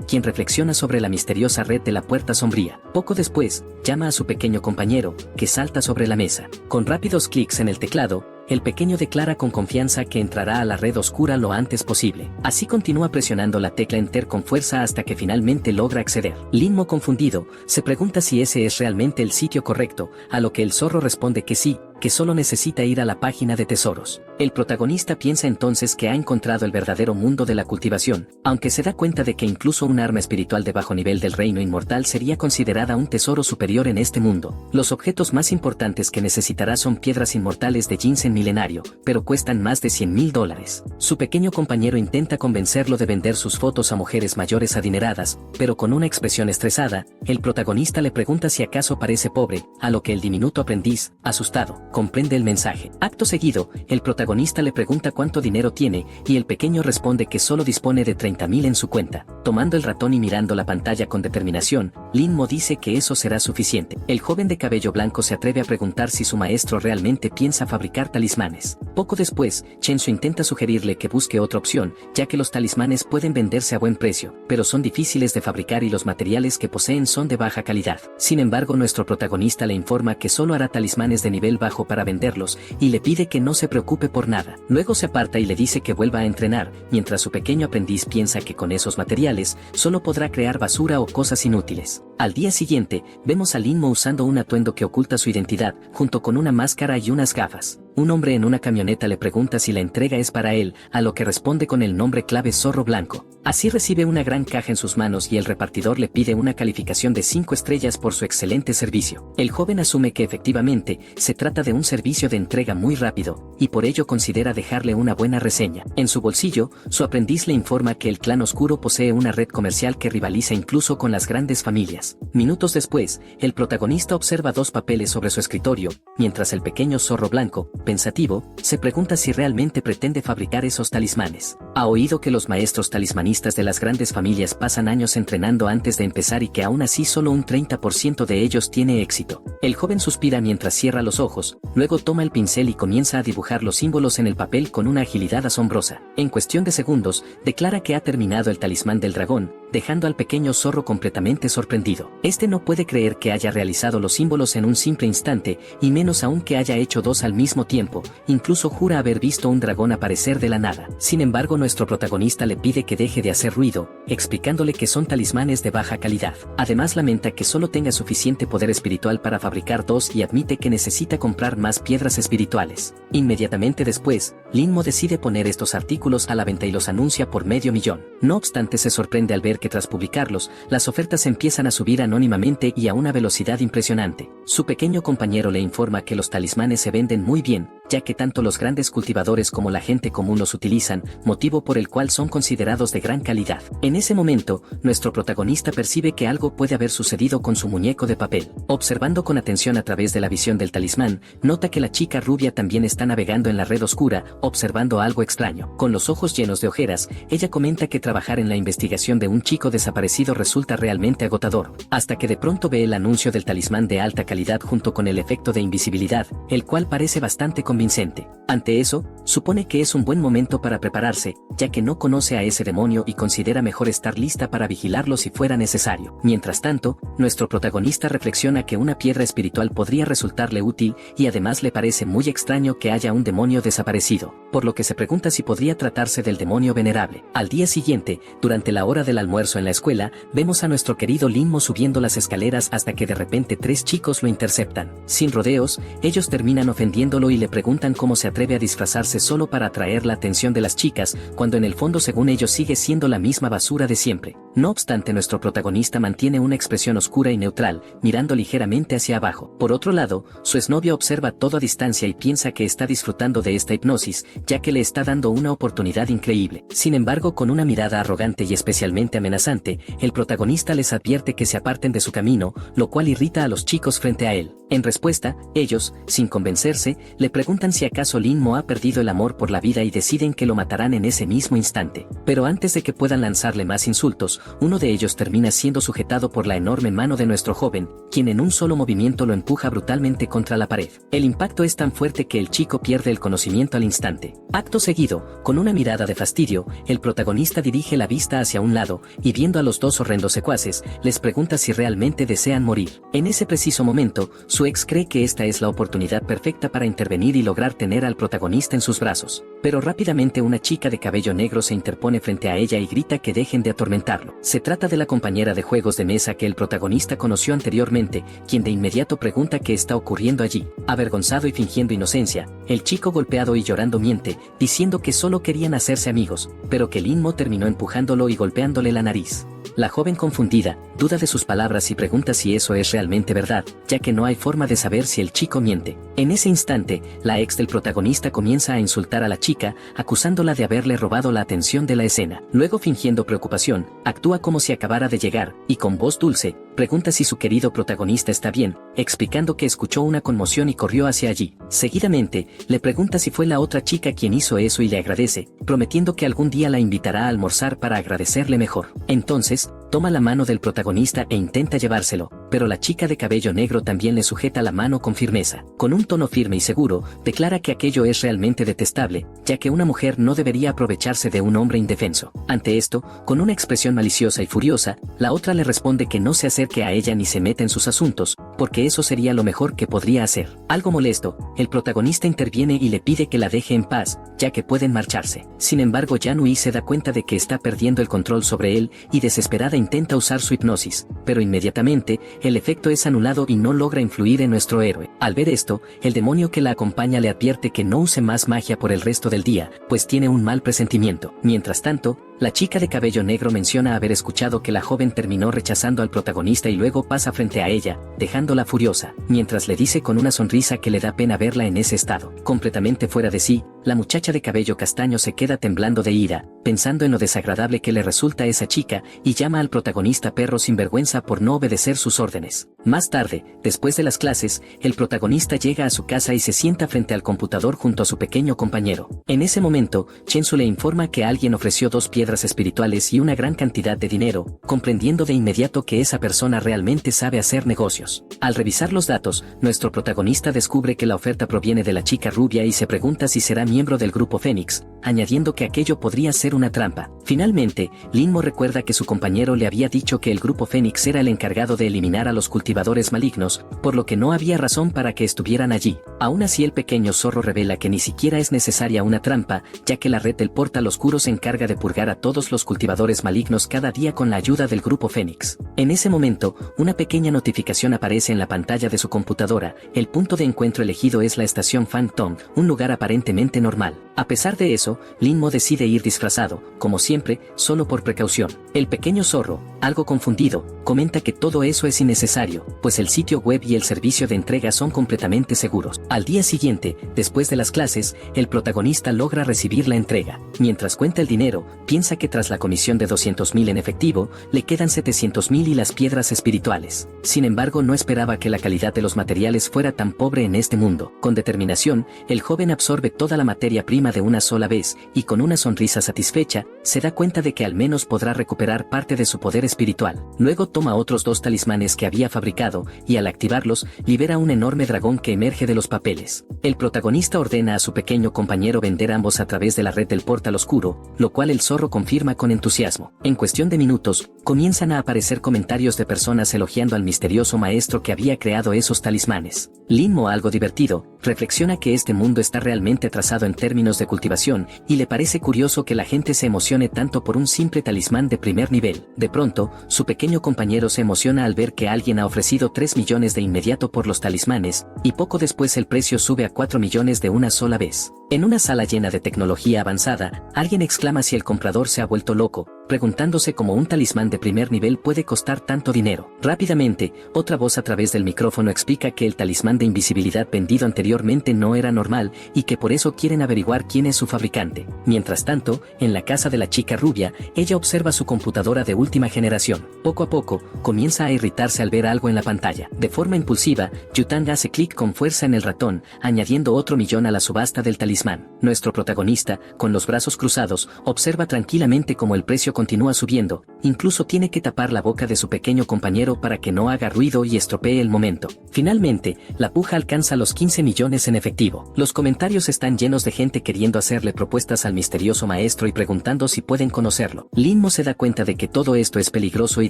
quien reflexiona sobre la misteriosa red de la Puerta Sombría. Poco después, llama a su pequeño compañero, que salta sobre la mesa. Con rápidos clics en el teclado, el pequeño declara con confianza que entrará a la red oscura lo antes posible. Así continúa presionando la tecla Enter con fuerza hasta que finalmente logra acceder. Linmo, confundido, se pregunta si ese es realmente el sitio correcto, a lo que el zorro responde que sí, que solo necesita ir a la página de tesoros. El protagonista piensa entonces que ha encontrado el verdadero mundo de la cultivación, aunque se da cuenta de que incluso un arma espiritual de bajo nivel del reino inmortal sería considerada un tesoro superior en este mundo. Los objetos más importantes que necesitará son piedras inmortales de ginseng milenario, pero cuestan más de $100,000. Su pequeño compañero intenta convencerlo de vender sus fotos a mujeres mayores adineradas, pero con una expresión estresada, el protagonista le pregunta si acaso parece pobre, a lo que el diminuto aprendiz, asustado, comprende el mensaje. Acto seguido, el protagonista le pregunta cuánto dinero tiene, y el pequeño responde que solo dispone de 30,000 en su cuenta. Tomando el ratón y mirando la pantalla con determinación, Linmo dice que eso será suficiente. El joven de cabello blanco se atreve a preguntar si su maestro realmente piensa fabricar talismanes. Poco después, Chensu intenta sugerirle que busque otra opción, ya que los talismanes pueden venderse a buen precio, pero son difíciles de fabricar y los materiales que poseen son de baja calidad. Sin embargo, nuestro protagonista le informa que solo hará talismanes de nivel bajo para venderlos, y le pide que no se preocupe por nada. Luego se aparta y le dice que vuelva a entrenar, mientras su pequeño aprendiz piensa que con esos materiales, solo podrá crear basura o cosas inútiles. Al día siguiente, vemos a Linmo usando un atuendo que oculta su identidad, junto con una máscara y unas gafas. un hombre en una camioneta le pregunta si la entrega es para él, a lo que responde con el nombre clave Zorro Blanco. Así recibe una gran caja en sus manos y el repartidor le pide una calificación de 5 estrellas por su excelente servicio. El joven asume que efectivamente se trata de un servicio de entrega muy rápido, y por ello considera dejarle una buena reseña. En su bolsillo, su aprendiz le informa que el clan oscuro posee una red comercial que rivaliza incluso con las grandes familias. Minutos después, el protagonista observa 2 papeles sobre su escritorio, mientras el pequeño Zorro Blanco, pensativo, se pregunta si realmente pretende fabricar esos talismanes. Ha oído que los maestros talismanistas de las grandes familias pasan años entrenando antes de empezar y que aún así solo un 30% de ellos tiene éxito. El joven suspira mientras cierra los ojos, luego toma el pincel y comienza a dibujar los símbolos en el papel con una agilidad asombrosa. En cuestión de segundos, declara que ha terminado el talismán del dragón, dejando al pequeño zorro completamente sorprendido. Este no puede creer que haya realizado los símbolos en un simple instante, y menos aún que haya hecho 2 al mismo tiempo, incluso jura haber visto un dragón aparecer de la nada. Sin embargo, nuestro protagonista le pide que deje de hacer ruido, explicándole que son talismanes de baja calidad. Además lamenta que solo tenga suficiente poder espiritual para fabricar 2 y admite que necesita comprar más piedras espirituales. Inmediatamente después, Linmo decide poner estos artículos a la venta y los anuncia por $500,000. No obstante, se sorprende al ver que tras publicarlos, las ofertas empiezan a subir anónimamente y a una velocidad impresionante. Su pequeño compañero le informa que los talismanes se venden muy bien, ya que tanto los grandes cultivadores como la gente común los utilizan, motivo por el cual son considerados de gran calidad. En ese momento, nuestro protagonista percibe que algo puede haber sucedido con su muñeco de papel. Observando con atención a través de la visión del talismán, nota que la chica rubia también está navegando en la red oscura, observando algo extraño. Con los ojos llenos de ojeras, ella comenta que trabajar en la investigación de un chico desaparecido resulta realmente agotador, hasta que de pronto ve el anuncio del talismán de alta calidad junto con el efecto de invisibilidad, el cual parece bastante convincente. Ante eso, supone que es un buen momento para prepararse, ya que no conoce a ese demonio y considera mejor estar lista para vigilarlo si fuera necesario. Mientras tanto, nuestro protagonista reflexiona que una piedra espiritual podría resultarle útil y además le parece muy extraño que haya un demonio desaparecido, por lo que se pregunta si podría tratarse del demonio venerable. Al día siguiente, durante la hora del almuerzo en la escuela, vemos a nuestro querido Linmo subiendo las escaleras hasta que de repente 3 chicos lo interceptan. Sin rodeos, ellos terminan ofendiéndolo y le preguntan cómo se atreve a disfrazarse solo para atraer la atención de las chicas, cuando en el fondo según ellos sigue siendo la misma basura de siempre. No obstante, nuestro protagonista mantiene una expresión oscura y neutral, mirando ligeramente hacia abajo. Por otro lado, su exnovia observa todo a distancia y piensa que está disfrutando de esta hipnosis, ya que le está dando una oportunidad increíble. Sin embargo, con una mirada arrogante y especialmente amenazante, el protagonista les advierte que se aparten de su camino, lo cual irrita a los chicos frente a él. En respuesta, ellos, sin convencerse, le preguntan si acaso Linmo ha perdido el amor por la vida y deciden que lo matarán en ese mismo instante. Pero antes de que puedan lanzarle más insultos, uno de ellos termina siendo sujetado por la enorme mano de nuestro joven, quien en un solo movimiento lo empuja brutalmente contra la pared. El impacto es tan fuerte que el chico pierde el conocimiento al instante. Acto seguido, con una mirada de fastidio, el protagonista dirige la vista hacia un lado, y viendo a los 2 horrendos secuaces, les pregunta si realmente desean morir. En ese preciso momento, su ex cree que esta es la oportunidad perfecta para intervenir y lograr tener al protagonista en sus brazos. Pero rápidamente una chica de cabello negro se interpone frente a ella y grita que dejen de atormentarlo. Se trata de la compañera de juegos de mesa que el protagonista conoció anteriormente, quien de inmediato pregunta qué está ocurriendo allí. Avergonzado y fingiendo inocencia, el chico golpeado y llorando miente, diciendo que solo querían hacerse amigos, pero que Linmo terminó empujándolo y golpeándole la nariz. La joven confundida, duda de sus palabras y pregunta si eso es realmente verdad, ya que no hay forma de saber si el chico miente. En ese instante, la ex del protagonista comienza a insultar a la chica, acusándola de haberle robado la atención de la escena. Luego, fingiendo preocupación, actúa como si acabara de llegar, y con voz dulce, pregunta si su querido protagonista está bien, explicando que escuchó una conmoción y corrió hacia allí. Seguidamente, le pregunta si fue la otra chica quien hizo eso y le agradece, prometiendo que algún día la invitará a almorzar para agradecerle mejor. Entonces, toma la mano del protagonista e intenta llevárselo, pero la chica de cabello negro también le sujeta la mano con firmeza. Con un tono firme y seguro, declara que aquello es realmente detestable, ya que una mujer no debería aprovecharse de un hombre indefenso. Ante esto, con una expresión maliciosa y furiosa, la otra le responde que no se acerque a ella ni se meta en sus asuntos, porque eso sería lo mejor que podría hacer. Algo molesto, el protagonista interviene y le pide que la deje en paz, ya que pueden marcharse. Sin embargo, Yanui se da cuenta de que está perdiendo el control sobre él y desesperada intenta usar su hipnosis, pero inmediatamente, el efecto es anulado y no logra influir en nuestro héroe. Al ver esto, el demonio que la acompaña le advierte que no use más magia por el resto del día, pues tiene un mal presentimiento. Mientras tanto, la chica de cabello negro menciona haber escuchado que la joven terminó rechazando al protagonista y luego pasa frente a ella, dejándola furiosa, mientras le dice con una sonrisa que le da pena verla en ese estado. Completamente fuera de sí, la muchacha de cabello castaño se queda temblando de ira, pensando en lo desagradable que le resulta a esa chica, y llama al protagonista perro sinvergüenza por no obedecer sus órdenes. Más tarde, después de las clases, el protagonista llega a su casa y se sienta frente al computador junto a su pequeño compañero. En ese momento, Chensu le informa que alguien ofreció 2 piedras espirituales y una gran cantidad de dinero, comprendiendo de inmediato que esa persona realmente sabe hacer negocios. Al revisar los datos, nuestro protagonista descubre que la oferta proviene de la chica rubia y se pregunta si será miembro del grupo Fénix, añadiendo que aquello podría ser una trampa. Finalmente, Linmo recuerda que su compañero le había dicho que el grupo Fénix era el encargado de eliminar a los cultivadores malignos, por lo que no había razón para que estuvieran allí. Aún así, el pequeño zorro revela que ni siquiera es necesaria una trampa, ya que la red del portal oscuro se encarga de purgar a todos los cultivadores malignos cada día con la ayuda del grupo Fénix. En ese momento, una pequeña notificación aparece en la pantalla de su computadora. El punto de encuentro elegido es la estación Phantom, un lugar aparentemente normal. A pesar de eso, Linmo decide ir disfrazado, como siempre, solo por precaución. El pequeño zorro, algo confundido, comenta que todo eso es innecesario, pues el sitio web y el servicio de entrega son completamente seguros. Al día siguiente, después de las clases, el protagonista logra recibir la entrega. Mientras cuenta el dinero, piensa que tras la comisión de 200.000 en efectivo, le quedan 700.000 y las piedras espirituales. Sin embargo, no esperaba que la calidad de los materiales fuera tan pobre en este mundo. Con determinación, el joven absorbe toda la materia prima de una sola vez, y con una sonrisa satisfecha, se da cuenta de que al menos podrá recuperar parte de su poder espiritual. Luego toma otros 2 talismanes que había fabricado, y al activarlos, libera un enorme dragón que emerge de los papeles. El protagonista ordena a su pequeño compañero vender ambos a través de la red del portal oscuro, lo cual el zorro confirma con entusiasmo. En cuestión de minutos, comienzan a aparecer comentarios de personas elogiando al misterioso maestro que había creado esos talismanes. Linmo, algo divertido, reflexiona que este mundo está realmente atrasado en términos de cultivación, y le parece curioso que la gente se emocione tanto por un simple talismán de primer nivel. De pronto, su pequeño compañero se emociona al ver que alguien ha ofrecido 3 millones de inmediato por los talismanes, y poco después el precio sube a 4 millones de una sola vez. En una sala llena de tecnología avanzada, alguien exclama si el comprador se ha vuelto loco, preguntándose cómo un talismán de primer nivel puede costar tanto dinero. Rápidamente, otra voz a través del micrófono explica que el talismán de invisibilidad vendido anteriormente no era normal y que por eso quieren averiguar quién es su fabricante. Mientras tanto, en la casa de la chica rubia, ella observa su computadora de última generación. Poco a poco, comienza a irritarse al ver algo en la pantalla. De forma impulsiva, Yutang hace clic con fuerza en el ratón, añadiendo otro millón a la subasta del talismán. Nuestro protagonista, con los brazos cruzados, observa tranquilamente cómo el precio continúa subiendo, incluso tiene que tapar la boca de su pequeño compañero para que no haga ruido y estropee el momento. Finalmente, la puja alcanza los 15 millones en efectivo. Los comentarios están llenos de gente queriendo hacerle propuestas al misterioso maestro y preguntando si pueden conocerlo. Linmo se da cuenta de que todo esto es peligroso y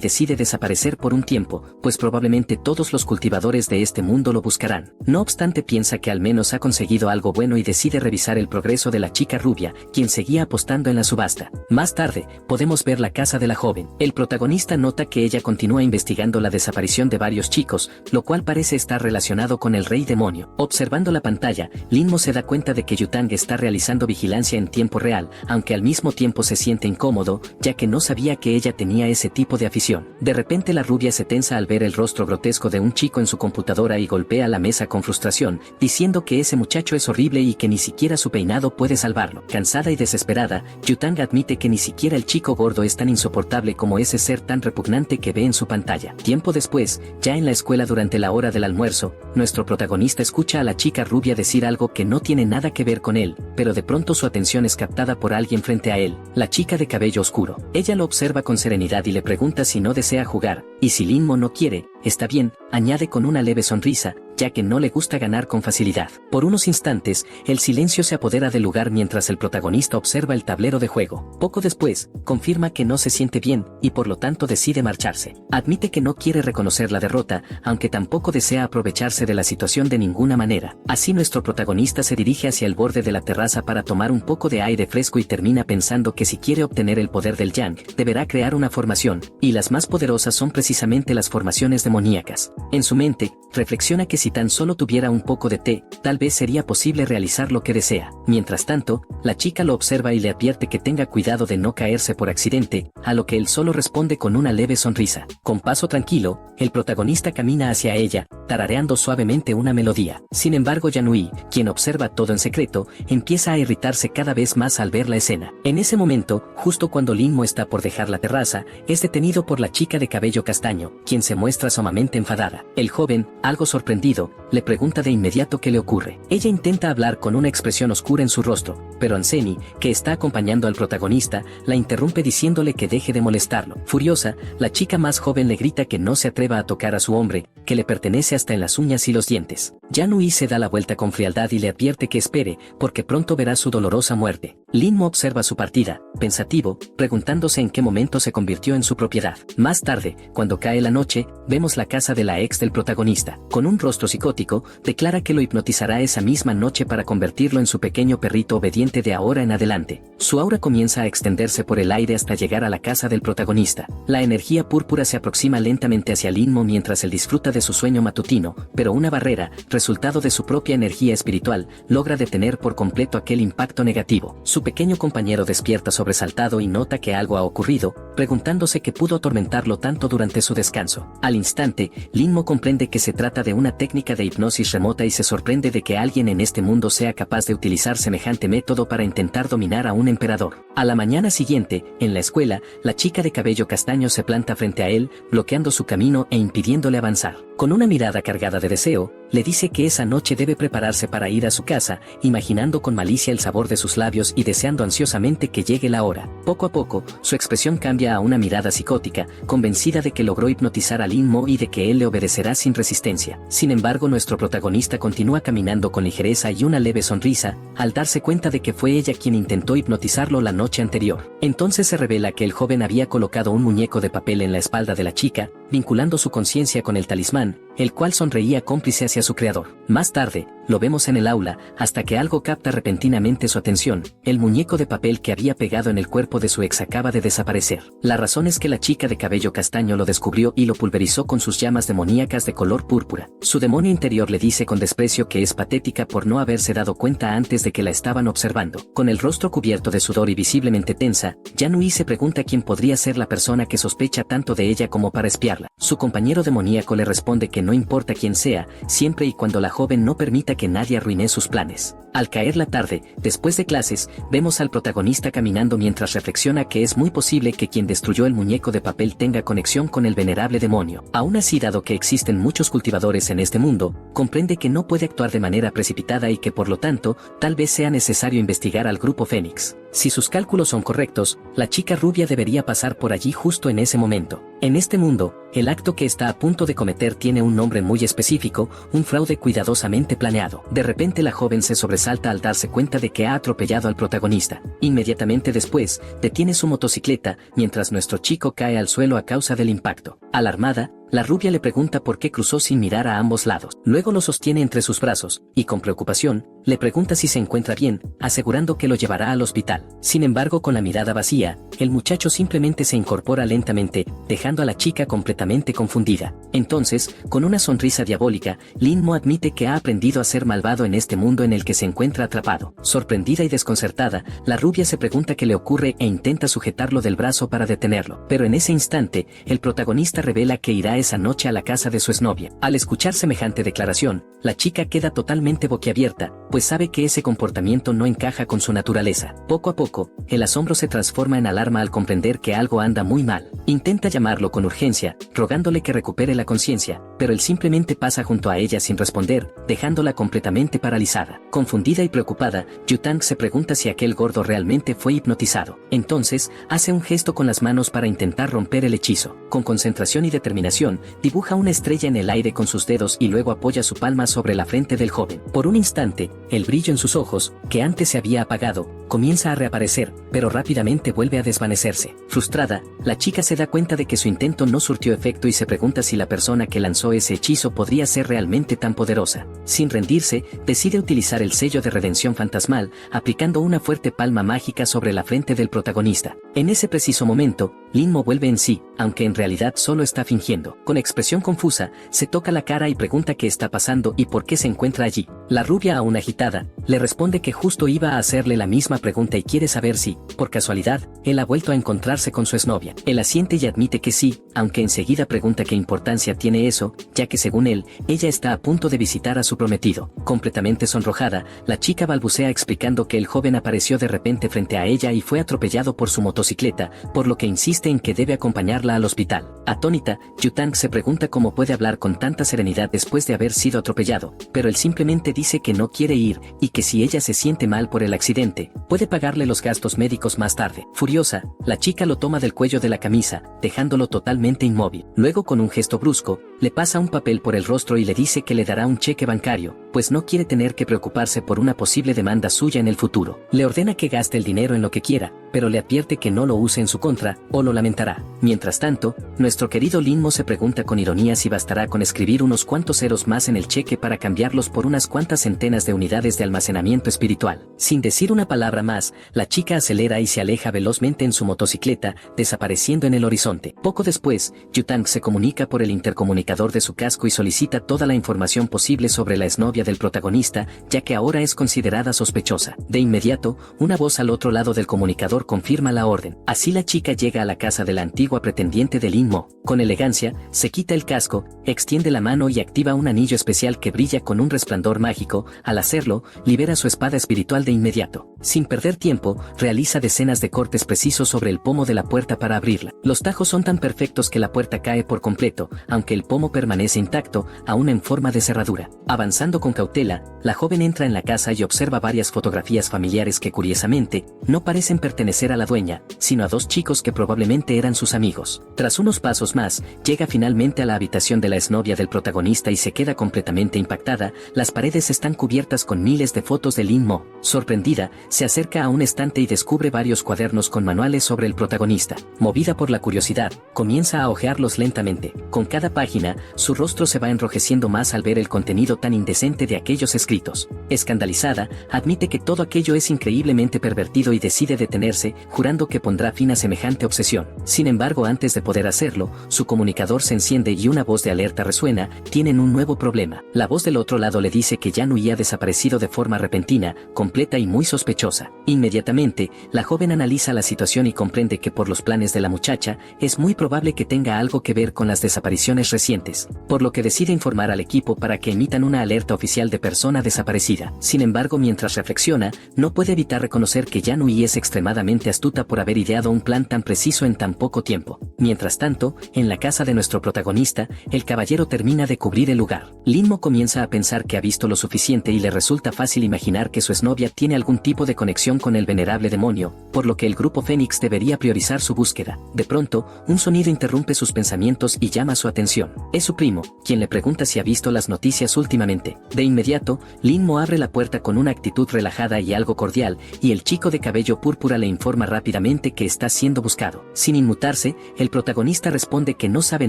decide desaparecer por un tiempo, pues probablemente todos los cultivadores de este mundo lo buscarán. No obstante, piensa que al menos ha conseguido algo bueno y decide revisar el progreso de la chica rubia, quien seguía apostando en la subasta. Más tarde, podemos ver la casa de la joven. El protagonista nota que ella continúa investigando la desaparición de varios chicos, lo cual parece estar relacionado con el rey demonio. Observando la pantalla, Linmo se da cuenta de que Yutang está realizando vigilancia en tiempo real, aunque al mismo tiempo se siente incómodo, ya que no sabía que ella tenía ese tipo de afición. De repente la rubia se tensa al ver el rostro grotesco de un chico en su computadora y golpea la mesa con frustración, diciendo que ese muchacho es horrible y que ni siquiera su peinado puede salvarlo. Cansada y desesperada, Yutang admite que ni siquiera el chico gordo es tan insoportable como ese ser tan repugnante que ve en su pantalla. Tiempo después, ya en la escuela durante la hora del almuerzo, nuestro protagonista escucha a la chica rubia decir algo que no tiene nada que ver con él, pero de pronto su atención es captada por alguien frente a él, la chica de cabello oscuro. Ella lo observa con serenidad y le pregunta si no desea jugar, y si Linmo no quiere, está bien, añade con una leve sonrisa, ya que no le gusta ganar con facilidad. Por unos instantes, el silencio se apodera del lugar mientras el protagonista observa el tablero de juego. Poco después, confirma que no se siente bien y por lo tanto decide marcharse. Admite que no quiere reconocer la derrota, aunque tampoco desea aprovecharse de la situación de ninguna manera. Así nuestro protagonista se dirige hacia el borde de la terraza para tomar un poco de aire fresco y termina pensando que si quiere obtener el poder del Yang, deberá crear una formación, y las más poderosas son precisamente las formaciones demoníacas. En su mente, reflexiona que si tan solo tuviera un poco de té, tal vez sería posible realizar lo que desea. Mientras tanto, la chica lo observa y le advierte que tenga cuidado de no caerse por accidente, a lo que él solo responde con una leve sonrisa. Con paso tranquilo, el protagonista camina hacia ella, tarareando suavemente una melodía. Sin embargo, Yanui, quien observa todo en secreto, empieza a irritarse cada vez más al ver la escena. En ese momento, justo cuando Linmo está por dejar la terraza, es detenido por la chica de cabello castaño, quien se muestra sumamente enfadada. El joven, algo sorprendido, le pregunta de inmediato qué le ocurre. Ella intenta hablar con una expresión oscura en su rostro, pero Anseni, que está acompañando al protagonista, la interrumpe diciéndole que deje de molestarlo. Furiosa, la chica más joven le grita que no se atreva a tocar a su hombre, que le pertenece hasta en las uñas y los dientes. Yanui se da la vuelta con frialdad y le advierte que espere, porque pronto verá su dolorosa muerte. Linmo observa su partida, pensativo, preguntándose en qué momento se convirtió en su propiedad. Más tarde, cuando cae la noche, vemos la casa de la ex del protagonista. Con un rostro psicótico, declara que lo hipnotizará esa misma noche para convertirlo en su pequeño perrito obediente de ahora en adelante. Su aura comienza a extenderse por el aire hasta llegar a la casa del protagonista. La energía púrpura se aproxima lentamente hacia Linmo mientras él disfruta de su sueño matutino, pero una barrera, resultado de su propia energía espiritual, logra detener por completo aquel impacto negativo. Su pequeño compañero despierta sobresaltado y nota que algo ha ocurrido, preguntándose qué pudo atormentarlo tanto durante su descanso. Al instante, Linmo comprende que se trata de una técnica de hipnosis remota y se sorprende de que alguien en este mundo sea capaz de utilizar semejante método para intentar dominar a un emperador. A la mañana siguiente, en la escuela, la chica de cabello castaño se planta frente a él, bloqueando su camino e impidiéndole avanzar. Con una mirada cargada de deseo, le dice que esa noche debe prepararse para ir a su casa, imaginando con malicia el sabor de sus labios y deseando ansiosamente que llegue la hora. Poco a poco, su expresión cambia a una mirada psicótica, convencida de que logró hipnotizar a Linmo y de que él le obedecerá sin resistencia. Sin embargo, nuestro protagonista continúa caminando con ligereza y una leve sonrisa, al darse cuenta de que fue ella quien intentó hipnotizarlo la noche anterior. Entonces se revela que el joven había colocado un muñeco de papel en la espalda de la chica, vinculando su conciencia con el talismán, el cual sonreía cómplice hacia su creador. Más tarde, lo vemos en el aula, hasta que algo capta repentinamente su atención. El muñeco de papel que había pegado en el cuerpo de su ex acaba de desaparecer. La razón es que la chica de cabello castaño lo descubrió y lo pulverizó con sus llamas demoníacas de color púrpura. Su demonio interior le dice con desprecio que es patética por no haberse dado cuenta antes de que la estaban observando. Con el rostro cubierto de sudor y visiblemente tensa, Yanui se pregunta quién podría ser la persona que sospecha tanto de ella como para espiarla. Su compañero demoníaco le responde que no importa quién sea, siempre y cuando la joven no permita que nadie arruine sus planes. Al caer la tarde, después de clases, vemos al protagonista caminando mientras reflexiona que es muy posible que quien destruyó el muñeco de papel tenga conexión con el venerable demonio. Aún así, dado que existen muchos cultivadores en este mundo, comprende que no puede actuar de manera precipitada y que por lo tanto, tal vez sea necesario investigar al grupo Fénix. Si sus cálculos son correctos, la chica rubia debería pasar por allí justo en ese momento. En este mundo, el acto que está a punto de cometer tiene un nombre muy específico, un fraude cuidadosamente planeado. De repente la joven se sobresalta al darse cuenta de que ha atropellado al protagonista. Inmediatamente después, detiene su motocicleta, mientras nuestro chico cae al suelo a causa del impacto. Alarmada, la rubia le pregunta por qué cruzó sin mirar a ambos lados. Luego lo sostiene entre sus brazos, y con preocupación, le pregunta si se encuentra bien, asegurando que lo llevará al hospital. Sin embargo, con la mirada vacía, el muchacho simplemente se incorpora lentamente, dejando a la chica completamente confundida. Entonces, con una sonrisa diabólica, Linmo admite que ha aprendido a ser malvado en este mundo en el que se encuentra atrapado. Sorprendida y desconcertada, la rubia se pregunta qué le ocurre e intenta sujetarlo del brazo para detenerlo. Pero en ese instante, el protagonista revela que irá esa noche a la casa de su exnovia. Al escuchar semejante declaración, la chica queda totalmente boquiabierta, pues sabe que ese comportamiento no encaja con su naturaleza. Poco a poco, el asombro se transforma en alarma al comprender que algo anda muy mal. Intenta llamarlo con urgencia, rogándole que recupere la conciencia, pero él simplemente pasa junto a ella sin responder, dejándola completamente paralizada. Confundida y preocupada, Yutang se pregunta si aquel gordo realmente fue hipnotizado. Entonces, hace un gesto con las manos para intentar romper el hechizo. Con concentración y determinación, dibuja una estrella en el aire con sus dedos y luego apoya su palma sobre la frente del joven. Por un instante, el brillo en sus ojos, que antes se había apagado, comienza a reaparecer, pero rápidamente vuelve a desvanecerse. Frustrada, la chica se da cuenta de que su intento no surtió efecto y se pregunta si la persona que lanzó ese hechizo podría ser realmente tan poderosa. Sin rendirse, decide utilizar el sello de redención fantasmal, aplicando una fuerte palma mágica sobre la frente del protagonista. En ese preciso momento, Linmo vuelve en sí, aunque en realidad solo está fingiendo. Con expresión confusa, se toca la cara y pregunta qué está pasando y por qué se encuentra allí. La rubia, aún agitada, le responde que justo iba a hacerle la misma pregunta y quiere saber si, por casualidad, él ha vuelto a encontrarse con su exnovia. Él asiente y admite que sí, aunque enseguida pregunta qué importancia tiene eso, ya que según él, ella está a punto de visitar a su prometido. Completamente sonrojada, la chica balbucea explicando que el joven apareció de repente frente a ella y fue atropellado por su motocicleta, por lo que insiste en que debe acompañarla al hospital. Atónita, Yutang se pregunta cómo puede hablar con tanta serenidad después de haber sido atropellado, pero él simplemente dice que no quiere ir y que si ella se siente mal por el accidente, puede pagarle los gastos médicos más tarde. Furiosa, la chica lo toma del cuello de la camisa, dejándolo totalmente inmóvil. Luego, con un gesto brusco, le pasa un papel por el rostro y le dice que le dará un cheque bancario, pues no quiere tener que preocuparse por una posible demanda suya en el futuro. Le ordena que gaste el dinero en lo que quiera, pero le advierte que no lo use en su contra, o lo lamentará. Mientras tanto, nuestro querido Linmo se pregunta con ironía si bastará con escribir unos cuantos ceros más en el cheque para cambiarlos por unas cuantas centenas de unidades de almacenamiento espiritual. Sin decir una palabra más, la chica acelera y se aleja velozmente en su motocicleta, desapareciendo en el horizonte. Poco después, Yutang se comunica por el intercomunicador de su casco y solicita toda la información posible sobre la exnovia del protagonista, ya que ahora es considerada sospechosa. De inmediato, una voz al otro lado del comunicador confirma la orden. Así la chica llega a la casa de la antigua pretendiente de Linmo. Con elegancia, se quita el casco, extiende la mano y activa un anillo especial que brilla con un resplandor mágico. Al hacerlo, libera su espada espiritual de inmediato. Sin perder tiempo, realiza decenas de cortes precisos sobre el pomo de la puerta para abrirla. Los tajos son tan perfectos que la puerta cae por completo, aunque el pomo permanece intacto, aún en forma de cerradura. Avanzando con cautela, la joven entra en la casa y observa varias fotografías familiares que curiosamente, no parecen pertenecer a la dueña, sino a dos chicos que probablemente eran sus amigos. Tras unos pasos más, llega finalmente a la habitación de la exnovia del protagonista y se queda completamente impactada. Las paredes están cubiertas con miles de fotos de Linmo. Sorprendida, se acerca a un estante y descubre varios cuadernos con manuales sobre el protagonista. Movida por la curiosidad, comienza a hojearlos lentamente. Con cada página, su rostro se va enrojeciendo más al ver el contenido tan indecente de aquellos escritos. Escandalizada, admite que todo aquello es increíblemente pervertido y decide detenerse, jurando que pondrá fin a semejante obsesión. Sin embargo, antes de poder hacerlo, su comunicador se enciende y una voz de alerta resuena. Tienen un nuevo problema. La voz del otro lado le dice que Yanui ha desaparecido de forma repentina, completa y muy sospechosa. Inmediatamente, la joven analiza la situación y comprende que por los planes de la muchacha, es muy probable que tenga algo que ver con las desapariciones recientes, por lo que decide informar al equipo para que emitan una alerta oficial de persona desaparecida. Sin embargo, mientras reflexiona, no puede evitar reconocer que Yanui es extremadamente astuta por haber ideado un plan tan preciso en tan poco tiempo. Mientras tanto, en la casa de nuestro protagonista, el caballero termina de cubrir el lugar. Linmo comienza a pensar que ha visto lo suficiente y le resulta fácil imaginar que su exnovia tiene algún tipo de conexión con el venerable demonio, por lo que el grupo Fénix debería priorizar su búsqueda. De pronto, un sonido interrumpe sus pensamientos y llama su atención. Es su primo, quien le pregunta si ha visto las noticias últimamente. De inmediato, Linmo abre la puerta con una actitud relajada y algo cordial, y el chico de cabello púrpura le informa rápidamente que está siendo buscado. Sin inmutarse, el protagonista responde que no sabe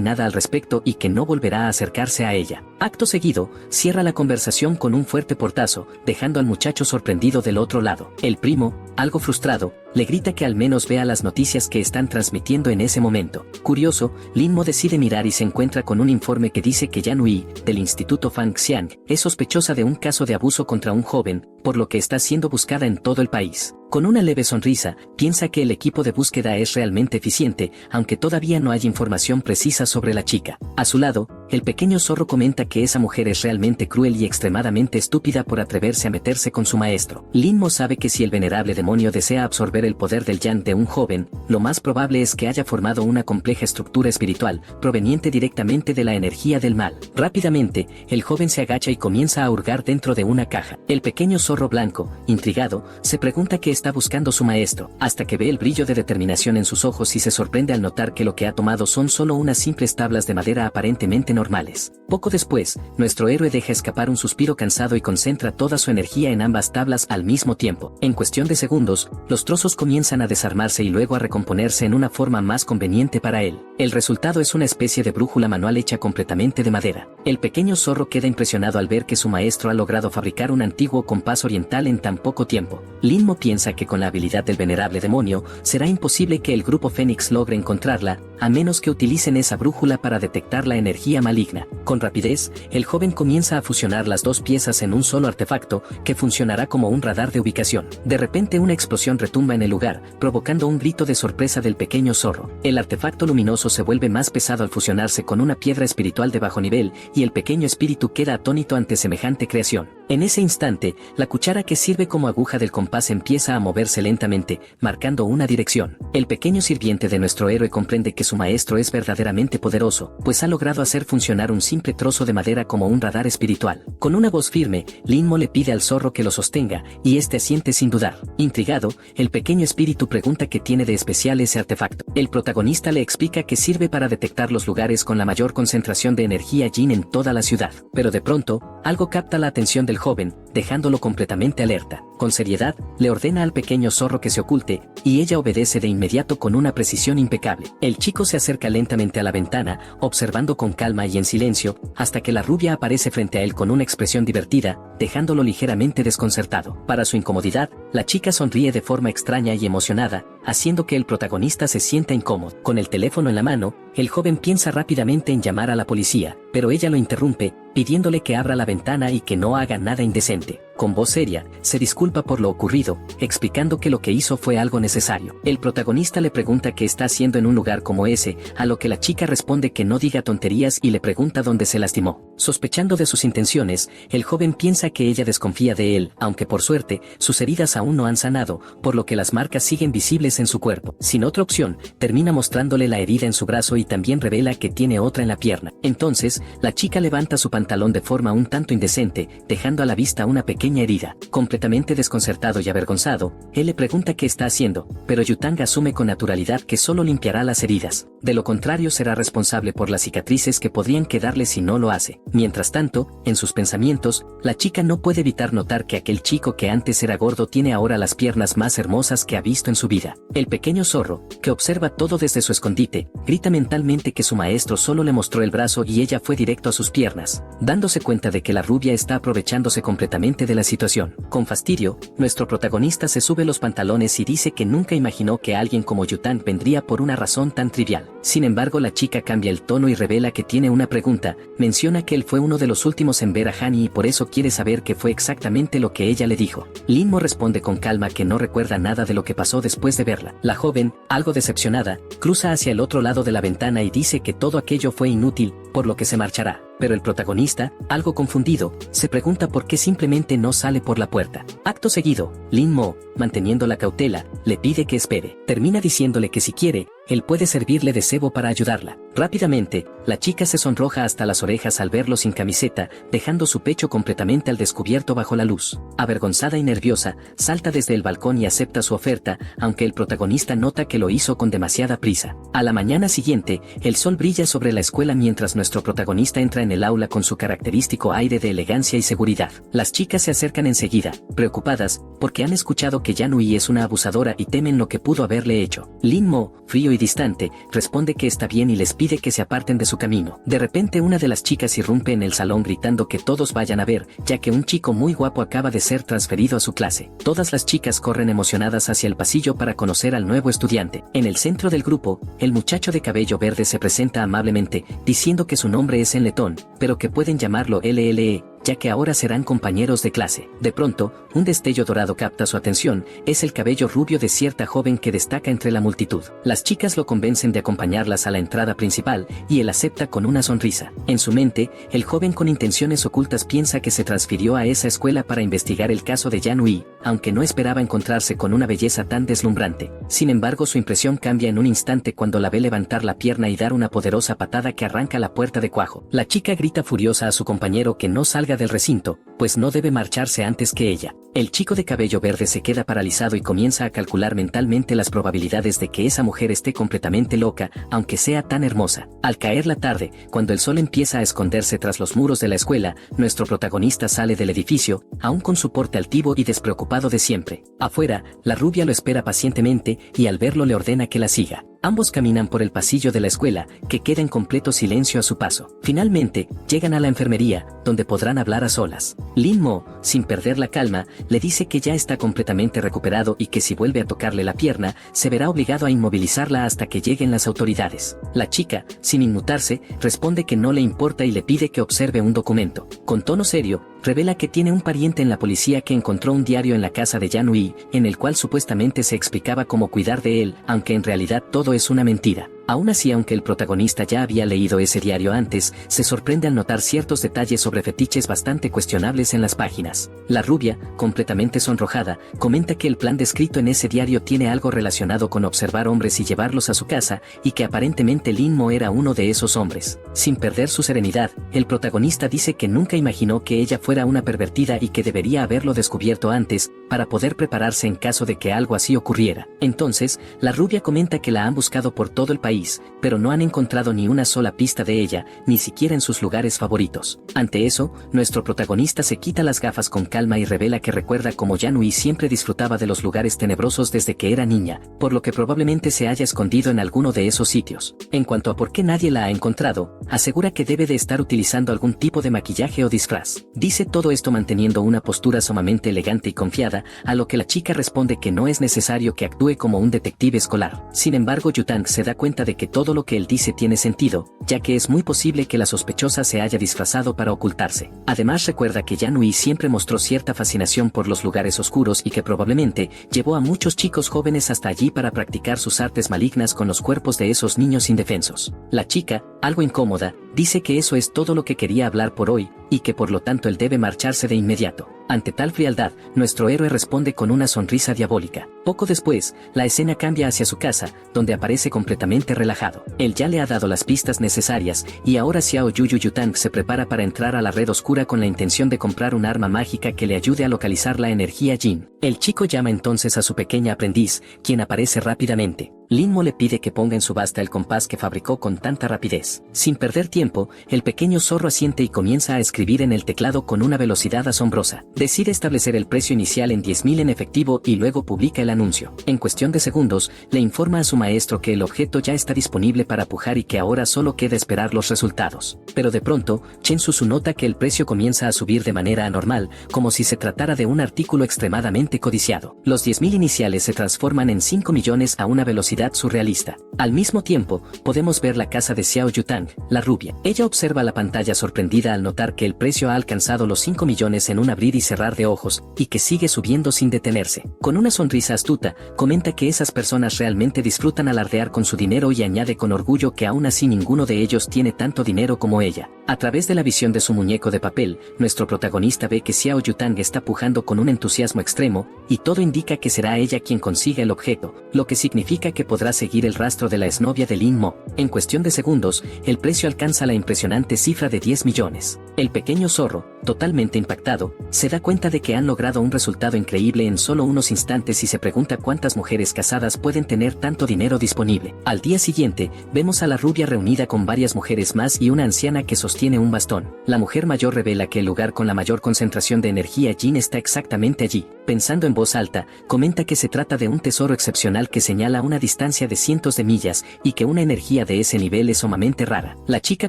nada al respecto y que no volverá a acercarse a ella. Acto seguido, cierra la conversación con un fuerte portazo, dejando al muchacho sorprendido del otro lado. El primo, algo frustrado, le grita que al menos vea las noticias que están transmitiendo en ese momento. Curioso, Linmo decide mirar y se encuentra con un informe que dice que Yanui, del Instituto Fangxiang, es sospechosa de un caso de abuso contra un joven, por lo que está siendo buscada en todo el país. Con una leve sonrisa, piensa que el equipo de búsqueda es realmente eficiente, aunque todavía no hay información precisa sobre la chica. A su lado, el pequeño zorro comenta que esa mujer es realmente cruel y extremadamente estúpida por atreverse a meterse con su maestro. Lin-Mo sabe que si el venerable demonio desea absorber el poder del yang de un joven, lo más probable es que haya formado una compleja estructura espiritual, proveniente directamente de la energía del mal. Rápidamente, el joven se agacha y comienza a hurgar dentro de una caja. El pequeño zorro blanco, intrigado, se pregunta qué está buscando su maestro, hasta que ve el brillo de determinación en sus ojos y se sorprende al notar que lo que ha tomado son solo unas simples tablas de madera aparentemente normales. Poco después, nuestro héroe deja escapar un suspiro cansado y concentra toda su energía en ambas tablas al mismo tiempo. En cuestión de segundos, los trozos comienzan a desarmarse y luego a recomponerse en una forma más conveniente para él. El resultado es una especie de brújula manual hecha completamente de madera. El pequeño zorro queda impresionado al ver que su maestro ha logrado fabricar un antiguo compás oriental en tan poco tiempo. Lin-Mo piensa que con la habilidad del venerable demonio, será imposible que el grupo Fénix logre encontrarla, a menos que utilicen esa brújula para detectar la energía maligna. Con rapidez, el joven comienza a fusionar las dos piezas en un solo artefacto, que funcionará como un radar de ubicación. De repente una explosión retumba en el lugar, provocando un grito de sorpresa del pequeño zorro. El artefacto luminoso se vuelve más pesado al fusionarse con una piedra espiritual de bajo nivel, y el pequeño espíritu queda atónito ante semejante creación. En ese instante, la cuchara que sirve como aguja del compás empieza a moverse lentamente, marcando una dirección. El pequeño sirviente de nuestro héroe comprende que su maestro es verdaderamente poderoso, pues ha logrado hacer funcionar un simple trozo de madera como un radar espiritual. Con una voz firme, Lin-Mo le pide al zorro que lo sostenga, y este asiente sin dudar. Intrigado, el pequeño espíritu pregunta qué tiene de especial ese artefacto. El protagonista le explica que sirve para detectar los lugares con la mayor concentración de energía Yin en toda la ciudad. Pero de pronto, algo capta la atención del joven, dejándolo completamente alerta. Con seriedad, le ordena al pequeño zorro que se oculte, y ella obedece de inmediato con una precisión impecable. El chico se acerca lentamente a la ventana, observando con calma y en silencio, hasta que la rubia aparece frente a él con una expresión divertida, dejándolo ligeramente desconcertado. Para su incomodidad, la chica sonríe de forma extraña y emocionada, haciendo que el protagonista se sienta incómodo. Con el teléfono en la mano, el joven piensa rápidamente en llamar a la policía, pero ella lo interrumpe, pidiéndole que abra la ventana y que no haga nada indecente. Con voz seria, se disculpa por lo ocurrido, explicando que lo que hizo fue algo necesario. El protagonista le pregunta qué está haciendo en un lugar como ese, a lo que la chica responde que no diga tonterías y le pregunta dónde se lastimó. Sospechando de sus intenciones, el joven piensa que ella desconfía de él, aunque por suerte, sus heridas aún no han sanado, por lo que las marcas siguen visibles en su cuerpo. Sin otra opción, termina mostrándole la herida en su brazo y también revela que tiene otra en la pierna. Entonces, la chica levanta su pantalón de forma un tanto indecente, dejando a la vista una pequeña herida. Completamente desconcertado y avergonzado, él le pregunta qué está haciendo, pero Yutang asume con naturalidad que solo limpiará las heridas. De lo contrario será responsable por las cicatrices que podrían quedarle si no lo hace. Mientras tanto, en sus pensamientos, la chica no puede evitar notar que aquel chico que antes era gordo tiene ahora las piernas más hermosas que ha visto en su vida. El pequeño zorro, que observa todo desde su escondite, grita mentalmente que su maestro solo le mostró el brazo y ella fue directo a sus piernas, dándose cuenta de que la rubia está aprovechándose completamente de la situación. Con fastidio, nuestro protagonista se sube los pantalones y dice que nunca imaginó que alguien como Yutang vendría por una razón tan trivial. Sin embargo, la chica cambia el tono y revela que tiene una pregunta. Menciona que él fue uno de los últimos en ver a Hani y por eso quiere saber qué fue exactamente lo que ella le dijo. Lin-Mo responde con calma que no recuerda nada de lo que pasó después de verla. La joven, algo decepcionada, cruza hacia el otro lado de la ventana y dice que todo aquello fue inútil, por lo que se marchará. Pero el protagonista, algo confundido, se pregunta por qué simplemente no sale por la puerta. Acto seguido, Lin-Mo, manteniendo la cautela, le pide que espere. Termina diciéndole que si quiere, él puede servirle de cebo para ayudarla. Rápidamente, la chica se sonroja hasta las orejas al verlo sin camiseta, dejando su pecho completamente al descubierto bajo la luz. Avergonzada y nerviosa, salta desde el balcón y acepta su oferta, aunque el protagonista nota que lo hizo con demasiada prisa. A la mañana siguiente, el sol brilla sobre la escuela mientras nuestro protagonista entra en el aula con su característico aire de elegancia y seguridad. Las chicas se acercan enseguida, preocupadas, porque han escuchado que Yanui es una abusadora y temen lo que pudo haberle hecho. Lin-Mo, frío y distante, responde que está bien y les pide que se aparten de su camino. De repente una de las chicas irrumpe en el salón gritando que todos vayan a ver, ya que un chico muy guapo acaba de ser transferido a su clase. Todas las chicas corren emocionadas hacia el pasillo para conocer al nuevo estudiante. En el centro del grupo, el muchacho de cabello verde se presenta amablemente, diciendo que su nombre es en letón, pero que pueden llamarlo LLE, ya que ahora serán compañeros de clase. De pronto, un destello dorado capta su atención, es el cabello rubio de cierta joven que destaca entre la multitud. Las chicas lo convencen de acompañarlas a la entrada principal, y él acepta con una sonrisa. En su mente, el joven con intenciones ocultas piensa que se transfirió a esa escuela para investigar el caso de Yan Hui, aunque no esperaba encontrarse con una belleza tan deslumbrante. Sin embargo, su impresión cambia en un instante cuando la ve levantar la pierna y dar una poderosa patada que arranca la puerta de cuajo. La chica grita furiosa a su compañero que no salga del recinto, pues no debe marcharse antes que ella. El chico de cabello verde se queda paralizado y comienza a calcular mentalmente las probabilidades de que esa mujer esté completamente loca, aunque sea tan hermosa. Al caer la tarde, cuando el sol empieza a esconderse tras los muros de la escuela, nuestro protagonista sale del edificio, aún con su porte altivo y despreocupado de siempre. Afuera, la rubia lo espera pacientemente y al verlo le ordena que la siga. Ambos caminan por el pasillo de la escuela, que queda en completo silencio a su paso. Finalmente, llegan a la enfermería, donde podrán hablar a solas. Lin Mo, sin perder la calma, le dice que ya está completamente recuperado y que si vuelve a tocarle la pierna, se verá obligado a inmovilizarla hasta que lleguen las autoridades. La chica, sin inmutarse, responde que no le importa y le pide que observe un documento. Con tono serio, revela que tiene un pariente en la policía que encontró un diario en la casa de Yan Hui, en el cual supuestamente se explicaba cómo cuidar de él, aunque en realidad todo es una mentira. Aún así, aunque el protagonista ya había leído ese diario antes, se sorprende al notar ciertos detalles sobre fetiches bastante cuestionables en las páginas. La rubia, completamente sonrojada, comenta que el plan descrito en ese diario tiene algo relacionado con observar hombres y llevarlos a su casa, y que aparentemente Lin Mo era uno de esos hombres. Sin perder su serenidad, el protagonista dice que nunca imaginó que ella fuera una pervertida y que debería haberlo descubierto antes, para poder prepararse en caso de que algo así ocurriera. Entonces, la rubia comenta que la han buscado por todo el país, pero no han encontrado ni una sola pista de ella, ni siquiera en sus lugares favoritos. Ante eso, nuestro protagonista se quita las gafas con calma y revela que recuerda cómo Yan Hui siempre disfrutaba de los lugares tenebrosos desde que era niña, por lo que probablemente se haya escondido en alguno de esos sitios. En cuanto a por qué nadie la ha encontrado, asegura que debe de estar utilizando algún tipo de maquillaje o disfraz. Dice todo esto manteniendo una postura sumamente elegante y confiada, a lo que la chica responde que no es necesario que actúe como un detective escolar. Sin embargo, Yutang se da cuenta de que todo lo que él dice tiene sentido, ya que es muy posible que la sospechosa se haya disfrazado para ocultarse. Además, recuerda que Yan Hui siempre mostró cierta fascinación por los lugares oscuros y que probablemente llevó a muchos chicos jóvenes hasta allí para practicar sus artes malignas con los cuerpos de esos niños indefensos. La chica, algo incómoda, dice que eso es todo lo que quería hablar por hoy, y que por lo tanto él debe marcharse de inmediato. Ante tal frialdad, nuestro héroe responde con una sonrisa diabólica. Poco después, la escena cambia hacia su casa, donde aparece completamente relajado. Él ya le ha dado las pistas necesarias, y ahora Xiao Yuyu Yutang se prepara para entrar a la red oscura con la intención de comprar un arma mágica que le ayude a localizar la energía Jin. El chico llama entonces a su pequeña aprendiz, quien aparece rápidamente. Lin Mo le pide que ponga en subasta el compás que fabricó con tanta rapidez. Sin perder tiempo, el pequeño zorro asiente y comienza a escribir en el teclado con una velocidad asombrosa. Decide establecer el precio inicial en 10.000 en efectivo y luego publica el anuncio. En cuestión de segundos, le informa a su maestro que el objeto ya está disponible para pujar y que ahora solo queda esperar los resultados. Pero de pronto, Chen Susu nota que el precio comienza a subir de manera anormal, como si se tratara de un artículo extremadamente codiciado. Los 10.000 iniciales se transforman en 5 millones a una velocidad surrealista. Al mismo tiempo, podemos ver la casa de Xiao Yutang, la rubia. Ella observa la pantalla sorprendida al notar que el precio ha alcanzado los 5 millones en un abrir y cerrar de ojos, y que sigue subiendo sin detenerse. Con una sonrisa astuta, comenta que esas personas realmente disfrutan alardear con su dinero y añade con orgullo que aún así ninguno de ellos tiene tanto dinero como ella. A través de la visión de su muñeco de papel, nuestro protagonista ve que Xiao Yutang está pujando con un entusiasmo extremo, y todo indica que será ella quien consiga el objeto, lo que significa que podrá seguir el rastro de la exnovia de Lin Mo. En cuestión de segundos, el precio alcanza la impresionante cifra de 10 millones. El pequeño zorro, totalmente impactado, se da cuenta de que han logrado un resultado increíble en solo unos instantes y se pregunta cuántas mujeres casadas pueden tener tanto dinero disponible. Al día siguiente, vemos a la rubia reunida con varias mujeres más y una anciana que sostiene un bastón. La mujer mayor revela que el lugar con la mayor concentración de energía Jin está exactamente allí. Pensando en voz alta, comenta que se trata de un tesoro excepcional que señala una distancia distancia de cientos de millas y que una energía de ese nivel es sumamente rara. La chica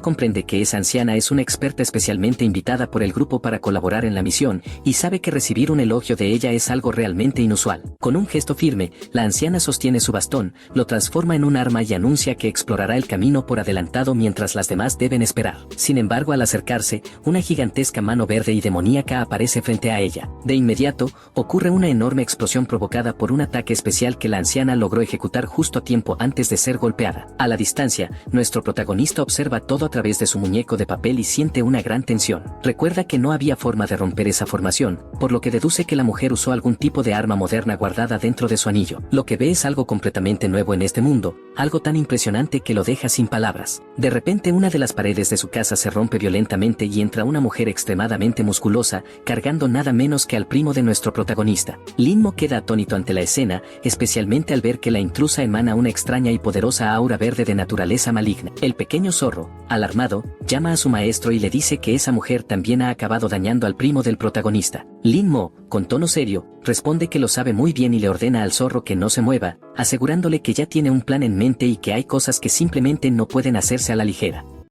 comprende que esa anciana es una experta especialmente invitada por el grupo para colaborar en la misión y sabe que recibir un elogio de ella es algo realmente inusual. Con un gesto firme, la anciana sostiene su bastón, lo transforma en un arma y anuncia que explorará el camino por adelantado mientras las demás deben esperar. Sin embargo, al acercarse, una gigantesca mano verde y demoníaca aparece frente a ella. De inmediato, ocurre una enorme explosión provocada por un ataque especial que la anciana logró ejecutar justo a tiempo antes de ser golpeada. A la distancia, nuestro protagonista observa todo a través de su muñeco de papel y siente una gran tensión. Recuerda que no había forma de romper esa formación, por lo que deduce que la mujer usó algún tipo de arma moderna guardada dentro de su anillo. Lo que ve es algo completamente nuevo en este mundo, algo tan impresionante que lo deja sin palabras. De repente una de las paredes de su casa se rompe violentamente y entra una mujer extremadamente musculosa, cargando nada menos que al primo de nuestro protagonista. Linmo queda atónito ante la escena, especialmente al ver que la intrusa emana una extraña y poderosa aura verde de naturaleza maligna. El pequeño zorro, alarmado, llama a su maestro y le dice que esa mujer también ha acabado dañando al primo del protagonista. Linmo, con tono serio, responde que lo sabe muy bien y le ordena al zorro que no se mueva, asegurándole que ya tiene un plan en mente y que hay cosas que simplemente no pueden hacerse a la ligera.